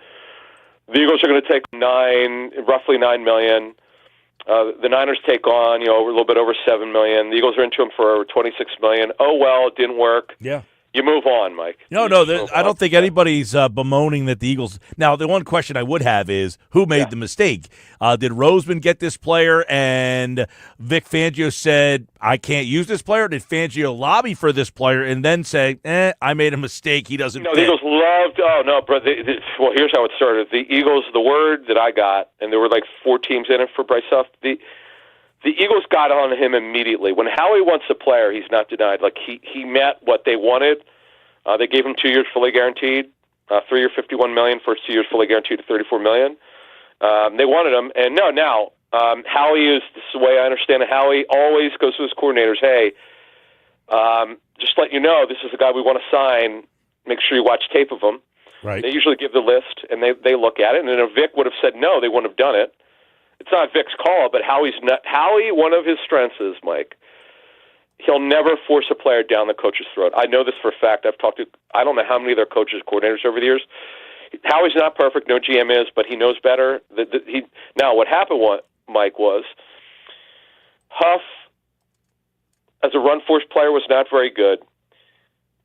The Eagles are going to take roughly $9 million. The Niners take on, a little bit over $7 million. The Eagles are into him for $26 million. Oh well, it didn't work. Yeah. You move on, Mike. No, I don't think anybody's bemoaning that the Eagles. Now, the one question I would have is who made the mistake? Did Roseman get this player and Vic Fangio said, I can't use this player? Did Fangio lobby for this player and then say, I made a mistake, he doesn't fit? The Eagles loved, well, here's how it started. The Eagles, the word that I got, and there were like 4 teams in it for Bryce Huff, the Eagles got on him immediately. When Howie wants a player, he's not denied. Like, he met what they wanted. They gave him 2 years fully guaranteed, 3 year $51 million, first 2 years fully guaranteed to $34 million. They wanted him. And now, Howie is, this is the way I understand it, Howie always goes to his coordinators, hey, just let you know, this is the guy we want to sign. Make sure you watch tape of him. Right. They usually give the list, and they look at it. And then if Vic would have said no, they wouldn't have done it. It's not Vic's call, but Howie, one of his strengths is, Mike, he'll never force a player down the coach's throat. I know this for a fact. I've talked to, I don't know how many of their coaches, coordinators over the years. Howie's not perfect, no GM is, but he knows better. Now, what happened, Mike, was Huff, as a run-force player, was not very good.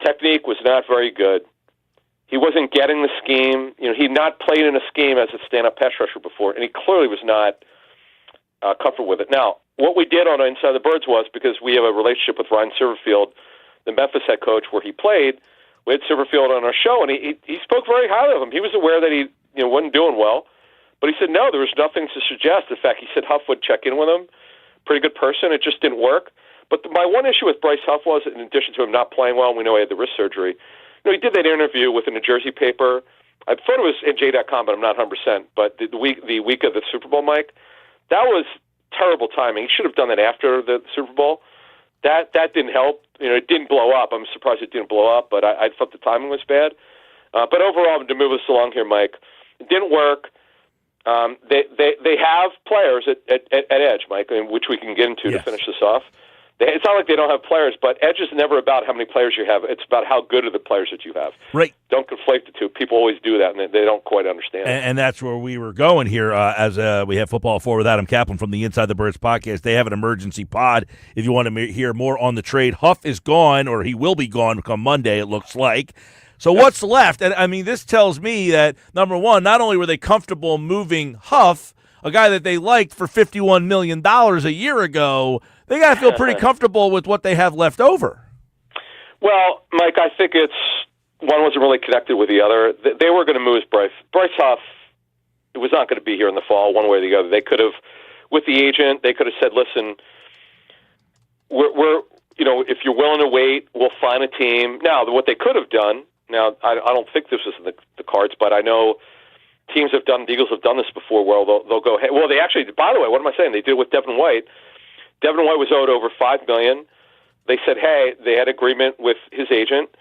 Technique was not very good. He wasn't getting the scheme. He'd not played in a scheme as a stand-up pass rusher before, and he clearly was not comfortable with it. Now, what we did on Inside the Birds was, because we have a relationship with Ryan Silverfield, the Memphis head coach, where he played, we had Silverfield on our show, and he spoke very highly of him. He was aware that he wasn't doing well, but he said, no, there was nothing to suggest. In fact, he said Huff would check in with him. Pretty good person. It just didn't work. But my one issue with Bryce Huff was, in addition to him not playing well, and we know he had the wrist surgery, he did that interview with the New Jersey paper. I thought it was in J.com, but I'm not 100%. But the week of the Super Bowl, Mike, that was terrible timing. He should have done that after the Super Bowl. That didn't help. It didn't blow up. I'm surprised it didn't blow up, but I thought the timing was bad. But overall, to move us along here, Mike, it didn't work. They have players at edge, Mike, which we can get into to finish this off. It's not like they don't have players, but edge is never about how many players you have. It's about how good are the players that you have. Right. Don't conflate the two. People always do that, and they don't quite understand. And that's where we were going here as we have Football 4 with Adam Caplan from the Inside the Birds podcast. They have an emergency pod if you want to hear more on the trade. Huff is gone, or he will be gone come Monday, it looks like. So what's left? And, this tells me that, number one, not only were they comfortable moving Huff, a guy that they liked for $51 million a year ago, they got to feel pretty comfortable with what they have left over. Well, Mike, I think one wasn't really connected with the other. They were going to move Bryce Huff. It was not going to be here in the fall, one way or the other. They could have, with the agent, they could have said, listen, we're if you're willing to wait, we'll find a team. Now, what they could have done, I don't think this was in the cards, but I know teams have done, the Eagles have done this before, where they'll go, hey, well, they actually, by the way, what am I saying? They did it with Devin White. Devin White was owed over $5 million. They said, hey, they had agreement with his agent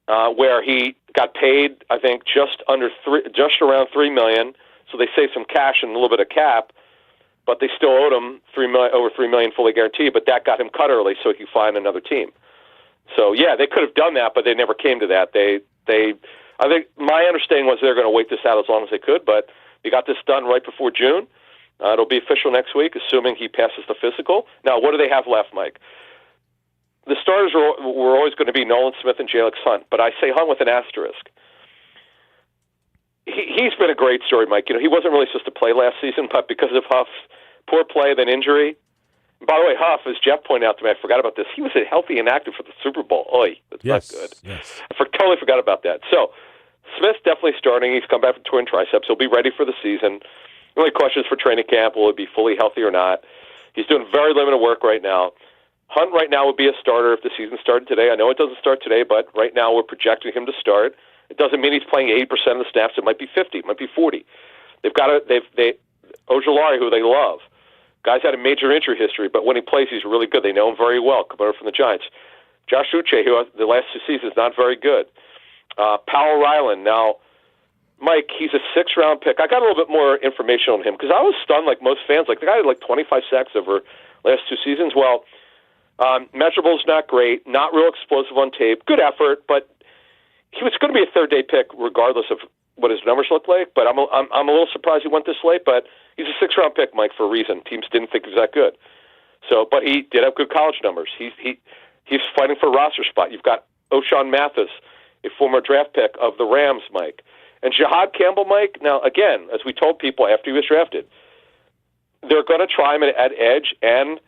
where he got paid, I think, just around $3 million. So they saved some cash and a little bit of cap, but they still owed him over $3 million fully guaranteed. But that got him cut early, so he could find another team. So yeah, they could have done that, but they never came to that. I think my understanding was they're going to wait this out as long as they could, but they got this done right before June. It'll be official next week, assuming he passes the physical. Now, what do they have left, Mike? The starters were always going to be Nolan Smith and Jalix Hunt, but I say Hunt with an asterisk. He's been a great story, Mike. He wasn't really supposed to play last season, but because of Huff's poor play, then injury. By the way, Huff, as Jeff pointed out to me, I forgot about this. He was healthy and active for the Super Bowl. Oy, that's not good. Yes. I totally forgot about that. So, Smith's definitely starting. He's come back from torn triceps. He'll be ready for the season. The only question is for training camp, will he be fully healthy or not? He's doing very limited work right now. Hunt right now would be a starter if the season started today. I know it doesn't start today, but right now we're projecting him to start. It doesn't mean he's playing 80% of the snaps. It might be 50, it might be 40. Ojulari, who they love. Guy's had a major injury history, but when he plays, he's really good. They know him very well, coming over from the Giants. Josh Uche, who the last 2 seasons not very good. Powell Ryland. Now, Mike, he's a 6th-round pick. I got a little bit more information on him because I was stunned like most fans. Like, the guy had like 25 sacks over last 2 seasons. Well, measurable's not great, not real explosive on tape. Good effort, but he was going to be a third-day pick regardless of what his numbers look like. But I'm a little surprised he went this late. But he's a 6th-round pick, Mike, for a reason. Teams didn't think he was that good. So, but he did have good college numbers. He's fighting for a roster spot. You've got O'Shawn Mathis, a former draft pick of the Rams, Mike. And Jahad Campbell, Mike, now, again, as we told people after he was drafted, they're going to try him at edge and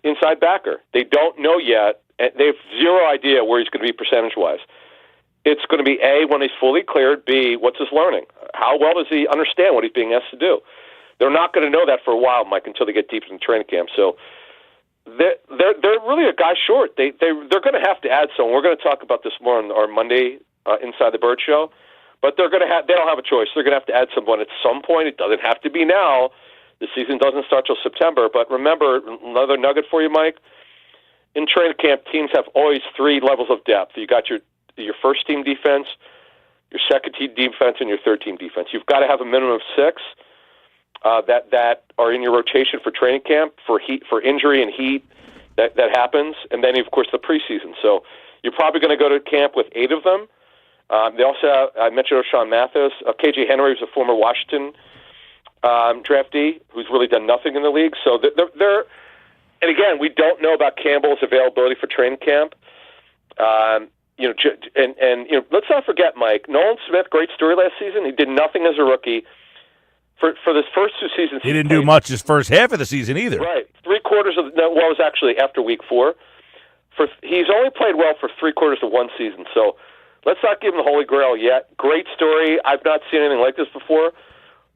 inside backer. They don't know yet, and they have zero idea where he's going to be percentage-wise. It's going to be, A, when he's fully cleared, B, what's his learning? How well does he understand what he's being asked to do? They're not going to know that for a while, Mike, until they get deep in training camp. So they're really a guy short. They're going to have to add someone. We're going to talk about this more on our Monday Inside the Bird show. But they don't have a choice. They're going to have to add someone at some point. It doesn't have to be now. The season doesn't start till September. But remember, another nugget for you, Mike. In training camp, teams have always 3 levels of depth. You got your first-team defense, your second-team defense, and your third-team defense. You've got to have a minimum of 6 that are in your rotation for training camp, for injury and heat that happens, and then, of course, the preseason. So you're probably going to go to camp with 8 of them. They also have, I mentioned O'Shawn Mathis. KJ Henry was a former Washington draftee who's really done nothing in the league. So they're and again, we don't know about Campbell's availability for training camp. Let's not forget, Mike, Nolan Smith, great story last season. He did nothing as a rookie. For this first 2 seasons, he didn't do much his first half of the season either. Right, 3/4 of it was actually after week 4. He's only played well for 3/4 of one season. So let's not give him the Holy Grail yet. Great story. I've not seen anything like this before.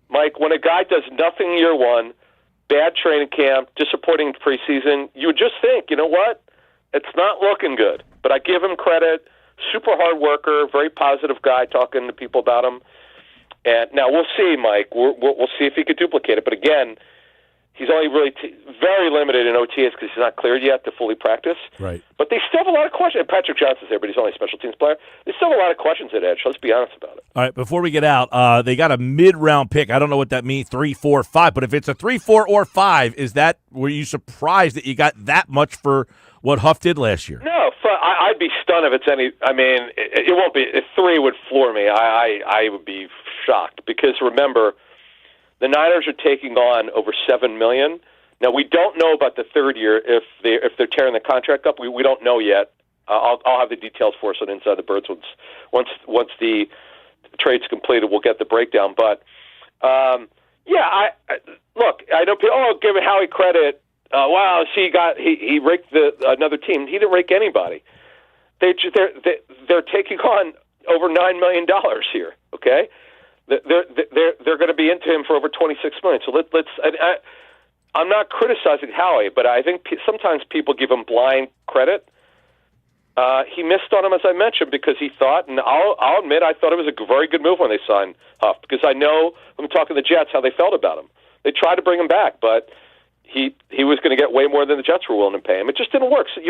Mike, when a guy does nothing year 1, bad training camp, disappointing preseason, you would just think, you know what? It's not looking good. But I give him credit. Super hard worker, very positive guy, talking to people about him. And now we'll see, Mike. We'll see if he could duplicate it. But again, he's only really very limited in OTAs because he's not cleared yet to fully practice. Right. But they still have a lot of questions. Patrick Johnson's there, but he's only a special teams player. They still have a lot of questions at edge. Let's be honest about it. All right, before we get out, they got a mid-round pick. I don't know what that means, 3, 4, 5. But if it's a 3, 4, or 5, were you surprised that you got that much for what Huff did last year? No, I'd be stunned if it's any. I mean, it won't be. If 3 would floor me, I would be shocked because remember, the Niners are taking on over $7 million. Now we don't know about the third year if they're tearing the contract up. We don't know yet. I'll have the details for us on Inside the Birds once the trade's completed. We'll get the breakdown. But look, I know people. Give Howie credit. Wow, he raked another team. He didn't rake anybody. They're taking on over $9 million here. Okay, they're going to be into him for over $26 million. So let's. I'm not criticizing Howie, but I think sometimes people give him blind credit. He missed on him, as I mentioned, because he thought, and I'll admit, I thought it was a very good move when they signed Huff, because I know from talking to the Jets how they felt about him. They tried to bring him back, but he was going to get way more than the Jets were willing to pay him. It just didn't work. So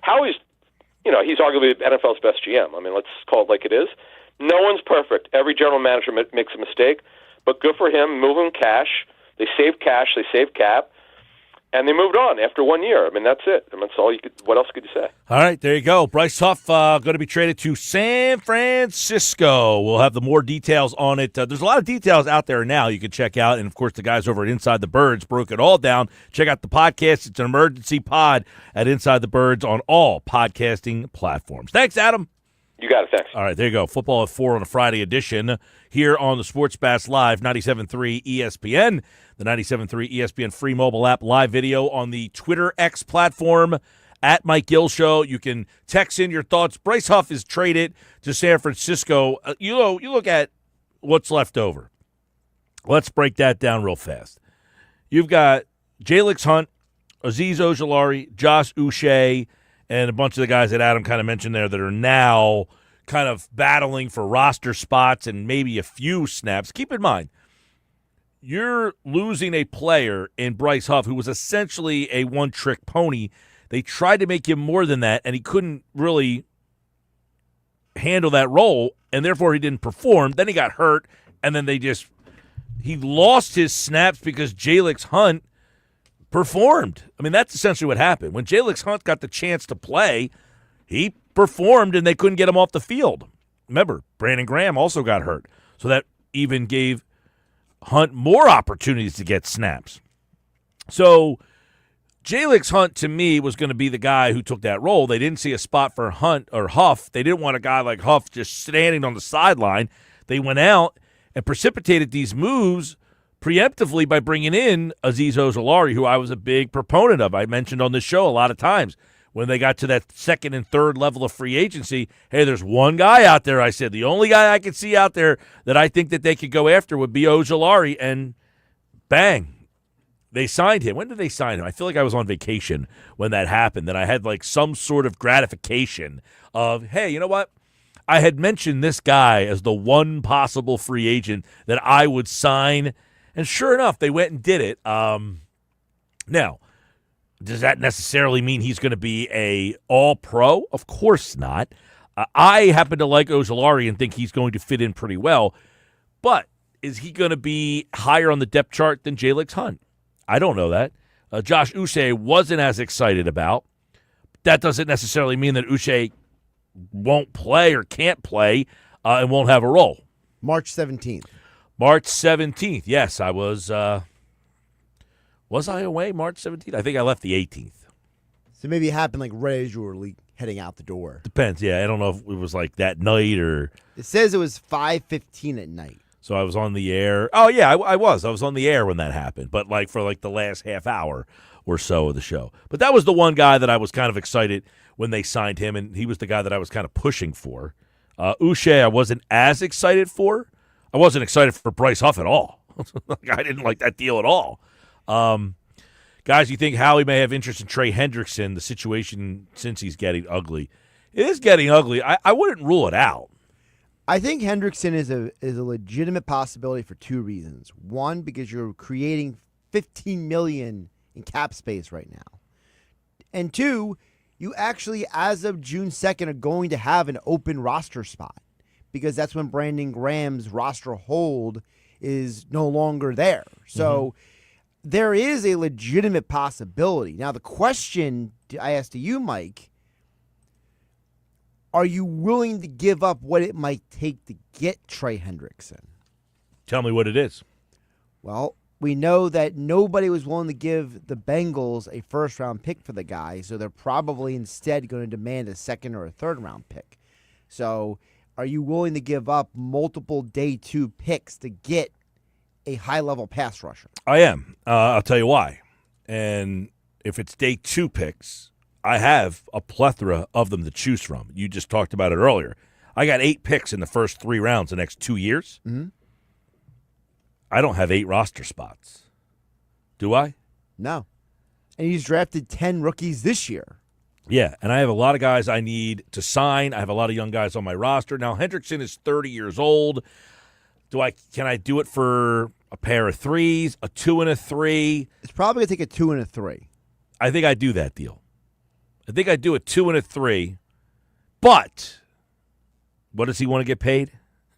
Howie's, he's arguably NFL's best GM. I mean, let's call it like it is. No one's perfect. Every general manager makes a mistake, but good for him. Move him cash. They saved cash. They saved cap. And they moved on after 1 year. I mean, that's it. I mean, that's all you could. What else could you say? All right, there you go. Bryce Huff going to be traded to San Francisco. We'll have the more details on it. There's a lot of details out there now you can check out. And, of course, the guys over at Inside the Birds broke it all down. Check out the podcast. It's an emergency pod at Inside the Birds on all podcasting platforms. Thanks, Adam. You got it. Thanks. All right, there you go. Football at 4 on a Friday edition here on the Sports Bass Live, 97.3 ESPN, the 97.3 ESPN free mobile app, live video on the Twitter X platform, at Mike Gill Show. You can text in your thoughts. Bryce Huff is traded to San Francisco. You look at what's left over. Let's break that down real fast. You've got Jalix Hunt, Azeez Ojulari, Josh Uche, and a bunch of the guys that Adam kind of mentioned there that are now kind of battling for roster spots and maybe a few snaps. Keep in mind, you're losing a player in Bryce Huff who was essentially a one-trick pony. They tried to make him more than that, and he couldn't really handle that role, and therefore he didn't perform. Then he got hurt, and then he lost his snaps because Jalix Hunt performed. I mean, that's essentially what happened. When Jalix Hunt got the chance to play, he performed, and they couldn't get him off the field. Remember, Brandon Graham also got hurt, so that even gave Hunt more opportunities to get snaps. So Jalix Hunt, to me, was going to be the guy who took that role. They didn't see a spot for Hunt or Huff. They didn't want a guy like Huff just standing on the sideline. They went out and precipitated these moves preemptively by bringing in Azeez Ojulari, who I was a big proponent of. I mentioned on this show a lot of times when they got to that second and third level of free agency, hey, there's one guy out there, I said, the only guy I could see out there that I think that they could go after would be Ojulari, and bang, they signed him. When did they sign him? I feel like I was on vacation when that happened, and I had like some sort of gratification of, hey, you know what? I had mentioned this guy as the one possible free agent that I would sign, and sure enough, they went and did it. Now, does that necessarily mean he's going to be a all-pro? Of course not. I happen to like Ojulari and think he's going to fit in pretty well, but is he going to be higher on the depth chart than Jalix Hunt? I don't know that. Josh Uche wasn't as excited about. That doesn't necessarily mean that Uche won't play or can't play and won't have a role. March 17th. March 17th. Yes, I was. Was I away March 17th? I think I left the 18th. So maybe it happened like right as you were heading out the door. Depends. Yeah, I don't know if it was like that night or. It says it was 5:15 at night. So I was on the air. Oh yeah, I was. I was on the air when that happened, but like for like the last half hour or so of the show. But that was the one guy that I was kind of excited when they signed him, and he was the guy that I was kind of pushing for. Uche, I wasn't as excited for. I wasn't excited for Bryce Huff at all. I didn't like that deal at all. Guys, you think Howie may have interest in Trey Hendrickson, the situation since he's getting ugly? It is getting ugly. I wouldn't rule it out. I think Hendrickson is a legitimate possibility for two reasons. One, because you're creating $15 million in cap space right now. And two, you actually, as of June 2nd, are going to have an open roster spot because that's when Brandon Graham's roster hold is no longer there. So there is a legitimate possibility. Now, the question I asked to you, Mike, are you willing to give up what it might take to get Trey Hendrickson? Tell me what it is. Well, we know that nobody was willing to give the Bengals a first-round pick for the guy, so they're probably instead going to demand a second or a third-round pick. So are you willing to give up multiple day two picks to get a high-level pass rusher? I am. I'll tell you why. And if it's day two picks, I have a plethora of them to choose from. You just talked about it earlier. I got 8 picks in the first 3 rounds the next 2 years. Mm-hmm. I don't have 8 roster spots. Do I? No. And he's drafted 10 rookies this year. Yeah, and I have a lot of guys I need to sign. I have a lot of young guys on my roster. Now, Hendrickson is 30 years old. Can I do it for a pair of 3s, a 2 and a 3? It's probably going to take a 2 and a 3. I think I do that deal. I think I do a 2 and a 3. But what does he want to get paid?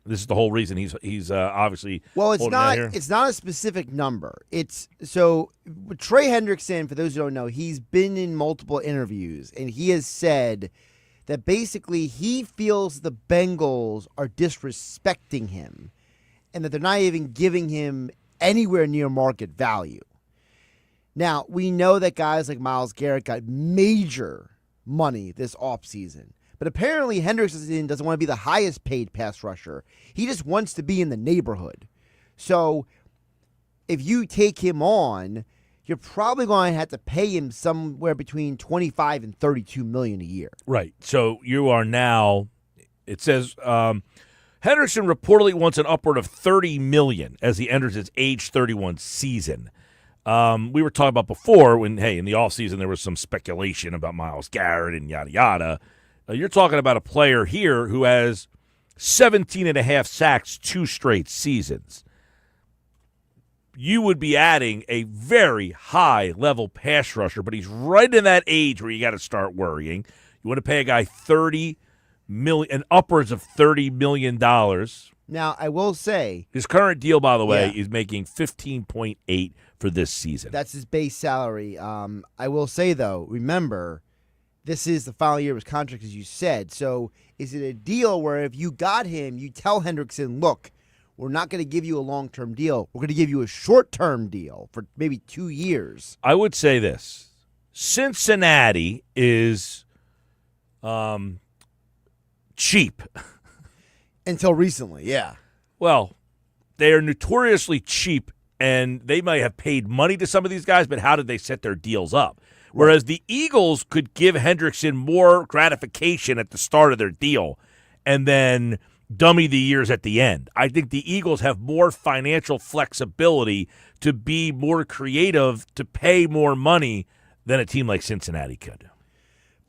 This is the whole reason he's obviously. Well, it's not. It's not a specific number. It's so Trey Hendrickson. For those who don't know, he's been in multiple interviews, and he has said that basically he feels the Bengals are disrespecting him, and that they're not even giving him anywhere near market value. Now, we know that guys like Myles Garrett got major money this offseason. But apparently Hendrickson doesn't want to be the highest paid pass rusher. He just wants to be in the neighborhood. So if you take him on, you're probably going to have to pay him somewhere between $25 and $32 million a year. Right. So you are now, it says, Hendrickson reportedly wants an upward of $30 million as he enters his age 31 season. We were talking about before when, hey, in the offseason there was some speculation about Myles Garrett and yada, yada. You're talking about a player here who has 17 and a half sacks 2 straight seasons. You would be adding a very high-level pass rusher, but he's right in that age where you got to start worrying. You want to pay a guy $30 million and upwards of $30 million. Now, I will say His current deal, by the way, is making $15.8 for this season. that's his base salary. I will say, though, remember, this is the final year of his contract, as you said. So is it a deal where if you got him, you tell Hendrickson, look, we're not going to give you a long-term deal. We're going to give you a short-term deal for maybe 2 years. I would say this. Cincinnati is cheap. Until recently, yeah. Well, they are notoriously cheap, and they might have paid money to some of these guys, but how did they set their deals up? Whereas the Eagles could give Hendrickson more gratification at the start of their deal and then dummy the years at the end. I think the Eagles have more financial flexibility to be more creative, to pay more money than a team like Cincinnati could.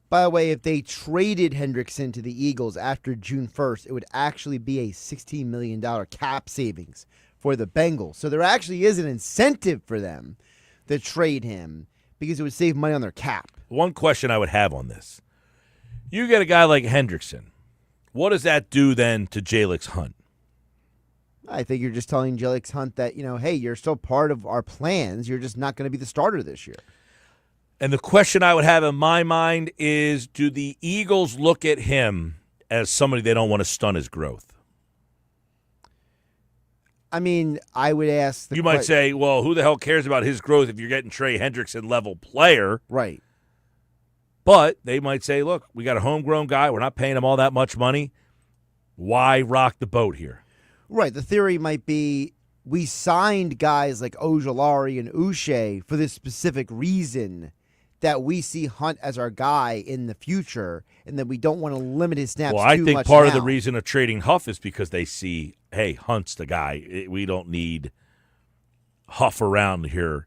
By the way, if they traded Hendrickson to the Eagles after June 1st, it would actually be a $16 million cap savings for the Bengals. So there actually is an incentive for them to trade him because it would save money on their cap. One question I would have on this. You get a guy like Hendrickson. What does that do then to Jalix Hunt? I think you're just telling Jalix Hunt that, hey, you're still part of our plans. You're just not going to be the starter this year. And the question I would have in my mind is, do the Eagles look at him as somebody they don't want to stunt his growth? I mean, I would ask You might say, well, who the hell cares about his growth if you're getting Trey Hendrickson level player? Right. But they might say, look, we got a homegrown guy. We're not paying him all that much money. Why rock the boat here? Right. The theory might be we signed guys like Ojulari and Uche for this specific reason that we see Hunt as our guy in the future and that we don't want to limit his snaps too much. Well, I think part of the reason of trading Huff is because they see, hey, Hunt's the guy. We don't need Huff around here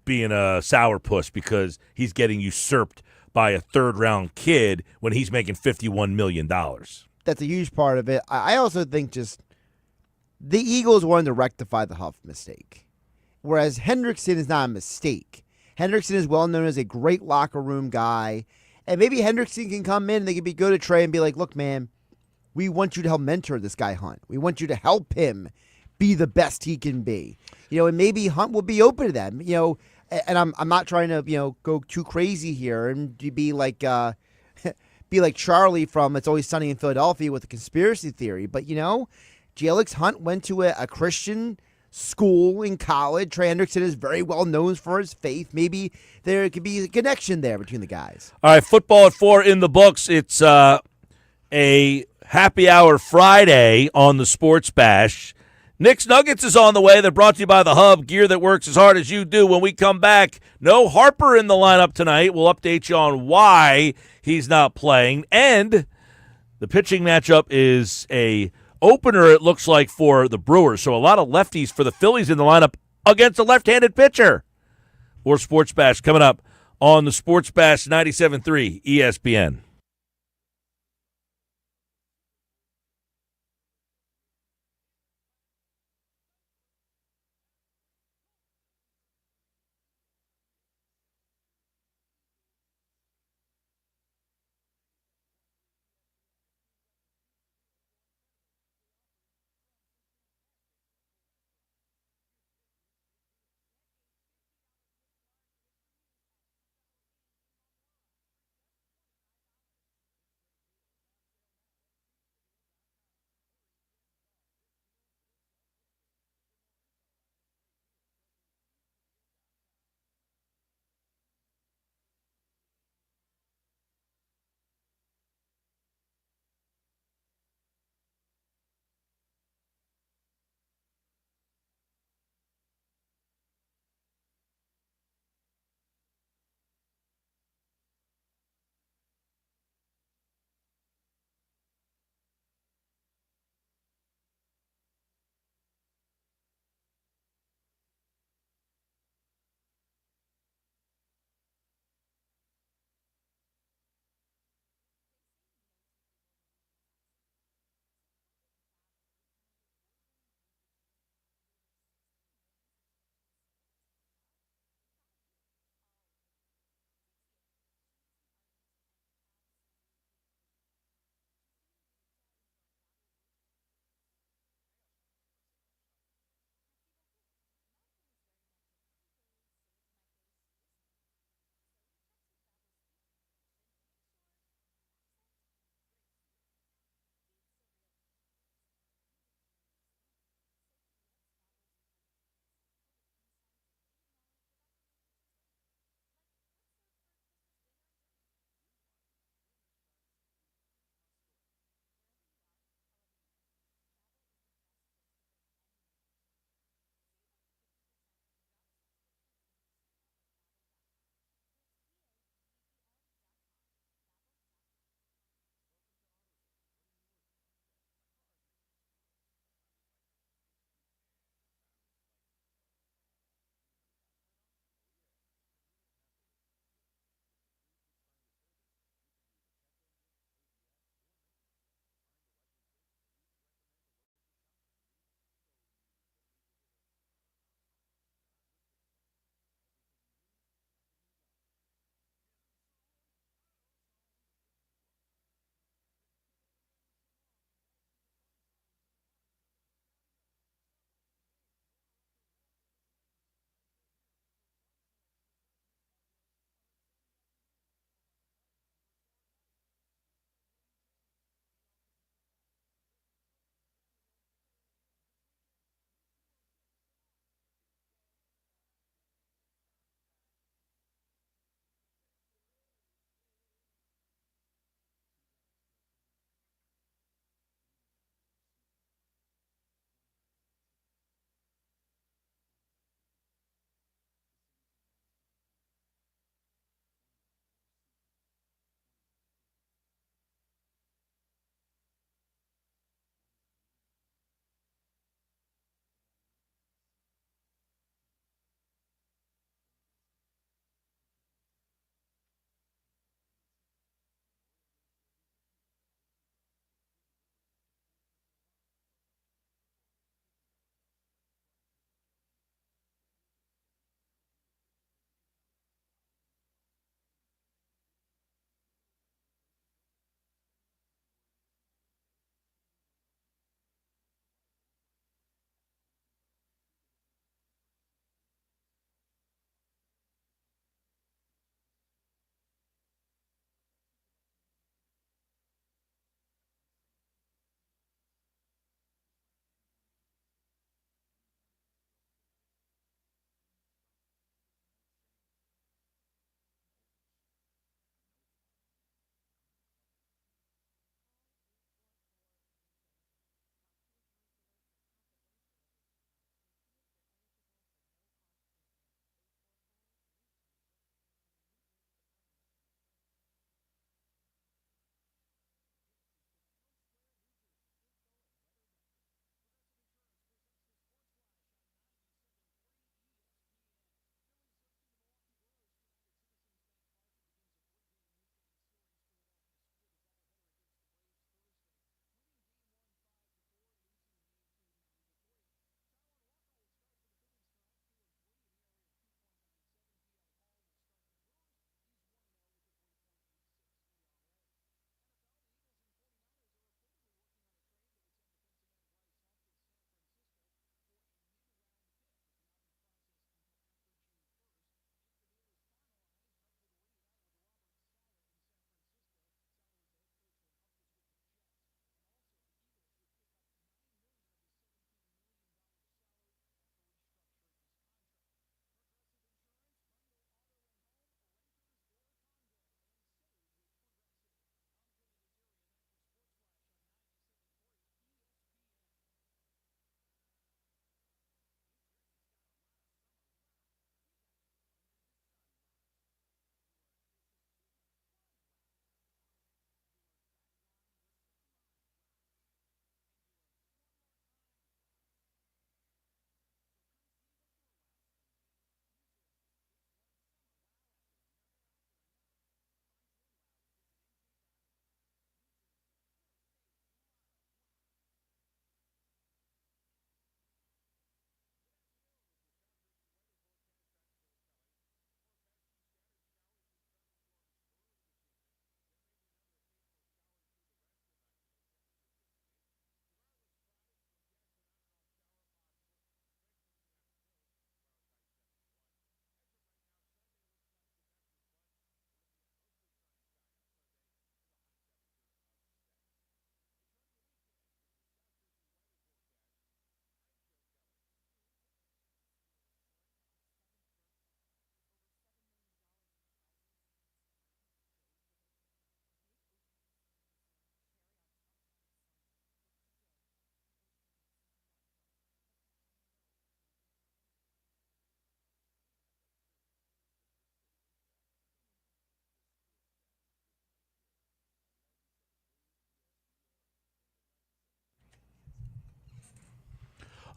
being a sourpuss because he's getting usurped by a third-round kid when he's making $51 million. That's a huge part of it. I also think just the Eagles wanted to rectify the Huff mistake, whereas Hendrickson is not a mistake. Hendrickson is well known as a great locker room guy, and maybe Hendrickson can come in and they can be good at Trey and be like, look, man, we want you to help mentor this guy Hunt. We want you to help him be the best he can be. And maybe Hunt will be open to that. And I'm not trying to, go too crazy here and be like Charlie from It's Always Sunny in Philadelphia with a conspiracy theory. But, Jalix Hunt went to a Christian school in college. Trey Hendrickson is very well known for his faith. Maybe there could be a connection there between the guys. All right, football at 4 in the books. It's a happy hour Friday on the Sports Bash. Nick's Nuggets is on the way. They're brought to you by The Hub, gear that works as hard as you do. When we come back, no Harper in the lineup tonight. We'll update you on why he's not playing. And the pitching matchup is a opener, it looks like, for the Brewers. So a lot of lefties for the Phillies in the lineup against a left-handed pitcher. More Sports Bash coming up on the Sports Bash 97.3 ESPN.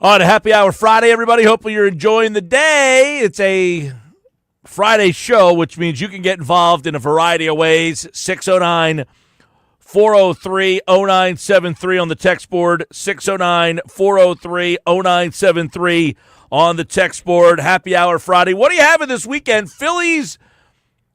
On a happy hour Friday, everybody. Hopefully you're enjoying the day. It's a Friday show, which means you can get involved in a variety of ways. 609-403-0973 on the text board. 609-403-0973 on the text board. Happy hour Friday. What are you having this weekend? Phillies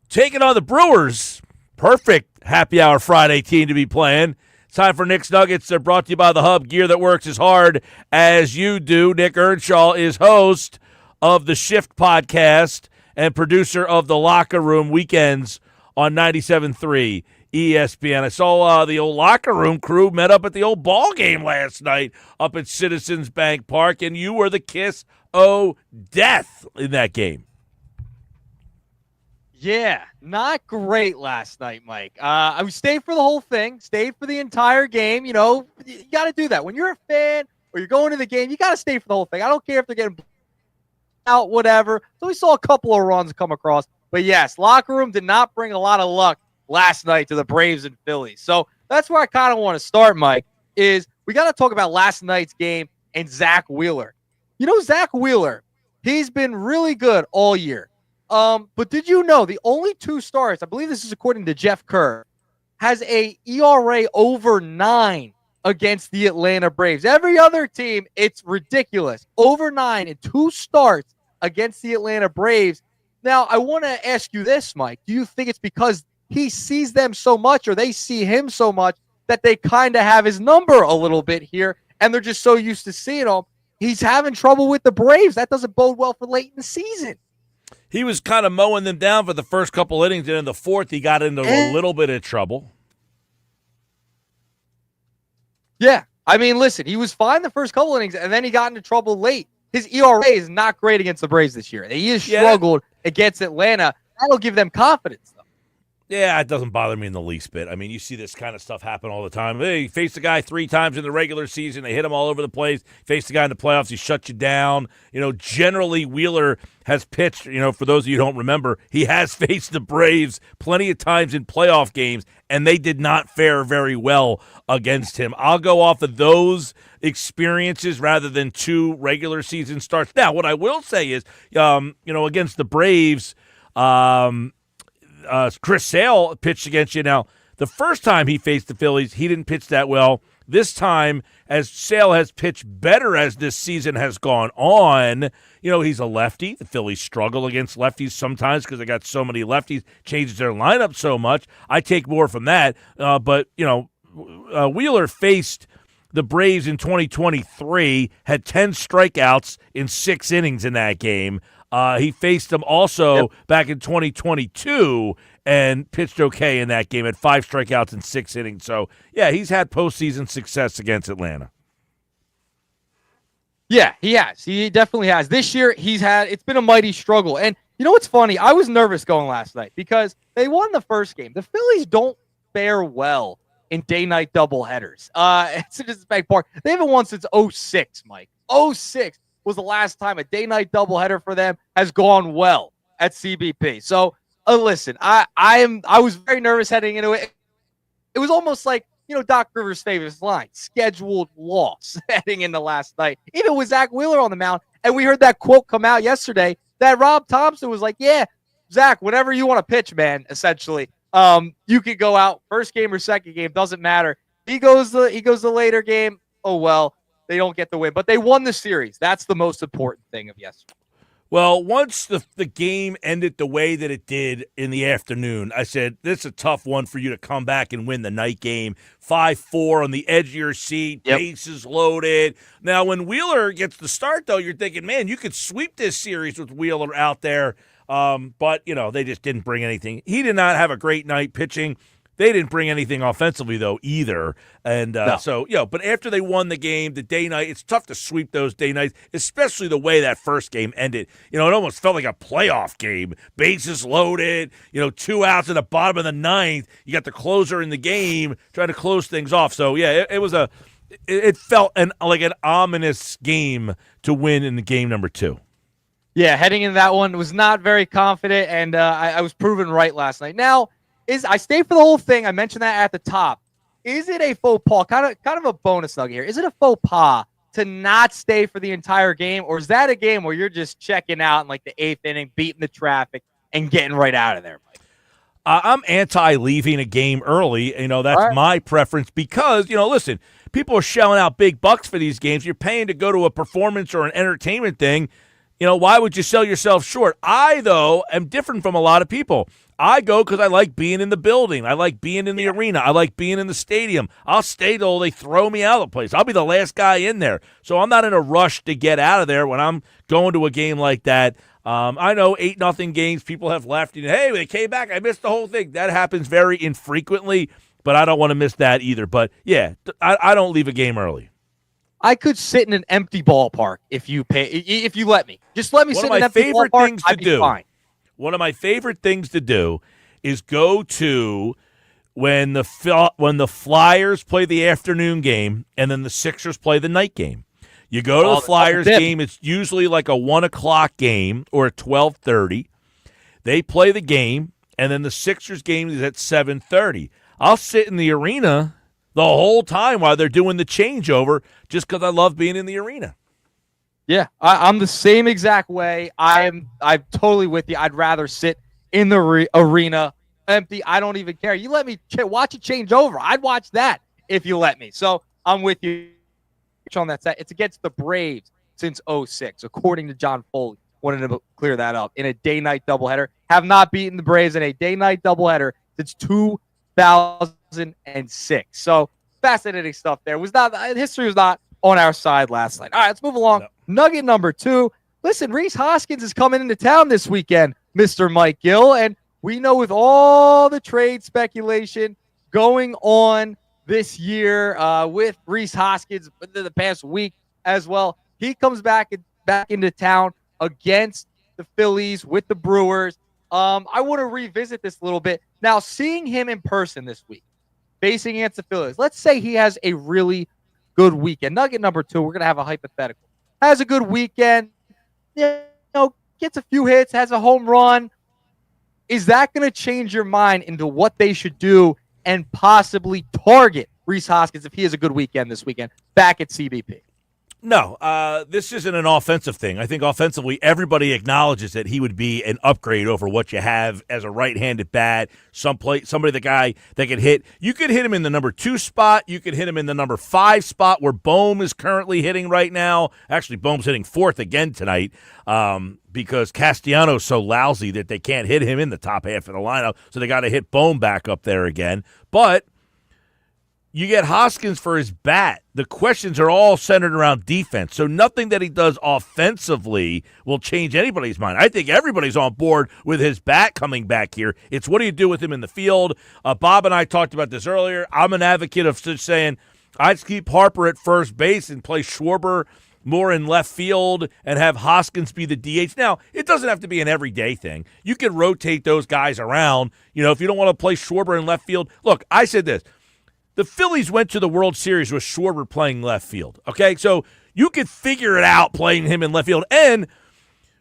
taking on the Brewers. Perfect happy hour Friday team to be playing. It's time for Nick's Nuggets. They're brought to you by the Hub, gear that works as hard as you do. Nick Earnshaw is host of the Shift podcast and producer of the Locker Room weekends on 97.3 ESPN. I saw the old Locker Room crew met up at the old ball game last night up at Citizens Bank Park, and you were the kiss o' death in that game. Yeah, not great last night, Mike. I stayed for the whole thing, stayed for the entire game. You know, you got to do that. When you're a fan or you're going to the game, you got to stay for the whole thing. I don't care if they're getting out, whatever. So we saw a couple of runs come across. But, yes, Locker Room did not bring a lot of luck last night to the Braves and Phillies. So that's where I kind of want to start, Mike, is we got to talk about last night's game and Zack Wheeler. You know, Zack Wheeler, he's been really good all year. But did you know the only two starts, I believe this is according to Jeff Kerr, has a ERA over 9 against the Atlanta Braves. Every other team, it's ridiculous. Over 9 in 2 starts against the Atlanta Braves. Now, I want to ask you this, Mike. Do you think it's because he sees them so much or they see him so much that they kind of have his number a little bit here and they're just so used to seeing him? He's having trouble with the Braves. That doesn't bode well for late in the season. He was kind of mowing them down for the first couple innings, and in the fourth, he got into a little bit of trouble. Yeah. I mean, listen, he was fine the first couple innings, and then he got into trouble late. His ERA is not great against the Braves this year. He has struggled against Atlanta. That'll give them confidence, though. Yeah, it doesn't bother me in the least bit. I mean, you see this kind of stuff happen all the time. Hey, you face the guy 3 times in the regular season. They hit him all over the place. Face the guy in the playoffs. He shuts you down. You know, generally Wheeler has pitched, you know, for those of you who don't remember, he has faced the Braves plenty of times in playoff games, and they did not fare very well against him. I'll go off of those experiences rather than 2 regular season starts. Now, what I will say is, you know, against the Braves, Chris Sale pitched against you. Now, the first time he faced the Phillies, he didn't pitch that well. This time, as Sale has pitched better as this season has gone on, you know, he's a lefty. The Phillies struggle against lefties sometimes because they got so many lefties, changes their lineup so much. I take more from that. But, you know, Wheeler faced the Braves in 2023, had 10 strikeouts in 6 innings in that game. He faced them also back in 2022 and pitched okay in that game at 5 strikeouts in 6 innings. So, yeah, he's had postseason success against Atlanta. Yeah, he has. He definitely has. This year, it's been a mighty struggle. And you know what's funny? I was nervous going last night because they won the first game. The Phillies don't fare well in day-night doubleheaders. It's Citizens Bank Park. They haven't won since 06, Mike. 06 was the last time a day-night doubleheader for them has gone well at CBP. So, listen, I was very nervous heading into it. It was almost like, you know, Doc Rivers' famous line, scheduled loss heading into last night, even with Zack Wheeler on the mound. And we heard that quote come out yesterday that Rob Thompson was like, yeah, Zack, whenever you want to pitch, man, essentially, you could go out first game or second game, doesn't matter. He goes the later game. Oh, well, they don't get the win, but they won the series. That's the most important thing of yesterday. Well, once the game ended the way that it did in the afternoon, I said, this is a tough one for you to come back and win the night game. 5-4 on the edge of your seat, bases loaded. Now, when Wheeler gets the start, though, you're thinking, man, you could sweep this series with Wheeler out there. But, you know, they just didn't bring anything. He did not have a great night pitching. They didn't bring anything offensively, though, either. And so, you know, but after they won the game, the day night, it's tough to sweep those day nights, especially the way that first game ended. You know, it almost felt like a playoff game. Bases loaded, you know, 2 outs in the bottom of the 9th. You got the closer in the game trying to close things off. So, yeah, it felt like an ominous game to win in the game number 2. Yeah, heading into that one, was not very confident, and I was proven right last night. Now, I stayed for the whole thing. I mentioned that at the top. Is it a faux pas? Kind of a bonus nugget here. Is it a faux pas to not stay for the entire game, or is that a game where you're just checking out in like the 8th inning, beating the traffic, and getting right out of there, Mike? I'm anti-leaving a game early. That's All right. my preference because, listen, people are shelling out big bucks for these games. You're paying to go to a performance or an entertainment thing. Why would you sell yourself short? I, though, am different from a lot of people. I go because I like being in the building. I like being in the arena. I like being in the stadium. I'll stay till they throw me out of the place. I'll be the last guy in there. So I'm not in a rush to get out of there when I'm going to a game like that. I know 8-0 games, people have left. Hey, they came back. I missed the whole thing. That happens very infrequently, but I don't want to miss that either. But, yeah, I don't leave a game early. I could sit in an empty ballpark if you let me. Just let me sit in an empty ballpark. One of my favorite things to do is go to when the Flyers play the afternoon game and then the Sixers play the night game. You go to the Flyers game. It's usually like a 1 o'clock game or a 12:30. They play the game, and then the Sixers game is at 7:30. I'll sit in the arena the whole time while they're doing the changeover just because I love being in the arena. Yeah, I'm the same exact way. I'm totally with you. I'd rather sit in the arena empty. I don't even care. You let me watch it change over. I'd watch that if you let me. So I'm with you on that set. It's against the Braves since 2006, according to John Foley. Wanted to clear that up. In a day-night doubleheader. Have not beaten the Braves in a day-night doubleheader since 2006. So fascinating stuff there. History was not on our side last night. All right, let's move along. No. Nugget number 2. Listen, Rhys Hoskins is coming into town this weekend, Mr. Mike Gill, and we know with all the trade speculation going on this year with Rhys Hoskins the past week as well, he comes back into town against the Phillies with the Brewers. I want to revisit this a little bit. Now, seeing him in person this week, facing against the Phillies, let's say he has a really good weekend. Nugget number 2, we're going to have a hypothetical. Has a good weekend, gets a few hits, has a home run. Is that going to change your mind into what they should do and possibly target Rhys Hoskins if he has a good weekend this weekend back at CBP? No, this isn't an offensive thing. I think offensively, everybody acknowledges that he would be an upgrade over what you have as a right-handed bat, somebody the guy that could hit. You could hit him in the number 2 spot. You could hit him in the number 5 spot where Bohm is currently hitting right now. Actually, Bohm's hitting 4th again tonight because Castellanos so lousy that they can't hit him in the top half of the lineup, so they got to hit Bohm back up there again. But you get Hoskins for his bat. The questions are all centered around defense. So nothing that he does offensively will change anybody's mind. I think everybody's on board with his bat coming back here. It's what do you do with him in the field? Bob and I talked about this earlier. I'm an advocate of just saying I'd keep Harper at first base and play Schwarber more in left field and have Hoskins be the DH. Now, it doesn't have to be an everyday thing. You can rotate those guys around. If you don't want to play Schwarber in left field. Look, I said this. The Phillies went to the World Series with Schwarber playing left field, okay? So you could figure it out playing him in left field. And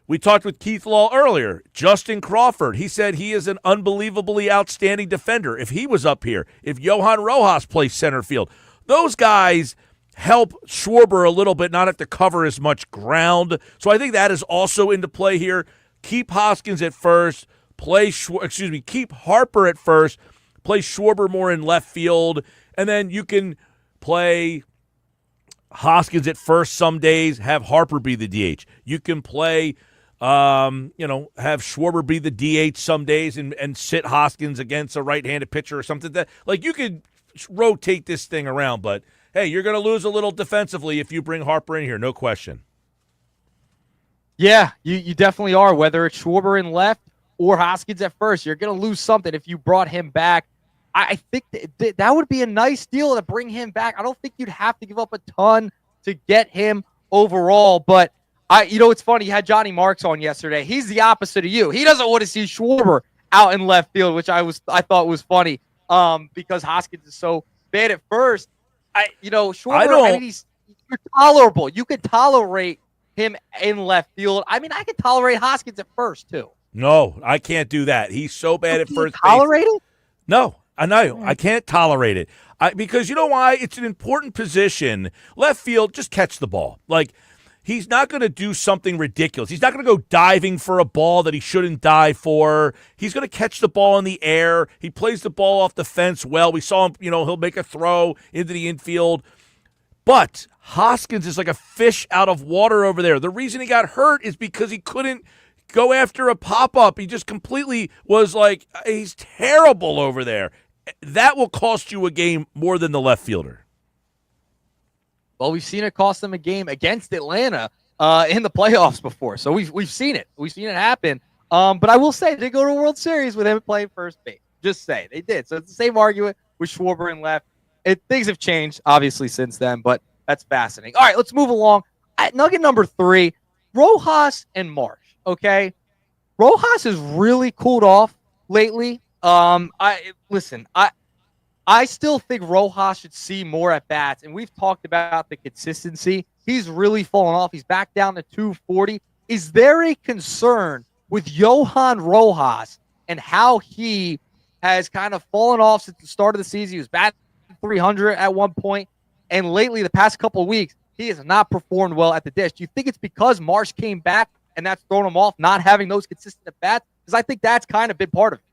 we talked with Keith Law earlier. Justin Crawford, he said he is an unbelievably outstanding defender. If he was up here, if Johan Rojas plays center field, those guys help Schwarber a little bit, not have to cover as much ground. So I think that is also into play here. Keep Hoskins at first, keep Harper at first, play Schwarber more in left field, and then you can play Hoskins at first some days, have Harper be the DH. You can play, have Schwarber be the DH some days and sit Hoskins against a right-handed pitcher or something. You could rotate this thing around, but, hey, you're going to lose a little defensively if you bring Harper in here, no question. Yeah, you definitely are, whether it's Schwarber in left or Hoskins at first. You're going to lose something if you brought him back. I think that would be a nice deal to bring him back. I don't think you'd have to give up a ton to get him overall. But, it's funny. You had Johnny Marks on yesterday. He's the opposite of you. He doesn't want to see Schwarber out in left field, which I thought was funny because Hoskins is so bad at first. Schwarber, you're tolerable. You could tolerate him in left field. I could tolerate Hoskins at first, too. No, I can't do that. He's so bad at first base. Tolerate it? No. I know. I can't tolerate it. Because you know why? It's an important position. Left field, just catch the ball. Like, he's not going to do something ridiculous. He's not going to go diving for a ball that he shouldn't dive for. He's going to catch the ball in the air. He plays the ball off the fence well. We saw him, he'll make a throw into the infield. But Hoskins is like a fish out of water over there. The reason he got hurt is because he couldn't go after a pop-up. He just completely was like, he's terrible over there. That will cost you a game more than the left fielder. Well, we've seen it cost them a game against Atlanta in the playoffs before. So we've seen it. We've seen it happen. But I will say they go to a World Series with him playing first base. Just say they did. So it's the same argument with Schwarber and left. Things have changed, obviously, since then, but that's fascinating. All right, let's move along. Nugget number 3, Rojas and Marsh, okay? Rojas has really cooled off lately. I still think Rojas should see more at-bats, and we've talked about the consistency. He's really fallen off. He's back down to 240. Is there a concern with Johan Rojas and how he has kind of fallen off since the start of the season? He was batting 300 at one point, and lately, the past couple of weeks, he has not performed well at the dish. Do you think it's because Marsh came back and that's thrown him off, not having those consistent at-bats? Because I think that's kind of been part of it.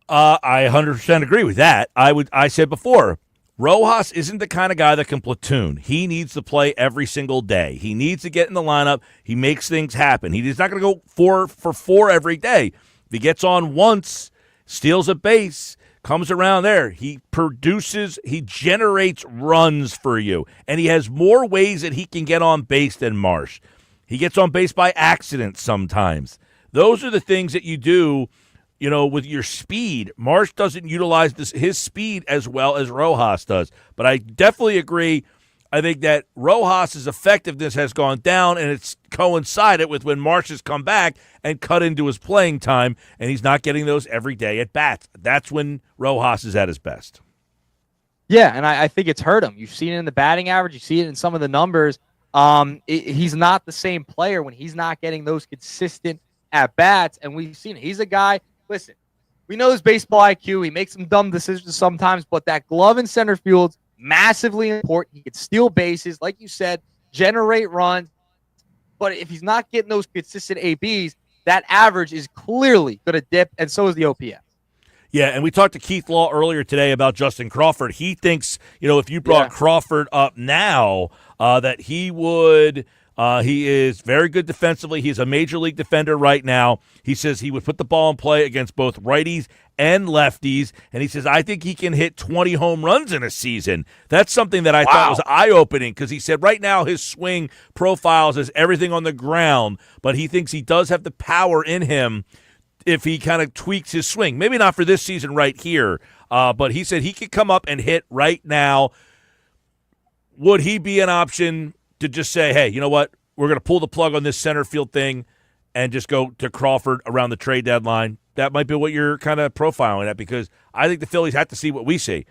I 100% agree with that. I said before, Rojas isn't the kind of guy that can platoon. He needs to play every single day. He needs to get in the lineup. He makes things happen. He's not going to go 4 for 4 every day. If he gets on once, steals a base, comes around there, he produces, he generates runs for you. And he has more ways that he can get on base than Marsh. He gets on base by accident sometimes. Those are the things that you do, with your speed. Marsh doesn't utilize his speed as well as Rojas does. But I definitely agree. I think that Rojas' effectiveness has gone down, and it's coincided with when Marsh has come back and cut into his playing time, and he's not getting those every day at bats. That's when Rojas is at his best. Yeah, and I think it's hurt him. You've seen it in the batting average. You see it in some of the numbers. He's not the same player when he's not getting those consistent at-bats, and we've seen it. He's a guy, listen, we know his baseball IQ. He makes some dumb decisions sometimes, but that glove in center field's massively important. He can steal bases, like you said, generate runs. But if he's not getting those consistent ABs, that average is clearly going to dip, and so is the OPS. Yeah, and we talked to Keith Law earlier today about Justin Crawford. He thinks, if you brought Crawford up now, that he would he is very good defensively. He's a major league defender right now. He says he would put the ball in play against both righties and lefties, and he says, I think he can hit 20 home runs in a season. That's something that I thought was eye-opening, because he said right now his swing profiles is everything on the ground, but he thinks he does have the power in him if he kind of tweaks his swing. Maybe not for this season right here, but he said he could come up and hit right now. Would he be an option to just say, hey, you know what, we're going to pull the plug on this center field thing and just go to Crawford around the trade deadline? That might be what you're kind of profiling at, because I think the Phillies have to see what we see.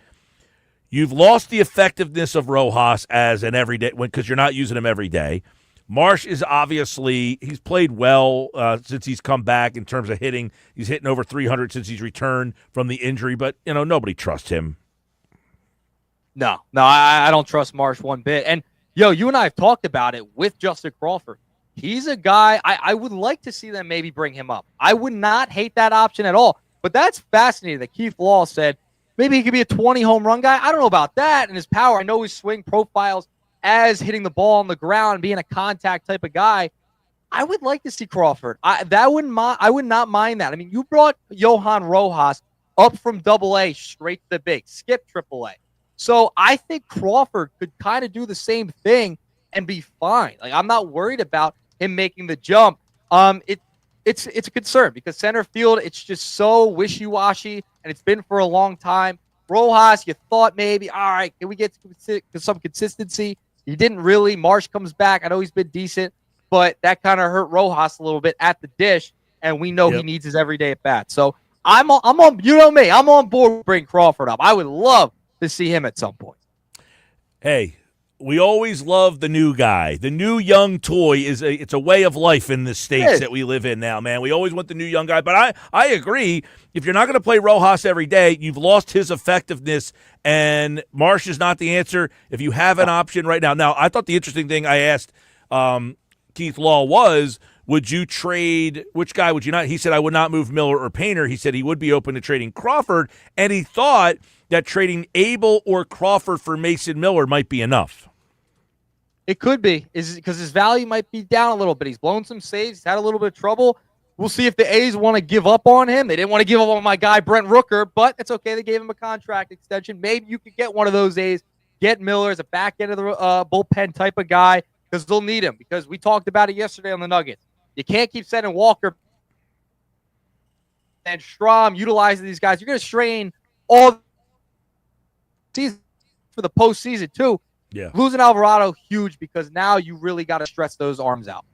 You've lost the effectiveness of Rojas as an everyday, because you're not using him every day. Marsh is obviously, he's played well since he's come back in terms of hitting. He's hitting over 300 since he's returned from the injury, but, nobody trusts him. No, I don't trust Marsh one bit. And, you and I have talked about it with Justin Crawford. He's a guy, I would like to see them maybe bring him up. I would not hate that option at all. But that's fascinating that Keith Law said maybe he could be a 20 home run guy. I don't know about that and his power. I know his swing profiles as hitting the ball on the ground, being a contact type of guy. I would like to see Crawford. I would not mind that. I mean, you brought Johan Rojas up from Double-A straight to the big, skip Triple-A. So I think Crawford could kind of do the same thing and be fine. Like, I'm not worried about him making the jump. It's a concern because center field, it's just so wishy-washy, and it's been for a long time. Rojas, you thought maybe, all right, can we get some consistency? He didn't really. Marsh comes back. I know he's been decent, but that kind of hurt Rojas a little bit at the dish, and we know he needs his everyday at bat. So I'm on. You know me. I'm on board with bringing Crawford up. I would love to see him at some point. Hey, we always love the new guy. The new young toy it's a way of life in the states that we live in now, man. We always want the new young guy. But I agree. If you're not going to play Rojas every day, you've lost his effectiveness, and Marsh is not the answer. If you have an option right now. Now, I thought the interesting thing I asked Keith Law was, would you trade – which guy would you not – he said I would not move Miller or Painter. He said he would be open to trading Crawford, and he thought that trading Abel or Crawford for Mason Miller might be enough. It could be, because his value might be down a little bit. He's blown some saves. He's had a little bit of trouble. We'll see if the A's want to give up on him. They didn't want to give up on my guy, Brent Rooker, but it's okay. They gave him a contract extension. Maybe you could get one of those A's, get Miller as a back end of the bullpen type of guy, because they'll need him, because we talked about it yesterday on the Nuggets. You can't keep sending Walker and Strom utilizing these guys. You're going to strain all season for the postseason, too. Yeah. Losing Alvarado, huge, because now you really got to stretch those arms out.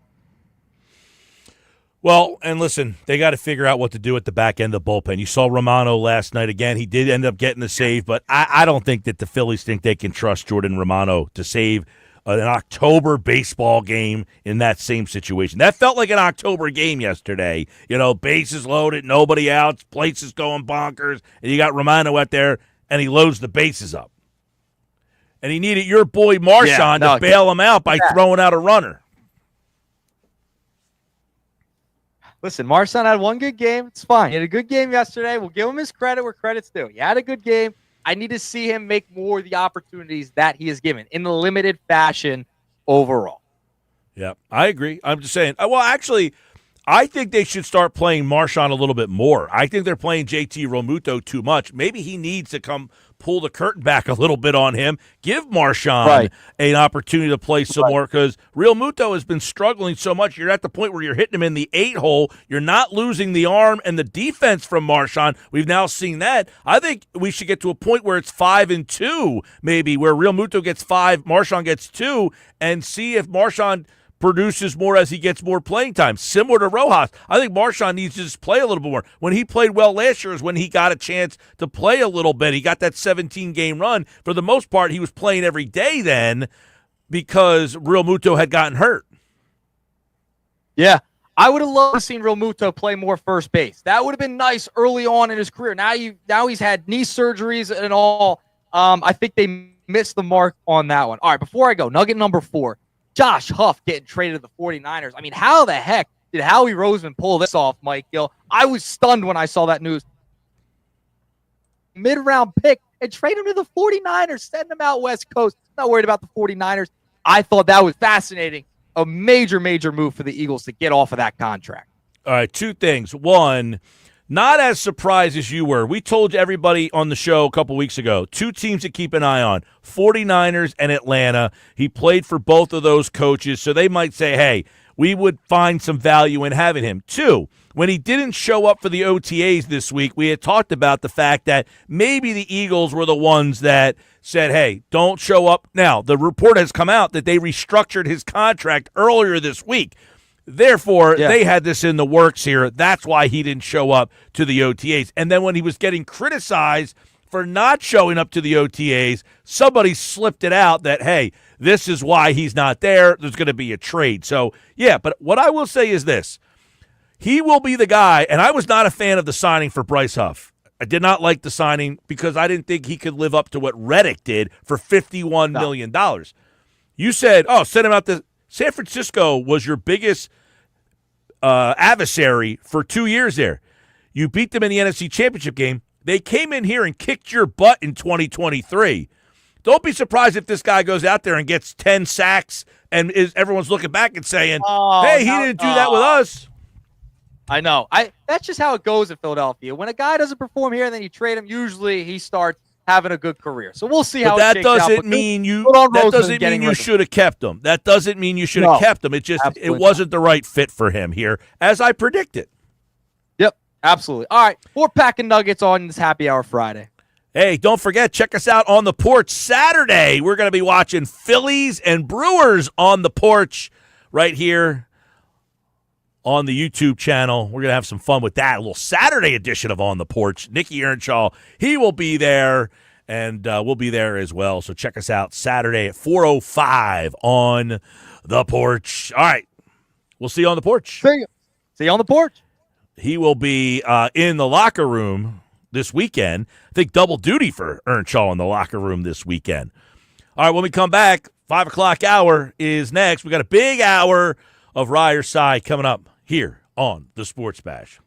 Well, and listen, they got to figure out what to do at the back end of the bullpen. You saw Romano last night again. He did end up getting the save, but I don't think that the Phillies think they can trust Jordan Romano to save an October baseball game in that same situation. That felt like an October game yesterday. Bases loaded, nobody out, places going bonkers, and you got Romano out there, and he loads the bases up. And he needed your boy Marchand to bail him out by throwing out a runner. Listen, Marchand had one good game. It's fine. He had a good game yesterday. We'll give him his credit where credit's due. He had a good game. I need to see him make more of the opportunities that he is given in a limited fashion overall. Yeah, I agree. I'm just saying. Well, actually, I think they should start playing Marchand a little bit more. I think they're playing JT Realmuto too much. Maybe he needs to come pull the curtain back a little bit on him. Give Marchand an opportunity to play some more, because Realmuto has been struggling so much. You're at the point where you're hitting him in the 8-hole. You're not losing the arm and the defense from Marchand. We've now seen that. I think we should get to a point where it's 5-2, maybe, where Realmuto gets 5, Marchand gets 2, and see if Marchand produces more as he gets more playing time, similar to Rojas. I think Marchand needs to just play a little bit more. When he played well last year is when he got a chance to play a little bit. He got that 17-game run. For the most part, he was playing every day then because Realmuto had gotten hurt. Yeah, I would have loved to seen Realmuto play more first base. That would have been nice early on in his career. Now he's had knee surgeries and all. I think they missed the mark on that one. All right, before I go, nugget number 4. Josh Huff getting traded to the 49ers. I mean, how the heck did Howie Roseman pull this off, Mike Gill? I was stunned when I saw that news. Mid-round pick and trade him to the 49ers. Send him out West Coast. Not worried about the 49ers. I thought that was fascinating. A major, major move for the Eagles to get off of that contract. All right, 2 things. One, not as surprised as you were. We told everybody on the show a couple weeks ago, 2 teams to keep an eye on, 49ers and Atlanta. He played for both of those coaches, so they might say, hey, we would find some value in having him. 2, when he didn't show up for the OTAs this week, we had talked about the fact that maybe the Eagles were the ones that said, hey, don't show up. Now, the report has come out that they restructured his contract earlier this week. Therefore, they had this in the works here. That's why he didn't show up to the OTAs. And then when he was getting criticized for not showing up to the OTAs, somebody slipped it out that, hey, this is why he's not there. There's going to be a trade. So, yeah, but what I will say is this. He will be the guy, and I was not a fan of the signing for Bryce Huff. I did not like the signing because I didn't think he could live up to what Reddick did for $51 million. You said, send him out to San Francisco was your biggest adversary for 2 years there. You beat them in the NFC Championship game. They came in here and kicked your butt in 2023. Don't be surprised if this guy goes out there and gets 10 sacks and everyone's looking back and saying, hey, he didn't do that with us. I know. That's just how it goes in Philadelphia. When a guy doesn't perform here and then you trade him, usually he starts having a good career. So we'll see how it shakes out. That doesn't mean you should have kept him. That doesn't mean you should have kept him. It wasn't the right fit for him here, as I predicted. Yep, absolutely. All right, 4-pack of nuggets on this Happy Hour Friday. Hey, don't forget, check us out on the porch Saturday. We're going to be watching Phillies and Brewers on the porch right here on the YouTube channel. We're going to have some fun with that. A little Saturday edition of On the Porch. Nicky Earnshaw, he will be there. and we'll be there as well. So check us out Saturday at 4:05 on the porch. All right, we'll see you on the porch. See you on the porch. He will be in the locker room this weekend. I think double duty for Earnshaw in the locker room this weekend. All right, when we come back, 5 o'clock hour is next. We got a big hour of Ryer's Side coming up here on the Sports Bash.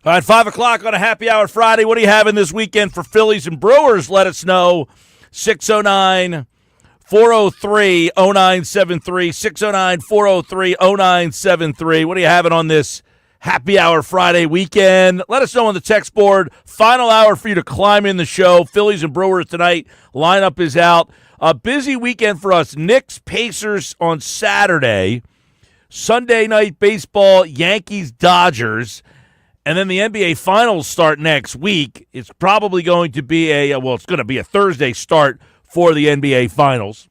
All right, 5 o'clock on a happy hour Friday. What are you having this weekend for Phillies and Brewers? Let us know. 609-403-0973. 609-403-0973. What are you having on this happy hour Friday weekend? Let us know on the text board. Final hour for you to climb in the show. Phillies and Brewers tonight. Lineup is out. A busy weekend for us. Knicks, Pacers on Saturday. Sunday night baseball, Yankees, Dodgers. And then the NBA Finals start next week. It's probably going to be it's going to be a Thursday start for the NBA Finals.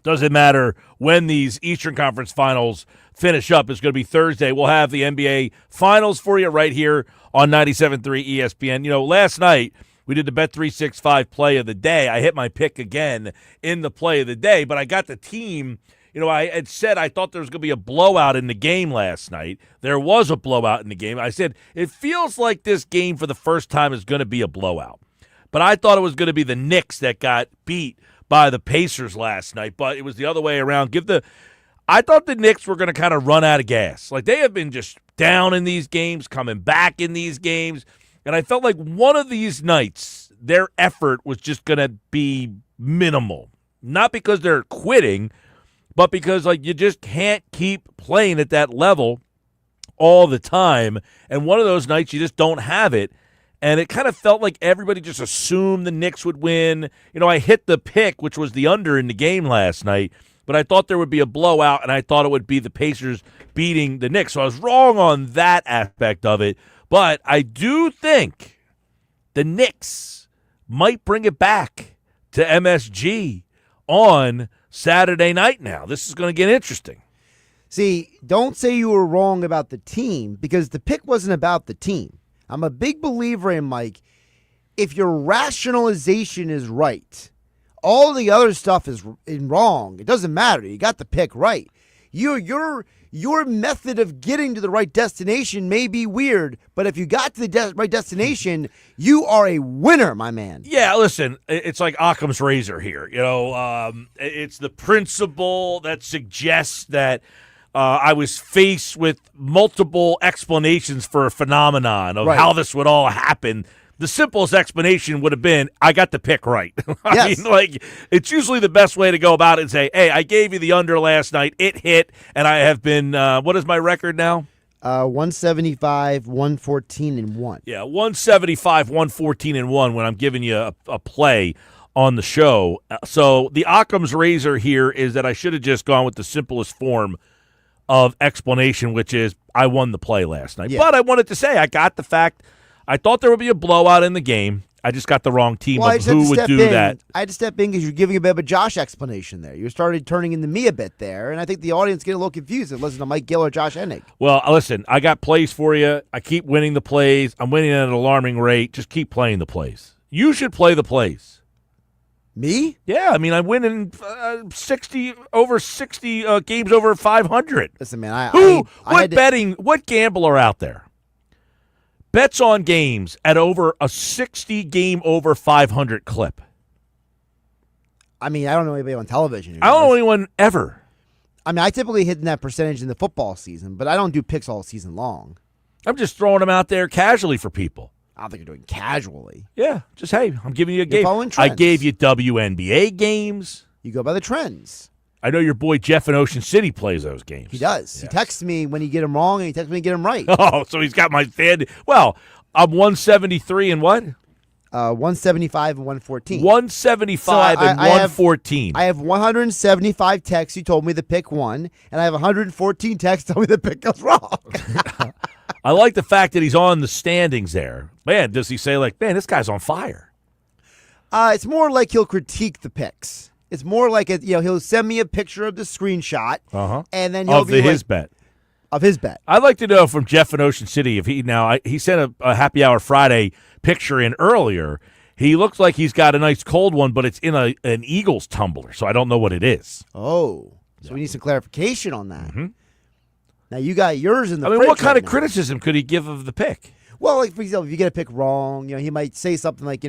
Doesn't matter when these Eastern Conference Finals finish up. It's going to be Thursday. We'll have the NBA Finals for you right here on 97.3 ESPN. You know, last night we did the Bet365 play of the day. I hit my pick again in the play of the day, but I got the team. You know, I had said I thought there was going to be a blowout in the game last night. There was a blowout in the game. I said, it feels like this game for the first time is going to be a blowout. But I thought it was going to be the Knicks that got beat by the Pacers last night, but it was the other way around. I thought the Knicks were going to kind of run out of gas. Like, they have been just down in these games, coming back in these games, and I felt like one of these nights, their effort was just going to be minimal. Not because they're quitting, but because, like, you just can't keep playing at that level all the time. And one of those nights, you just don't have it. And it kind of felt like everybody just assumed the Knicks would win. You know, I hit the pick, which was the under in the game last night, but I thought there would be a blowout, and I thought it would be the Pacers beating the Knicks. So I was wrong on that aspect of it. But I do think the Knicks might bring it back to MSG on Saturday night now. This is going to get interesting. See, don't say you were wrong about the team, because the pick wasn't about the team. I'm a big believer in, Mike, if your rationalization is right, all the other stuff is wrong. It doesn't matter. You got the pick right. Your method of getting to the right destination may be weird, but if you got to the right destination, you are a winner, my man. Yeah, listen, it's like Occam's razor here. You know, it's the principle that suggests that I was faced with multiple explanations for a phenomenon of how this would all happen. The simplest explanation would have been, I got the pick right. I mean, like, it's usually the best way to go about it and say, hey, I gave you the under last night. It hit, and I have been, what is my record now? 175, 114, and 1. Yeah, 175, 114, and 1 when I'm giving you a play on the show. So the Occam's razor here is that I should have just gone with the simplest form of explanation, which is I won the play last night. Yeah. But I wanted to say I got the fact. I thought there would be a blowout in the game. I just got the wrong team of who would do that. I had to step in because you're giving a bit of a Josh explanation there. You started turning into me a bit there, and I think the audience get a little confused and listen to Mike Gill or Josh Hennig. Well, listen, I got plays for you. I keep winning the plays. I'm winning at an alarming rate. Just keep playing the plays. You should play the plays. Me? Yeah, I mean, I'm winning 60 games over 500. Listen, man, what gambler out there bets on games at over a 60 game over 500 clip? I mean, I don't know anybody on television. I don't know anyone ever. I mean, I typically hit that percentage in the football season, but I don't do picks all season long. I'm just throwing them out there casually for people. I don't think you're doing casually. Yeah, just, hey, I'm giving you a game. I gave you WNBA games. You go by the trends. I know your boy Jeff in Ocean City plays those games. He does. Yes. He texts me when you get him wrong, and he texts me when you get him right. Oh, so he's got my fan. Well, I'm 173 and what? 175 and 114. 175 and 114. I have 175 texts. You told me the pick won, and I have 114 texts telling me the pick goes wrong. I like the fact that he's on the standings there. Man, does he say, like, man, this guy's on fire? It's more like he'll critique the picks. It's more like he'll send me a picture of the screenshot, and then he'll his bet. Of his bet. I'd like to know from Jeff in Ocean City if he sent a Happy Hour Friday picture in earlier. He looks like he's got a nice cold one, but it's in an Eagles tumbler, so I don't know what it is. Oh, so we need some clarification on that. Mm-hmm. Now you got yours in the. I mean, what kind of criticism could he give of the pick? Well, like, for example, if you get a pick wrong, he might say something like,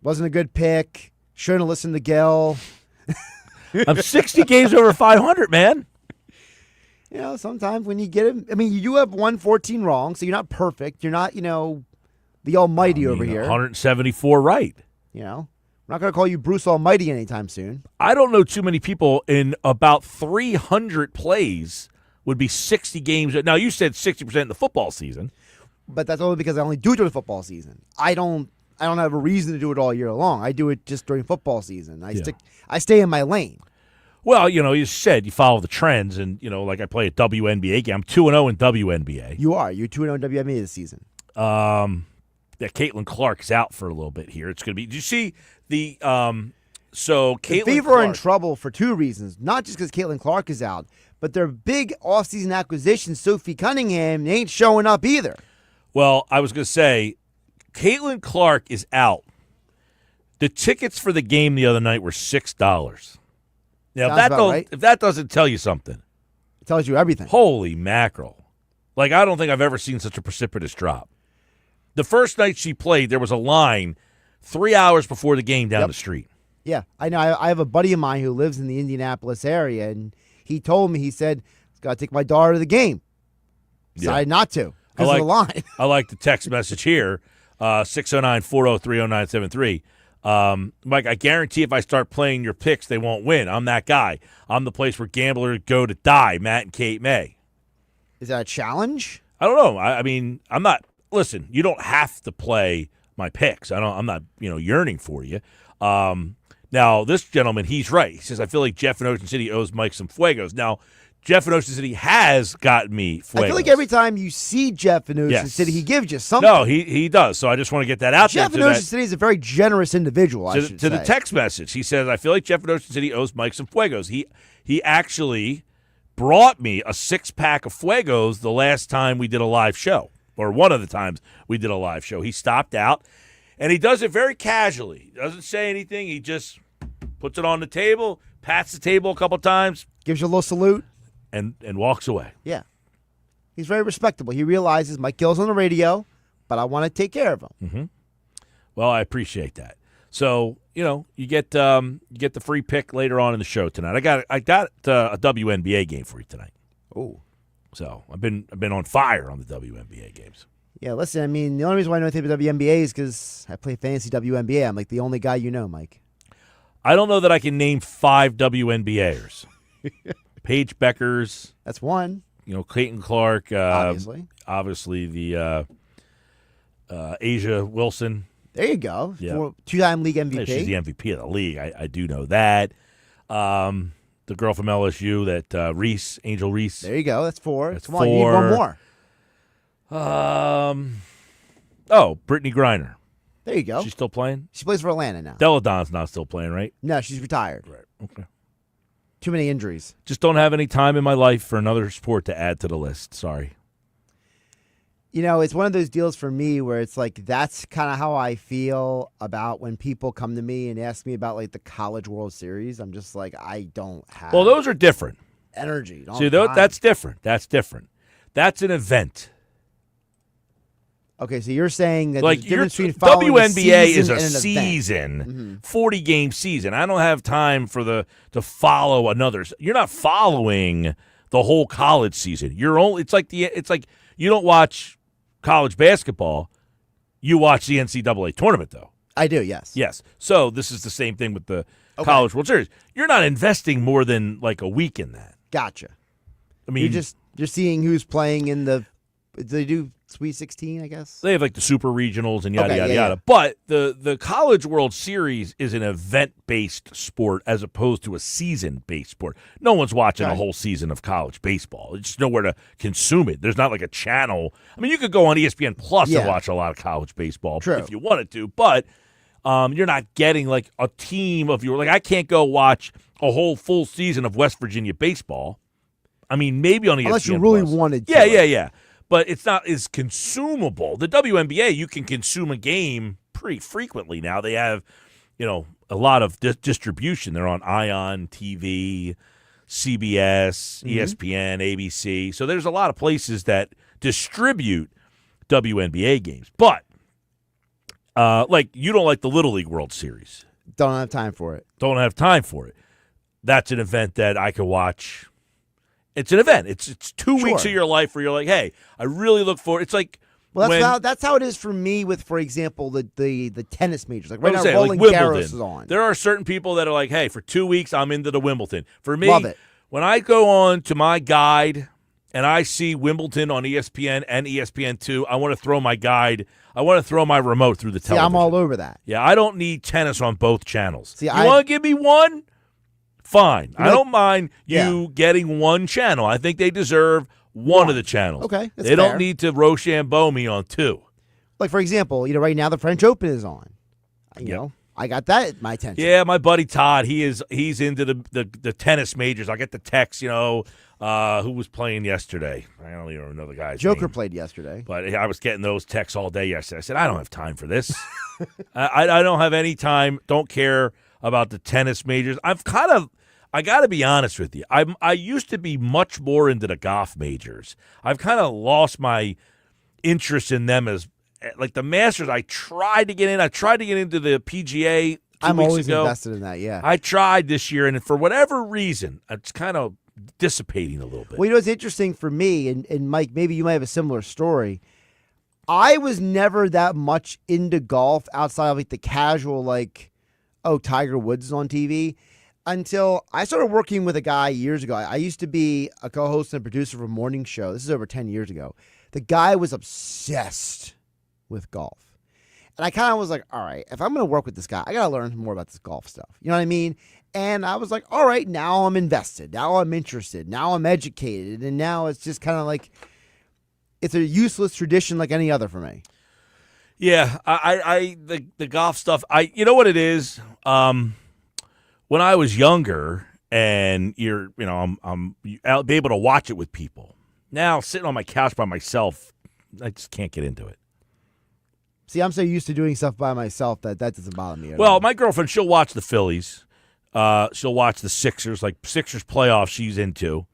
wasn't a good pick. Shouldn't have listened to Gil. I'm 60 games over 500, man. Sometimes when you get it, I mean, you do have 114 wrong, so you're not perfect. You're not, the almighty over here. 174 right. We're not going to call you Bruce Almighty anytime soon. I don't know too many people in about 300 plays would be 60 games. Now, you said 60% in the football season. But that's only because I only do it during the football season. I don't have a reason to do it all year long. I do it just during football season. I stay in my lane. Well, you said you follow the trends, and, like I play a WNBA game. I'm 2-0 in WNBA. You are. You're 2-0 in WNBA this season. That Caitlin Clark's out for a little bit here. It's going to be – did you see the so Caitlin the Fever Clark, are in trouble for two reasons. Not just because Caitlin Clark is out, but their big offseason acquisition, Sophie Cunningham, ain't showing up either. Well, I was going to say, Caitlin Clark is out. The tickets for the game the other night were $6. Now, if that doesn't tell you something. It tells you everything. Holy mackerel. Like, I don't think I've ever seen such a precipitous drop. The first night she played, there was a line 3 hours before the game down the street. Yeah, I know. I have a buddy of mine who lives in the Indianapolis area, and he told me, he said, I've got to take my daughter to the game. Decided not to. Because of the line. I like the text message here, 609-403-0973. Mike, I guarantee if I start playing your picks, they won't win. I'm that guy. I'm the place where gamblers go to die, Matt and Kate May. Is that a challenge? I don't know. I mean, I'm not – listen, you don't have to play my picks. I'm not, yearning for you. Now, this gentleman, he's right. He says, I feel like Jeff in Ocean City owes Mike some Fuegos. Now, Jeff in Ocean City has gotten me Fuegos. I feel like every time you see Jeff in Ocean City, he gives you something. No, he does. So I just want to get that out Jeff there. Jeff in Ocean City is a very generous individual, I should say. To the text message, he says, I feel like Jeff in Ocean City owes Mike some Fuegos. He actually brought me a 6-pack of Fuegos the last time we did a live show, or one of the times we did a live show. He stopped out, and he does it very casually. He doesn't say anything. He just puts it on the table, pats the table a couple times. Gives you a little salute. And walks away. Yeah. He's very respectable. He realizes Mike Gill's on the radio, but I want to take care of him. Mm-hmm. Well, I appreciate that. So, you get the free pick later on in the show tonight. I got a WNBA game for you tonight. Oh. So, I've been on fire on the WNBA games. Yeah, listen, I mean, the only reason why I know anything about WNBA is because I play fantasy WNBA. I'm like the only guy you know, Mike. I don't know that I can name 5 WNBAers. Paige Beckers. That's one. Clayton Clark. Obviously the Asia Wilson. There you go. Yeah. 2-time league MVP. Yeah, she's the MVP of the league. I do know that. The girl from LSU, that Reese, Angel Reese. There you go. That's 4. That's Come on, 4. you need one more. Brittany Griner. There you go. She's still playing? She plays for Atlanta now. Deladon's not still playing, right? No, she's retired. Right. Okay. Too many injuries. Just don't have any time in my life for another sport to add to the list. Sorry. It's one of those deals for me where it's like that's kind of how I feel about when people come to me and ask me about like the College World Series. I'm just like, I don't have. Well, those are different. Energy. See, that's different. That's different. That's an event. Okay, so you're saying that like there's a difference between following WNBA is a season, mm-hmm. 40-game season. I don't have time to follow another. You're not following the whole college season. It's like you don't watch college basketball. You watch the NCAA tournament, though. I do, yes. Yes. So this is the same thing with the College World Series. You're not investing more than like a week in that. Gotcha. I mean, you're seeing who's playing in the. Do they do Sweet 16, I guess? They have like the super regionals and yada, yada. But the College World Series is an event-based sport as opposed to a season-based sport. No one's watching a whole season of college baseball. There's just nowhere to consume it. There's not like a channel. I mean, you could go on ESPN Plus and watch a lot of college baseball if you wanted to, but you're not getting like a team of your – like I can't go watch a whole full season of West Virginia baseball. I mean, maybe on ESPN Unless you really wanted to. Yeah. But it's not as consumable. The WNBA, you can consume a game pretty frequently now. They have, a lot of distribution. They're on ION TV, CBS, ESPN, ABC. So there's a lot of places that distribute WNBA games. But, you don't like the Little League World Series. Don't have time for it. Don't have time for it. That's an event that I could watch It's an event. It's 2 weeks Sure. of your life where you're like, hey, I really look forward. It's like Well, when, that's how it is for me with, for example, the tennis majors. Like right I'm now, saying, Roland like Garros Wimbledon. is on. There are certain people that are like, hey, for 2 weeks, I'm into the Wimbledon. For me, Love it. when I go on to my guide and I see Wimbledon on ESPN and ESPN2, I want to throw my guide. I want to throw my remote through the See, television. I'm all over that. Yeah, I don't need tennis on both channels. See, you I- want to give me one? Fine. I know- don't mind Yeah. you getting one channel. I think they deserve one of the channels. Okay, that's they fair. don't need to Rochambeau me on two. Like, for example, right now the French Open is on. You Yep. know, I got that at my attention. Yeah, my buddy Todd, he's into the tennis majors. I get the text, who was playing yesterday. I don't even know the guy's Joker name. played yesterday. But I was getting those texts all day yesterday. I said, I don't have time for this. I don't have any time. Don't care about the tennis majors. I got to be honest with you. I used to be much more into the golf majors. I've kind of lost my interest in them as like the Masters. I tried to get in. I tried to get into the PGA 2 I'm weeks always ago. invested in that, yeah. I tried this year, and for whatever reason, it's kind of dissipating a little bit. Well, what's interesting for me, and Mike, maybe you might have a similar story. I was never that much into golf outside of like the casual, like, oh, Tiger Woods is on TV, until I started working with a guy years ago. I used to be a co-host and producer of a morning show. This is over 10 years ago. The guy was obsessed with golf. And I kind of was like, all right, if I'm going to work with this guy, I got to learn more about this golf stuff. You know what I mean? And I was like, all right, now I'm invested. Now I'm interested. Now I'm educated. And now it's just kind of like, it's a useless tradition like any other for me. Yeah, the golf stuff. You know what it is. When I was younger, and I'm able to watch it with people. Now sitting on my couch by myself, I just can't get into it. See, I'm so used to doing stuff by myself that doesn't bother me at Well, all. my girlfriend, she'll watch the Phillies. She'll watch the Sixers, like Sixers playoffs. She's into,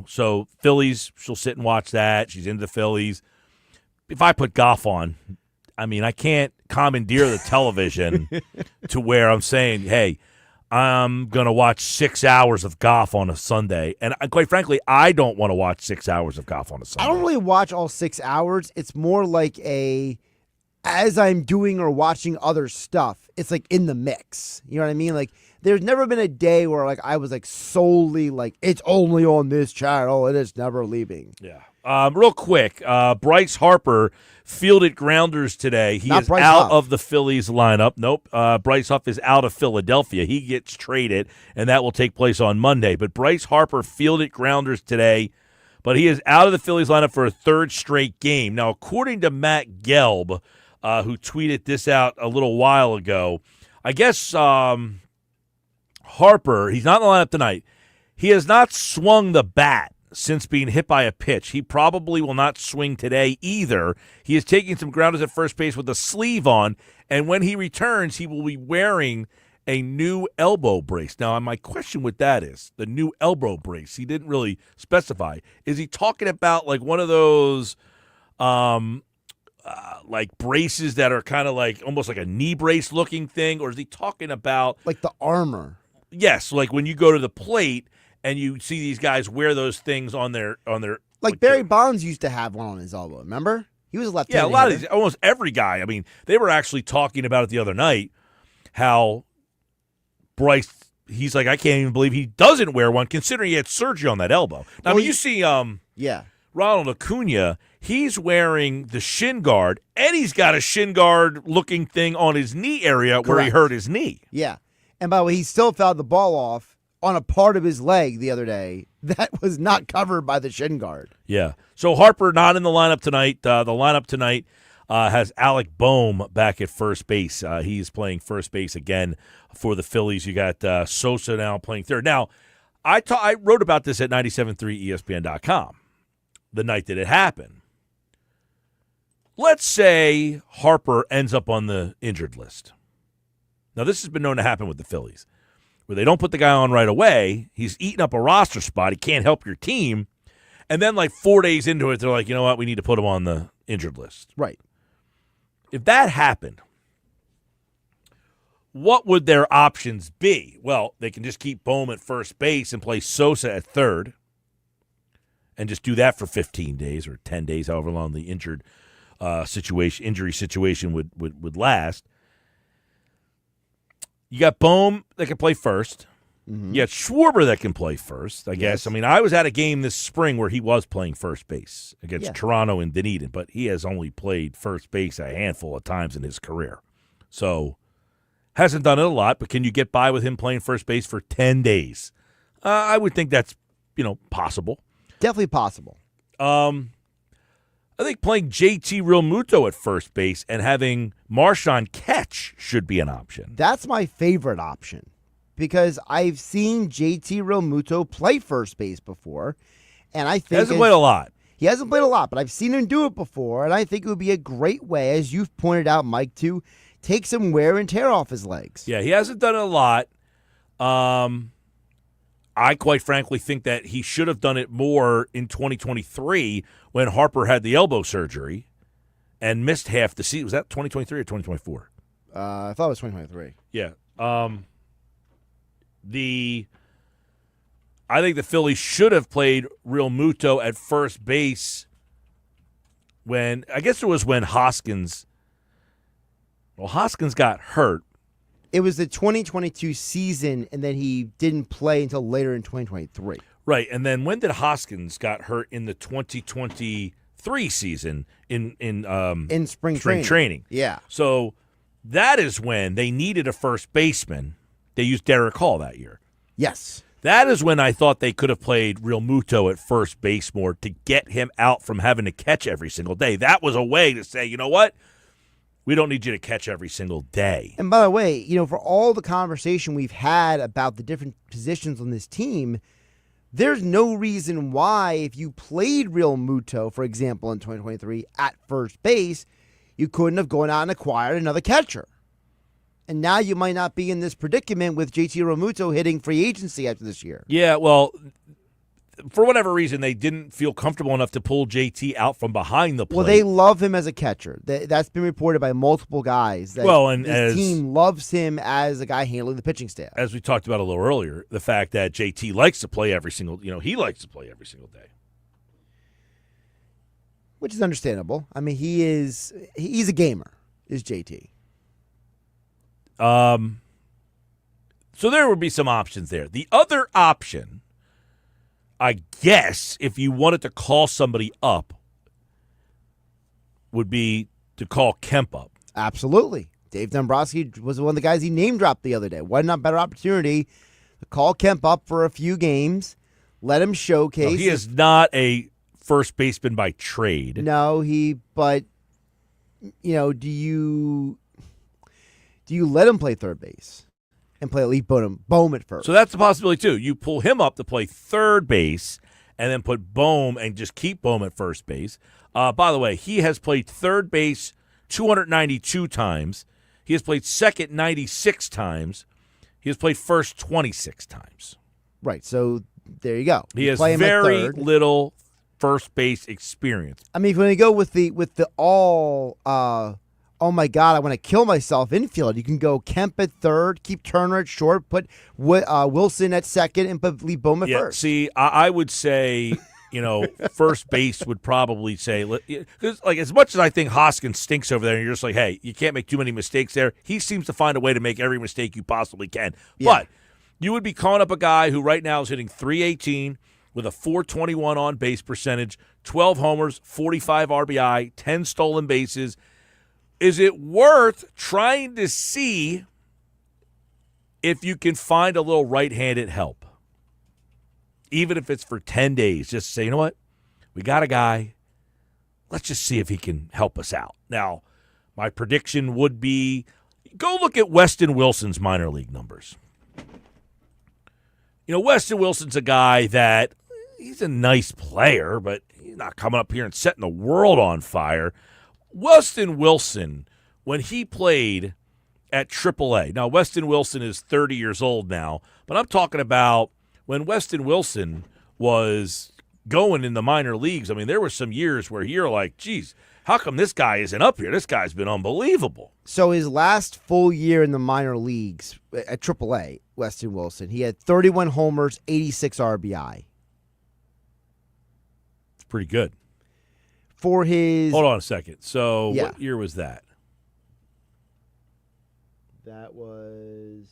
So Phillies, she'll sit and watch that. She's into the Phillies. If I put golf on, I can't commandeer the television to where I'm saying, hey, I'm going to watch 6 hours of golf on a Sunday. And quite frankly, I don't want to watch 6 hours of golf on a Sunday. I don't really watch all 6 hours. It's more like as I'm doing or watching other stuff, it's like in the mix. You know what I mean? Like, there's never been a day where like I was like solely like, it's only on this channel and it's never leaving. Yeah. Real quick, Bryce Harper fielded grounders today. He Not is Bryce out Huff. of the Phillies lineup. Nope. Bryce Huff is out of Philadelphia. He gets traded, and that will take place on Monday. But Bryce Harper fielded grounders today, but he is out of the Phillies lineup for a third straight game. Now, according to Matt Gelb, who tweeted this out a little while ago, I guess Harper, he's not in the lineup tonight. He has not swung the bat since being hit by a pitch. He probably will not swing today either. He is taking some grounders at first base with a sleeve on, and when he returns, he will be wearing a new elbow brace. Now, my question with that is, the new elbow brace, he didn't really specify. Is he talking about like one of those like braces that are kind of like almost like a knee brace looking thing, or is he talking about Like the armor. yes, like when you go to the plate and you see these guys wear those things on their Like Barry Bonds used to have one on his elbow, remember? He was a left-handed yeah, a lot of hitter. these, almost every guy. They were actually talking about it the other night, how Bryce, he's like, I can't even believe he doesn't wear one, considering he had surgery on that elbow. Now, Well, you see Yeah. Ronald Acuna, he's wearing the shin guard, and he's got a shin guard looking thing on his knee area where he Correct. hurt his knee. Yeah. And by the way, he still fouled the ball off on a part of his leg the other day that was not covered by the shin guard. Yeah. So Harper not in the lineup tonight. The lineup tonight has Alec Boehm back at first base. He's playing first base again for the Phillies. You got Sosa now playing third. Now, I wrote about this at 97.3ESPN.com the night that it happened. Let's say Harper ends up on the injured list. Now, this has been known to happen with the Phillies, where they don't put the guy on right away. He's eating up a roster spot. He can't help your team. And then like 4 days into it, they're like, you know what? We need to put him on the injured list. Right. If that happened, what would their options be? Well, they can just keep Boehm at first base and play Sosa at third. and just do that for 15 days or 10 days, however long the injury situation would last. You got Bohm that can play first. Mm-hmm. You got Schwarber that can play first, I guess. I mean, I was at a game this spring where he was playing first base against Toronto and Dunedin, but he has only played first base a handful of times in his career. So, hasn't done it a lot, but can you get by with him playing first base for 10 days? I would think that's, possible. Definitely possible. I think playing JT Realmuto at first base and having Marshawn catch should be an option. That's my favorite option because I've seen JT Realmuto play first base before, and I think He hasn't played a lot. He hasn't played a lot, but I've seen him do it before, and I think it would be a great way, as you've pointed out, Mike, to take some wear and tear off his legs. Yeah, he hasn't done it a lot. I quite frankly think that he should have done it more in 2023 when Harper had the elbow surgery and missed half the season. Was that 2023 or 2024? I thought it was 2023. Yeah. I think the Phillies should have played Realmuto at first base when Hoskins got hurt. It was the 2022 season, and then he didn't play until later in 2023. Right, and then when did Hoskins got hurt in the 2023 season in spring training? Yeah. So that is when they needed a first baseman. They used Derek Hall that year. Yes. That is when I thought they could have played Realmuto at first base more to get him out from having to catch every single day. That was a way to say, you know what? We don't need you to catch every single day. And by the way, for all the conversation we've had about the different positions on this team, there's no reason why if you played Realmuto, for example, in 2023 at first base, you couldn't have gone out and acquired another catcher. And now you might not be in this predicament with JT Realmuto hitting free agency after this year. Yeah, well, for whatever reason, they didn't feel comfortable enough to pull JT out from behind the plate. Well, they love him as a catcher. That's been reported by multiple guys. That this team loves him as a guy handling the pitching staff. As we talked about a little earlier, the fact that JT likes to play every single, he likes to play every single day. Which is understandable. I mean, he's a gamer, is JT. So there would be some options there. The other option, I guess, if you wanted to call somebody up, would be to call Kemp up. Absolutely. Dave Dombrowski was one of the guys he name-dropped the other day. Why not a better opportunity to call Kemp up for a few games, let him showcase. No, he is not a first baseman by trade. No, but do you let him play third base and play at least Bohm at first? So that's a possibility, too. You pull him up to play third base and then put Bohm and just keep Bohm at first base. By the way, he has played third base 292 times. He has played second 96 times. He has played first 26 times. Right, so there you go. He has very little first base experience. I mean, when you go with the all oh my God, I want to kill myself infield, you can go Kemp at third, keep Turner at short, put Wilson at second, and leave Bohm at first. See, I would say, first base would probably say, because as much as I think Hoskins stinks over there, and you're just like, hey, you can't make too many mistakes there, he seems to find a way to make every mistake you possibly can. Yeah. But you would be calling up a guy who right now is hitting .318 with a .421 on base percentage, 12 homers, 45 RBI, 10 stolen bases. Is it worth trying to see if you can find a little right-handed help? Even if it's for 10 days, just say, you know what? We got a guy. Let's just see if he can help us out. Now, my prediction would be go look at Weston Wilson's minor league numbers. Weston Wilson's a guy that he's a nice player, but he's not coming up here and setting the world on fire. Weston Wilson, when he played at AAA, now Weston Wilson is 30 years old now, but I'm talking about when Weston Wilson was going in the minor leagues. I mean, there were some years where you're like, geez, how come this guy isn't up here? This guy's been unbelievable. So his last full year in the minor leagues at AAA, Weston Wilson, he had 31 homers, 86 RBI. Pretty good. For his Hold on a second. So Yeah. what year was that? That was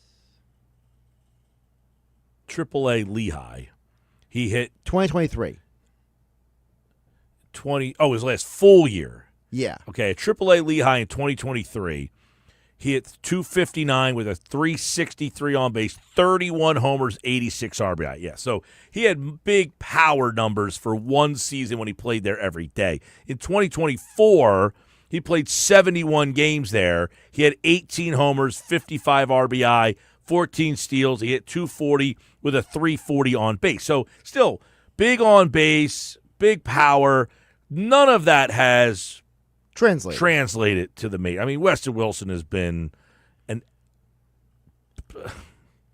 AAA Lehigh. He hit 2023. his last full year. Yeah. Okay, at AAA Lehigh in 2023, he hit 259 with a 363 on base, 31 homers, 86 RBI. Yeah, so he had big power numbers for one season when he played there every day. In 2024, he played 71 games there. He had 18 homers, 55 RBI, 14 steals. He hit 240 with a 340 on base. So still big on base, big power. None of that has translated to the major. I mean, Weston Wilson has been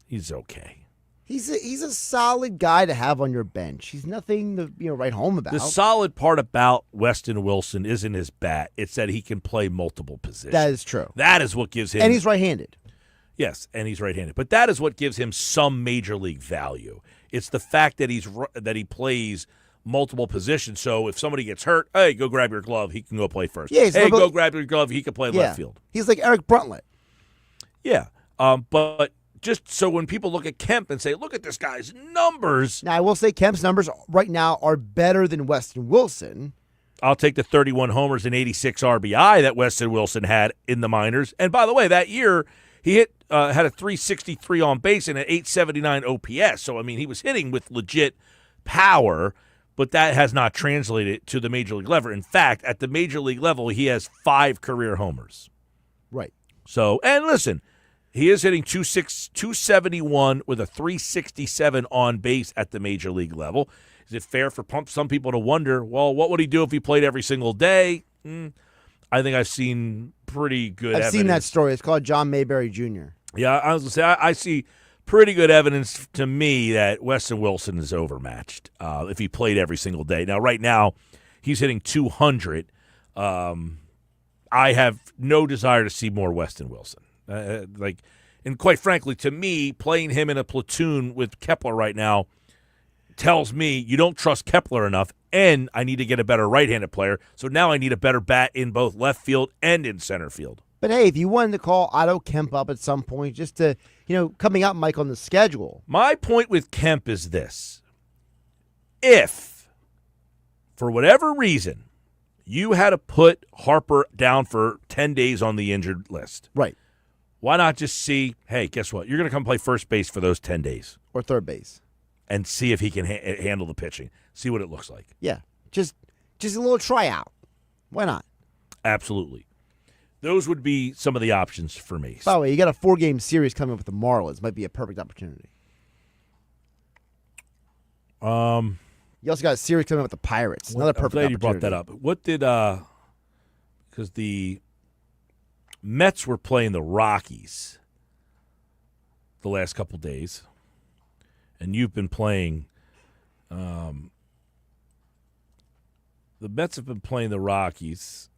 he's okay. He's a solid guy to have on your bench. He's nothing to write home about. The solid part about Weston Wilson isn't his bat. It's that he can play multiple positions. That is true. That is what gives him. And he's right-handed. Yes, and he's right-handed. But that is what gives him some major league value. It's the fact that he plays multiple positions. So if somebody gets hurt, hey, go grab your glove. He can go play first. Yeah, hey, go grab your glove. He can play left field. He's like Eric Bruntlett. Yeah, but just so when people look at Kemp and say, look at this guy's numbers. Now, I will say Kemp's numbers right now are better than Weston Wilson. I'll take the 31 homers and 86 RBI that Weston Wilson had in the minors. And by the way, that year he had a 363 on base and an 879 OPS. So, I mean, he was hitting with legit power, but that has not translated to the major league level. In fact, at the major league level, he has 5 career homers. Right. So, and listen, he is hitting 271 with a 367 on base at the major league level. Is it fair for some people to wonder, well, what would he do if he played every single day? I think I've seen pretty good evidence. I've seen that story. It's called John Mayberry Jr. Yeah, I was going to say, I see pretty good evidence to me that Weston Wilson is overmatched if he played every single day. Now, right now, he's hitting 200. I have no desire to see more Weston Wilson. And quite frankly, to me, playing him in a platoon with Kepler right now tells me you don't trust Kepler enough, and I need to get a better right-handed player. So now I need a better bat in both left field and in center field. But hey, if you wanted to call Otto Kemp up at some point, just to coming up, Mike, on the schedule. My point with Kemp is this: if for whatever reason you had to put Harper down for 10 days on the injured list, right? Why not just see, hey, guess what? You're going to come play first base for those 10 days. Or third base. And see if he can handle the pitching. See what it looks like. Yeah. Just a little tryout. Why not? Absolutely. Those would be some of the options for me. By the way, you got a 4-game series coming up with the Marlins. Might be a perfect opportunity. You also got a series coming up with the Pirates. Another perfect opportunity. I'm glad you brought that up. What did because the Mets were playing the Rockies the last couple days, and you've been playing the Mets have been playing the Rockies,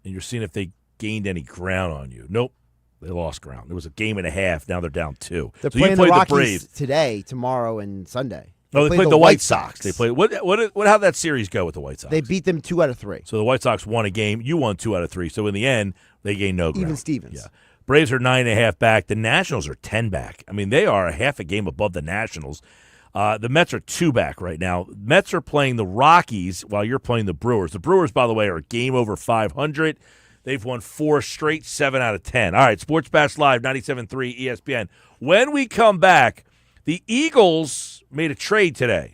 and you're seeing if they gained any ground on you. Nope, they lost ground. There was a game and a half. Now they're down 2. They're so playing you played the Rockies Braves today, tomorrow, and Sunday. No, they played the White Sox. They played what? How did that series go with the White Sox? They beat them 2 out of 3. So the White Sox won a game. You won 2 out of 3. So in the end, they gained no ground. Even Stevens. Yeah. Braves are 9.5 back. The Nationals are 10 back. I mean, they are a half a game above the Nationals. The Mets are 2 back right now. Mets are playing the Rockies while you're playing the Brewers. The Brewers, by the way, are a game over 500. They've won 4 straight, 7 out of 10. All right, Sports Bash Live, 97.3 ESPN. When we come back, the Eagles made a trade today.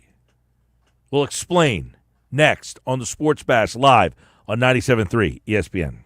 We'll explain next on the Sports Bash Live on 97.3 ESPN.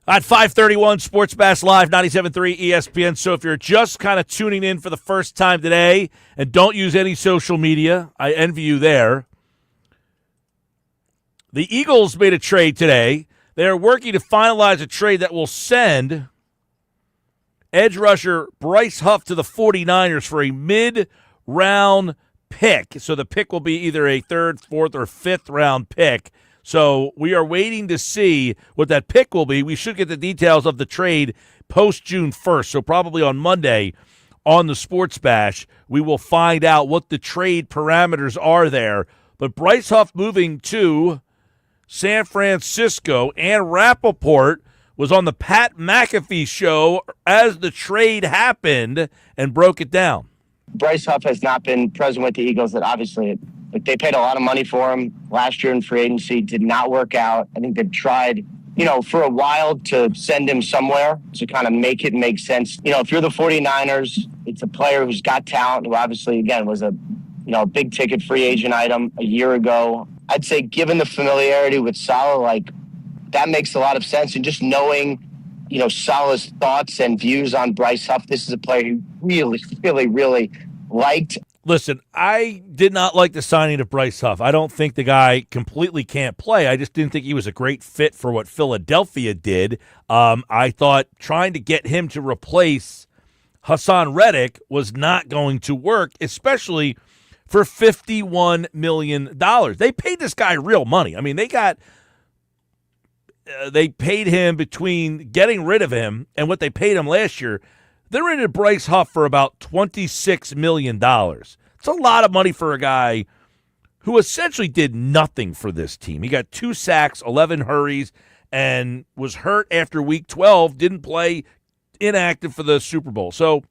At 5:31, Sports Bash Live, 97.3 ESPN. So if you're just kind of tuning in for the first time today and don't use any social media, I envy you there. The Eagles made a trade today. They are working to finalize a trade that will send edge rusher Bryce Huff to the 49ers for a mid-round pick. So the pick will be either a third, fourth, or fifth-round pick. So we are waiting to see what that pick will be. We should get the details of the trade post-June 1st. So probably on Monday on the Sports Bash, we will find out what the trade parameters are there. But Bryce Huff moving to San Francisco, and Rappaport was on the Pat McAfee show as the trade happened and broke it down. Bryce Huff has not been present with the Eagles. That obviously they paid a lot of money for him last year in free agency. Did not work out. I think they've tried, for a while to send him somewhere to kind of make it make sense. If you're the 49ers, it's a player who's got talent, who obviously, again, was a big ticket free agent item a year ago. I'd say given the familiarity with Saleh, that makes a lot of sense. And just knowing, Saleh's thoughts and views on Bryce Huff, this is a player who really, really, really liked. Listen, I did not like the signing of Bryce Huff. I don't think the guy completely can't play. I just didn't think he was a great fit for what Philadelphia did. I thought trying to get him to replace Hassan Reddick was not going to work, especially for $51 million. They paid this guy real money. I mean, they paid him between getting rid of him and what they paid him last year. They're into Bryce Huff for about $26 million. It's a lot of money for a guy who essentially did nothing for this team. He got 2 sacks, 11 hurries, and was hurt after week 12, didn't play, inactive for the Super Bowl. So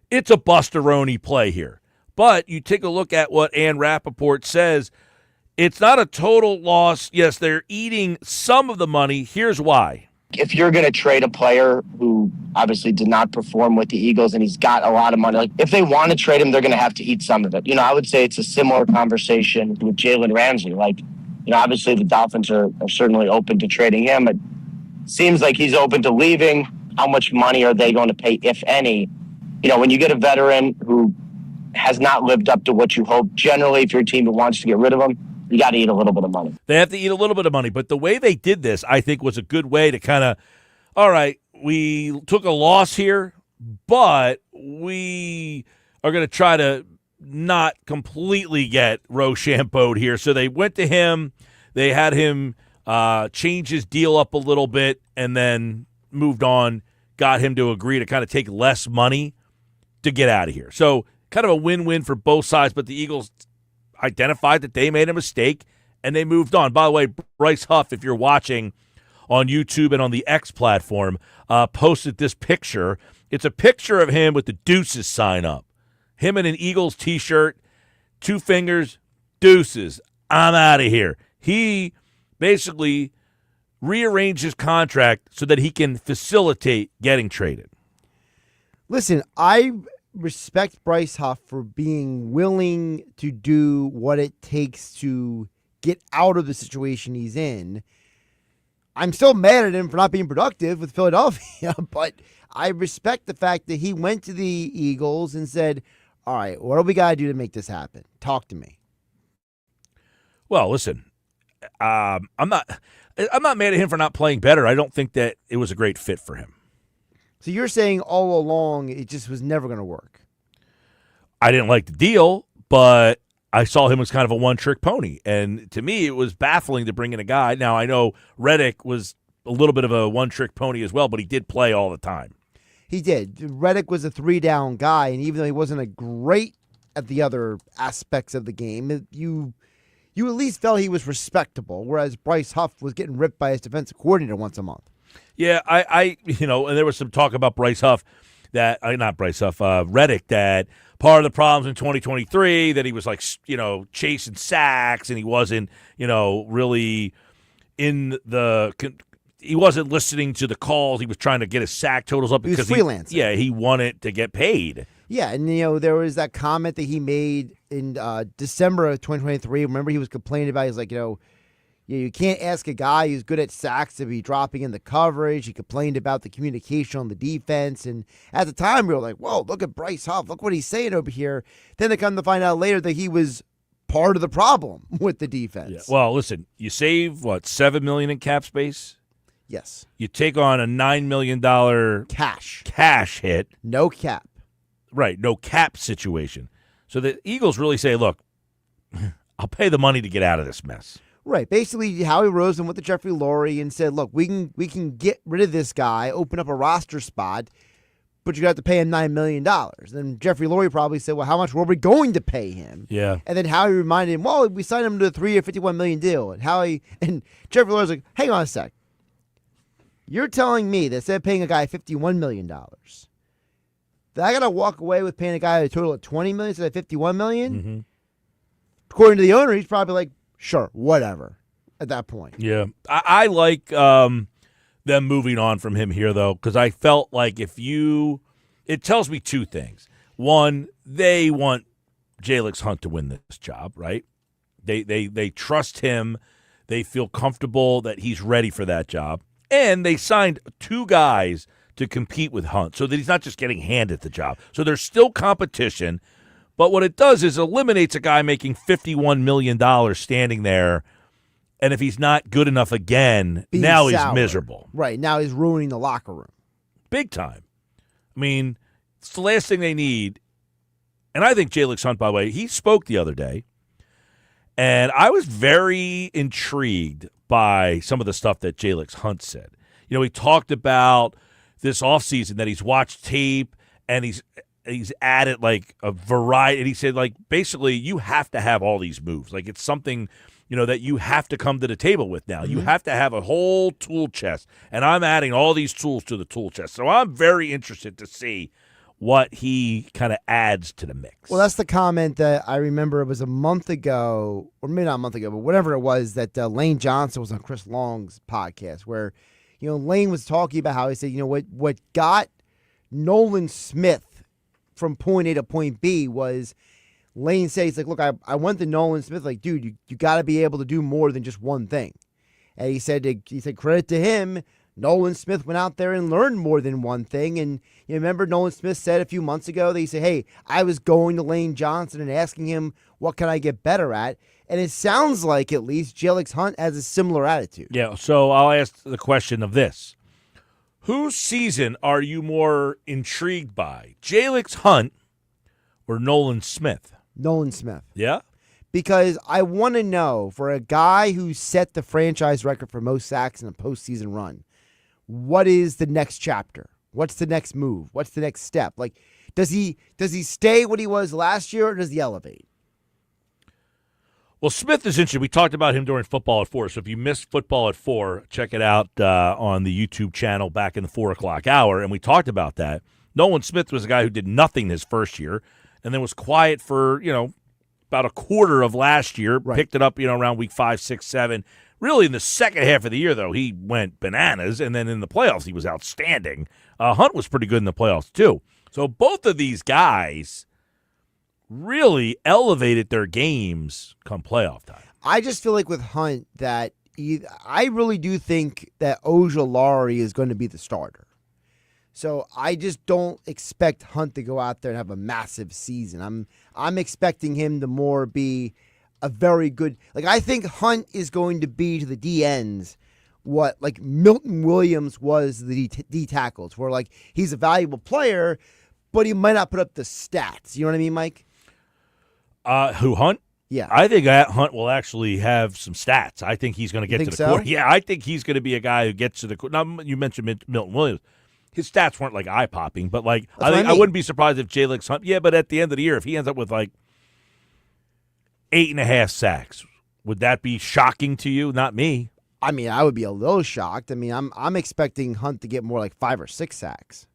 it's a Busteroni play here. But you take a look at what Ann Rappaport says, it's not a total loss. Yes, they're eating some of the money. Here's why. If you're going to trade a player who obviously did not perform with the Eagles and he's got a lot of money, if they want to trade him, they're going to have to eat some of it. I would say it's a similar conversation with Jalen Ramsey. Obviously the Dolphins are certainly open to trading him. It seems like he's open to leaving. How much money are they going to pay, if any? When you get a veteran who has not lived up to what you hope, generally, if you're a team that wants to get rid of him, you got to eat a little bit of money. They have to eat a little bit of money. But the way they did this, I think, was a good way to kind of, all right, we took a loss here, but we are going to try to not completely get Rochambeau'd here. So they went to him. They had him change his deal up a little bit and then moved on, got him to agree to kind of take less money to get out of here. So kind of a win-win for both sides, but the Eagles identified that they made a mistake, and they moved on. By the way, Bryce Huff, if you're watching on YouTube and on the X platform, posted this picture. It's a picture of him with the Deuces sign up. Him in an Eagles T-shirt, 2 fingers, Deuces, I'm out of here. He basically rearranged his contract so that he can facilitate getting traded. Listen, I respect Bryce Huff for being willing to do what it takes to get out of the situation he's in. I'm still mad at him for not being productive with Philadelphia, but I respect the fact that he went to the Eagles and said, all right, what do we got to do to make this happen? Talk to me. Well, listen, I'm not mad at him for not playing better. I don't think that it was a great fit for him. So you're saying all along it just was never going to work? I didn't like the deal, but I saw him as kind of a one-trick pony. And to me, it was baffling to bring in a guy. Now, I know Reddick was a little bit of a one-trick pony as well, but he did play all the time. He did. Reddick was a 3-down guy, and even though he wasn't a great at the other aspects of the game, you at least felt he was respectable, whereas Bryce Huff was getting ripped by his defensive coordinator once a month. Yeah, I and there was some talk about Bryce Huff Reddick, that part of the problems in 2023 that he was chasing sacks and he wasn't, really he wasn't listening to the calls. He was trying to get his sack totals up because he was freelancing. He wanted to get paid. Yeah, and there was that comment that he made in December of 2023. Remember, he was complaining about. He's like, You can't ask a guy who's good at sacks to be dropping in the coverage. He complained about the communication on the defense. And at the time, we were like, whoa, look at Bryce Huff. Look what he's saying over here. Then they come to find out later that he was part of the problem with the defense. Yeah. Well, listen, you save, $7 million in cap space? Yes. You take on a $9 million cash hit. No cap. Right, no cap situation. So the Eagles really say, look, I'll pay the money to get out of this mess. Right. Basically, Howie Roseman went to Jeffrey Lurie and said, look, we can get rid of this guy, open up a roster spot, but you got to pay him $9 million. Then Jeffrey Lurie probably said, well, how much were we going to pay him? Yeah. And then Howie reminded him, well, we signed him to a 3-year, $51 million deal. And Jeffrey Lurie's like, hang on a sec. You're telling me that instead of paying a guy $51 million, that I got to walk away with paying a guy a total of $20 million instead of $51 million? Mm-hmm. According to the owner, he's probably like, sure, whatever at that point. Yeah. I like them moving on from him here, though, because I felt like it tells me two things. One, they want Jalix Hunt to win this job, right? They trust him. They feel comfortable that he's ready for that job. And they signed two guys to compete with Hunt so that he's not just getting handed the job. So there's still competition. But what it does is eliminates a guy making $51 million standing there. And if he's not good enough again, now he's miserable. Right. Now he's ruining the locker room. Big time. I mean, it's the last thing they need. And I think Jalix Hunt, by the way, he spoke the other day. And I was very intrigued by some of the stuff that Jalix Hunt said. You know, he talked about this offseason that he's watched tape and he's added like a variety. And he said, like, basically you have to have all these moves. Like, it's something, that you have to come to the table with now. Mm-hmm. You have to have a whole tool chest. And I'm adding all these tools to the tool chest. So I'm very interested to see what he kind of adds to the mix. Well, that's the comment that I remember. It was a month ago, or maybe not a month ago, but whatever it was, that Lane Johnson was on Chris Long's podcast where, Lane was talking about how he said, what got Nolan Smith from point A to point B was Lane said, he's like, look, I went to Nolan Smith, like, dude, you got to be able to do more than just one thing. And he said, credit to him, Nolan Smith went out there and learned more than one thing. And you remember Nolan Smith said a few months ago that he said, hey, I was going to Lane Johnson and asking him, what can I get better at? And it sounds like at least Jalix Hunt has a similar attitude. Yeah, so I'll ask the question of this. Whose season are you more intrigued by, Jalix Hunt or Nolan Smith? Nolan Smith. Yeah? Because I want to know, for a guy who set the franchise record for most sacks in a postseason run, what is the next chapter? What's the next move? What's the next step? Like, does he stay what he was last year, or does he elevate? Well, Smith is interesting. We talked about him during Football at 4. So if you missed Football at 4, check it out on the YouTube channel back in the 4 o'clock hour. And we talked about that. Nolan Smith was a guy who did nothing his first year and then was quiet for, about a quarter of last year. Right. Picked it up, around week 5, 6, 7. Really, in the second half of the year, though, he went bananas. And then in the playoffs, he was outstanding. Hunt was pretty good in the playoffs, too. So both of these guys really elevated their games come playoff time. I just feel like with Hunt that I really do think that Ojulari is going to be the starter. So I just don't expect Hunt to go out there and have a massive season. I'm expecting him to more be a very good, like, I think Hunt is going to be to the D ends what like Milton Williams was to the D tackles, where like he's a valuable player, but he might not put up the stats. You know what I mean, Mike? Who, Hunt? Yeah. I think Hunt will actually have some stats. I think he's going to get to the court. Yeah, I think he's going to be a guy who gets to the court. Now, you mentioned Milton Williams. His stats weren't like eye-popping, but like I wouldn't be surprised if Jalix Hunt, but at the end of the year, if he ends up with like 8.5 sacks, would that be shocking to you? Not me. I mean, I would be a little shocked. I mean, I'm expecting Hunt to get more like 5 or 6 sacks.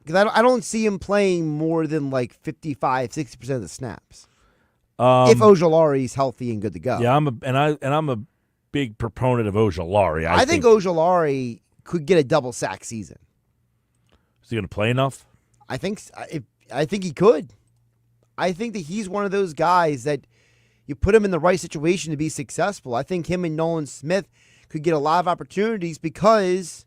Because I don't see him playing more than like 55, 60% of the snaps. If Ojulari is healthy and good to go. Yeah, I'm a big proponent of Ojulari. I think Ojulari could get a double sack season. Is he going to play enough? I think he could. I think that he's one of those guys that, you put him in the right situation to be successful. I think him and Nolan Smith could get a lot of opportunities because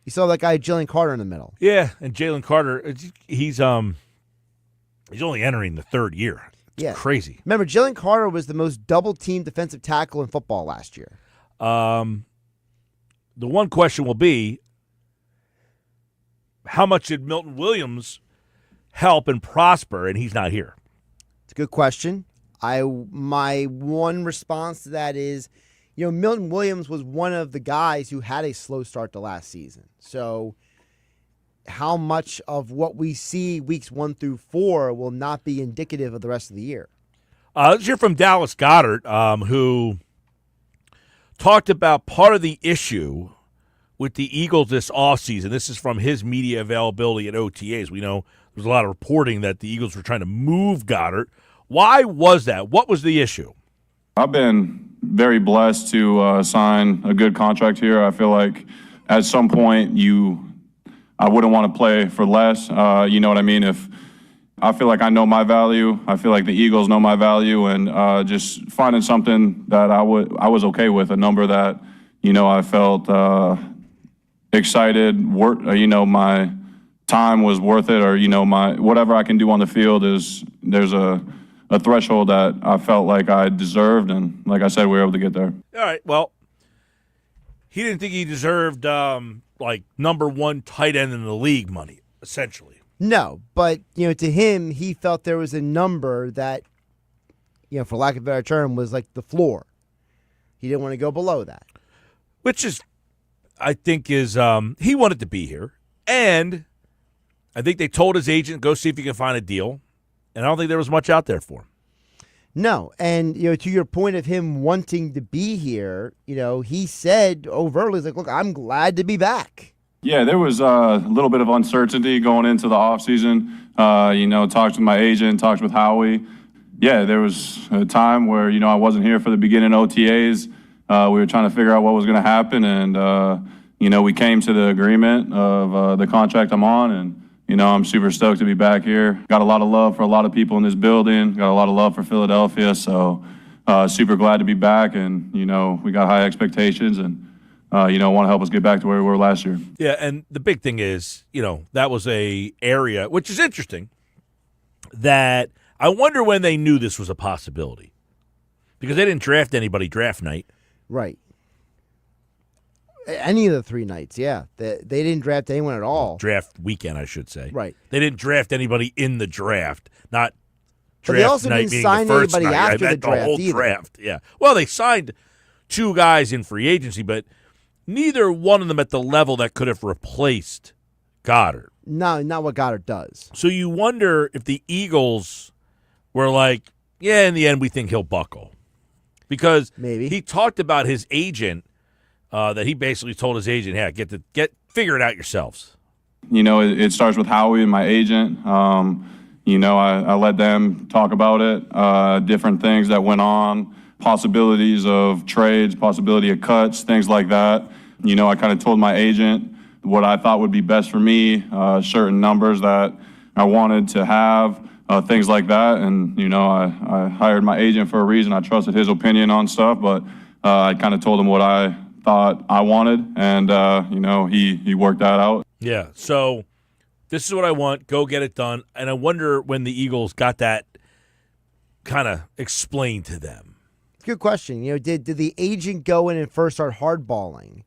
you saw that guy Jalen Carter in the middle. Yeah, and Jalen Carter, he's only entering the third year. It's crazy. Remember, Jalen Carter was the most double-team defensive tackle in football last year. The one question will be, how much did Milton Williams help and prosper, and he's not here? It's a good question. My one response to that is, Milton Williams was one of the guys who had a slow start to last season. So how much of what we see weeks 1 through 4 will not be indicative of the rest of the year? Let's hear from Dallas Goedert, who talked about part of the issue with the Eagles this offseason. This is from his media availability at OTAs. We know there's a lot of reporting that the Eagles were trying to move Goedert. Why was that? What was the issue? I've been very blessed to sign a good contract here. I feel like at some point I wouldn't want to play for less. You know what I mean? If I feel like I know my value, I feel like the Eagles know my value, and just finding something that I was okay with, a number that I felt excited. My time was worth it, or my whatever I can do on the field there's a threshold that I felt like I deserved, and like I said, we were able to get there. All right, well, he didn't think he deserved number 1 tight end in the league money, essentially. No, but to him, he felt there was a number that, for lack of a better term, was like the floor. He didn't want to go below that. Which is, I think, he wanted to be here, and I think they told his agent, go see if you can find a deal. And I don't think there was much out there for him. No, and to your point of him wanting to be here, he said overtly, he's like, "Look, I'm glad to be back." Yeah, there was a little bit of uncertainty going into the offseason. Talked with my agent, talked with Howie. Yeah, there was a time where I wasn't here for the beginning OTAs. We were trying to figure out what was going to happen, and we came to the agreement of the contract I'm on, and I'm super stoked to be back here. Got a lot of love for a lot of people in this building. Got a lot of love for Philadelphia. So super glad to be back. And, we got high expectations and, want to help us get back to where we were last year. Yeah, and the big thing is, that was a area, which is interesting, that I wonder when they knew this was a possibility. Because they didn't draft anybody draft night. Right. Any of the 3 nights, yeah. They didn't draft anyone at all. Draft weekend, I should say. Right. They didn't draft anybody in the draft, not draft but they also night didn't being sign the first anybody night. after the draft whole either. Draft, yeah. Well, they signed 2 guys in free agency, but neither one of them at the level that could have replaced Goedert. No, not what Goedert does. So you wonder if the Eagles were like, yeah, in the end, we think he'll buckle. Because maybe he talked about his agent, that he basically told his agent, "Hey, figure it out yourselves." It starts with Howie and my agent. I let them talk about it, different things that went on, possibilities of trades, possibility of cuts, things like that. I kind of told my agent what I thought would be best for me, certain numbers that I wanted to have, things like that. And, I hired my agent for a reason. I trusted his opinion on stuff, but I kind of told him what I thought I wanted, and he worked that out. Yeah, so this is what I want. Go get it done. And I wonder when the Eagles got that kind of explained to them. It's a good question. Did the agent go in and first start hardballing,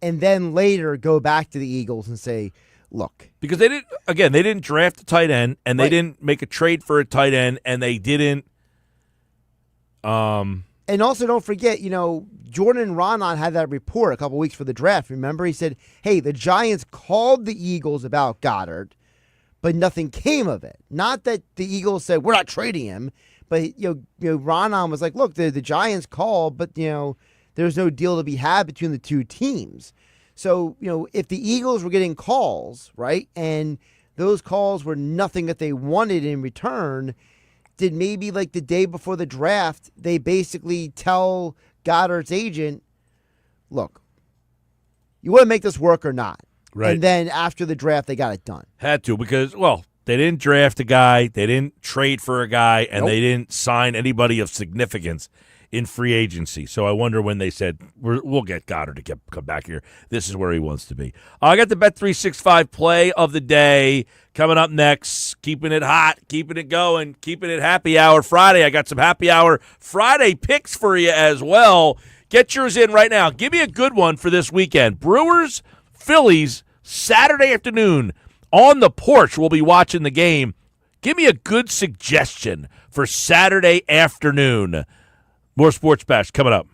and then later go back to the Eagles and say, "Look," because they didn't draft a tight end, and they didn't make a trade for a tight end, and they didn't. And also, don't forget, Jordan Ronan had that report a couple weeks for the draft. Remember, he said, "Hey, the Giants called the Eagles about Goedert, but nothing came of it." Not that the Eagles said we're not trading him, but Ronan was like, "Look, the Giants called, but there's no deal to be had between the 2 teams." So if the Eagles were getting calls, right, and those calls were nothing that they wanted in return, did maybe like the day before the draft, they basically tell Goddard's agent, "Look, you want to make this work or not?" Right. And then after the draft, they got it done. Had to because, well, They didn't draft a guy. They didn't trade for a guy, and Nope. they didn't sign anybody of significance in free agency. So I wonder when they said, we'll get Goddard to come back here. This is where he wants to be. I got the Bet365 play of the day coming up next. Keeping it hot, keeping it going, keeping it happy hour Friday. I got some happy hour Friday picks for you as well. Get yours in right now. Give me a good one for this weekend. Brewers, Phillies, Saturday afternoon. On the porch, we'll be watching the game. Give me a good suggestion for Saturday afternoon. More Sports Bash coming up.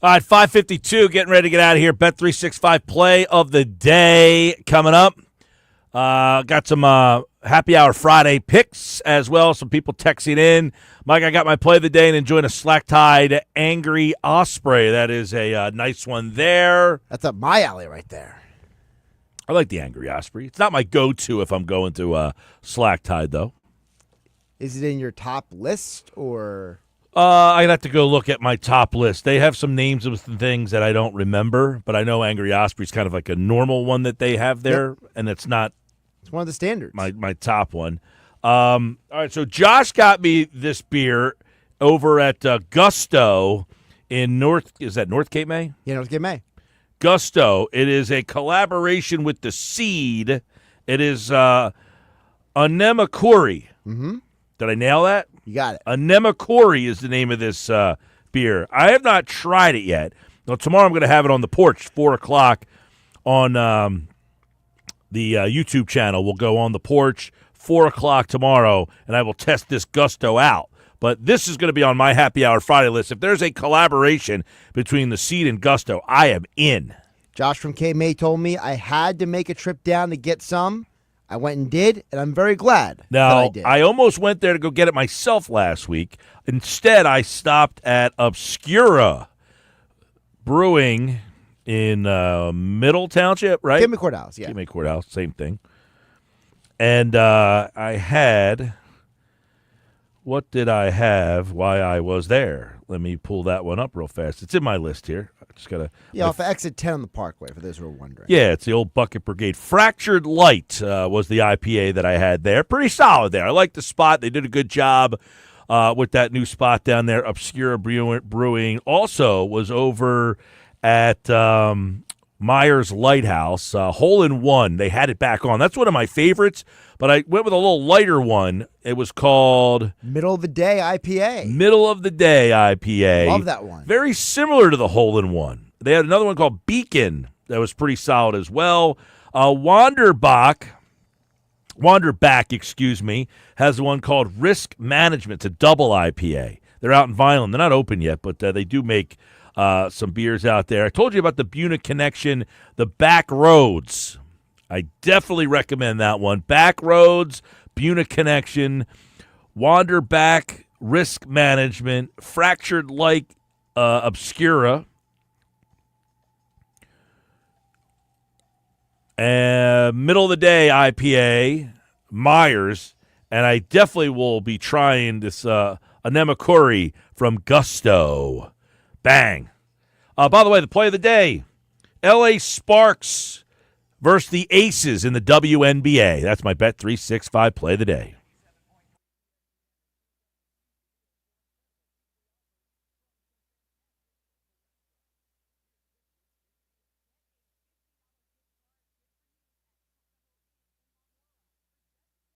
All right, 5:52, getting ready to get out of here. Bet365 play of the day coming up. Got some happy hour Friday picks as well. Some people texting in. Mike, I got my play of the day and enjoying a slack-tied Angry Osprey. That is a nice one there. That's up my alley right there. I like the Angry Osprey. It's not my go-to if I'm going to slack-tied, though. Is it in your top list or? I'd have to go look at my top list. They have some names of some things that I don't remember, but I know Angry Osprey's kind of like a normal one that they have there, and it's not. It's one of the standards. My top one. All right, so Josh got me this beer over at Gusto in North Cape May? Yeah, North Cape May. Gusto. It is a collaboration with the Seed. It is Anemakuri. Mm-hmm. Did I nail that? You got it. Anemakuri is the name of this beer. I have not tried it yet. Now, tomorrow I'm going to have it on the porch, 4 o'clock on the YouTube channel. We'll go on the porch, 4 o'clock tomorrow, and I will test this Gusto out. But this is going to be on my Happy Hour Friday list. If there's a collaboration between the Seed and Gusto, I am in. Josh from Cape May told me I had to make a trip down to get some. I went and did, and I'm very glad that I did. I almost went there to go get it myself last week. Instead, I stopped at Obscura Brewing in Middle Township, right? Cape May Courthouse, yeah. Cape May Courthouse, same thing. And I had, what did I have while I was there? Let me pull that one up real fast. It's in my list here. I just gotta. Yeah, off of exit 10 on the Parkway, for those who are wondering. Yeah, it's the old Bucket Brigade. Fractured Light was the IPA that I had there. Pretty solid there. I like the spot. They did a good job with that new spot down there. Obscura Brewing also was over at Myers Lighthouse. Hole in One. They had it back on. That's one of my favorites, but I went with a little lighter one. It was called Middle of the Day IPA. Middle of the Day IPA. Love that one. Very similar to the Hole in One. They had another one called Beacon that was pretty solid as well. Wanderback, has one called Risk Management. It's a double IPA. They're out in Vineland. They're not open yet, but they do make some beers out there. I told you about the Buna Connection, the Back Roads. I definitely recommend that one. Back Roads, Buna Connection, Wanderback, Risk Management, Fractured Light, Obscura, Middle of the Day IPA, Myers, and I definitely will be trying this Anemakuri from Gusto. Bang. By the way, the play of the day, L.A. Sparks versus the Aces in the WNBA. That's my Bet365 play of the day.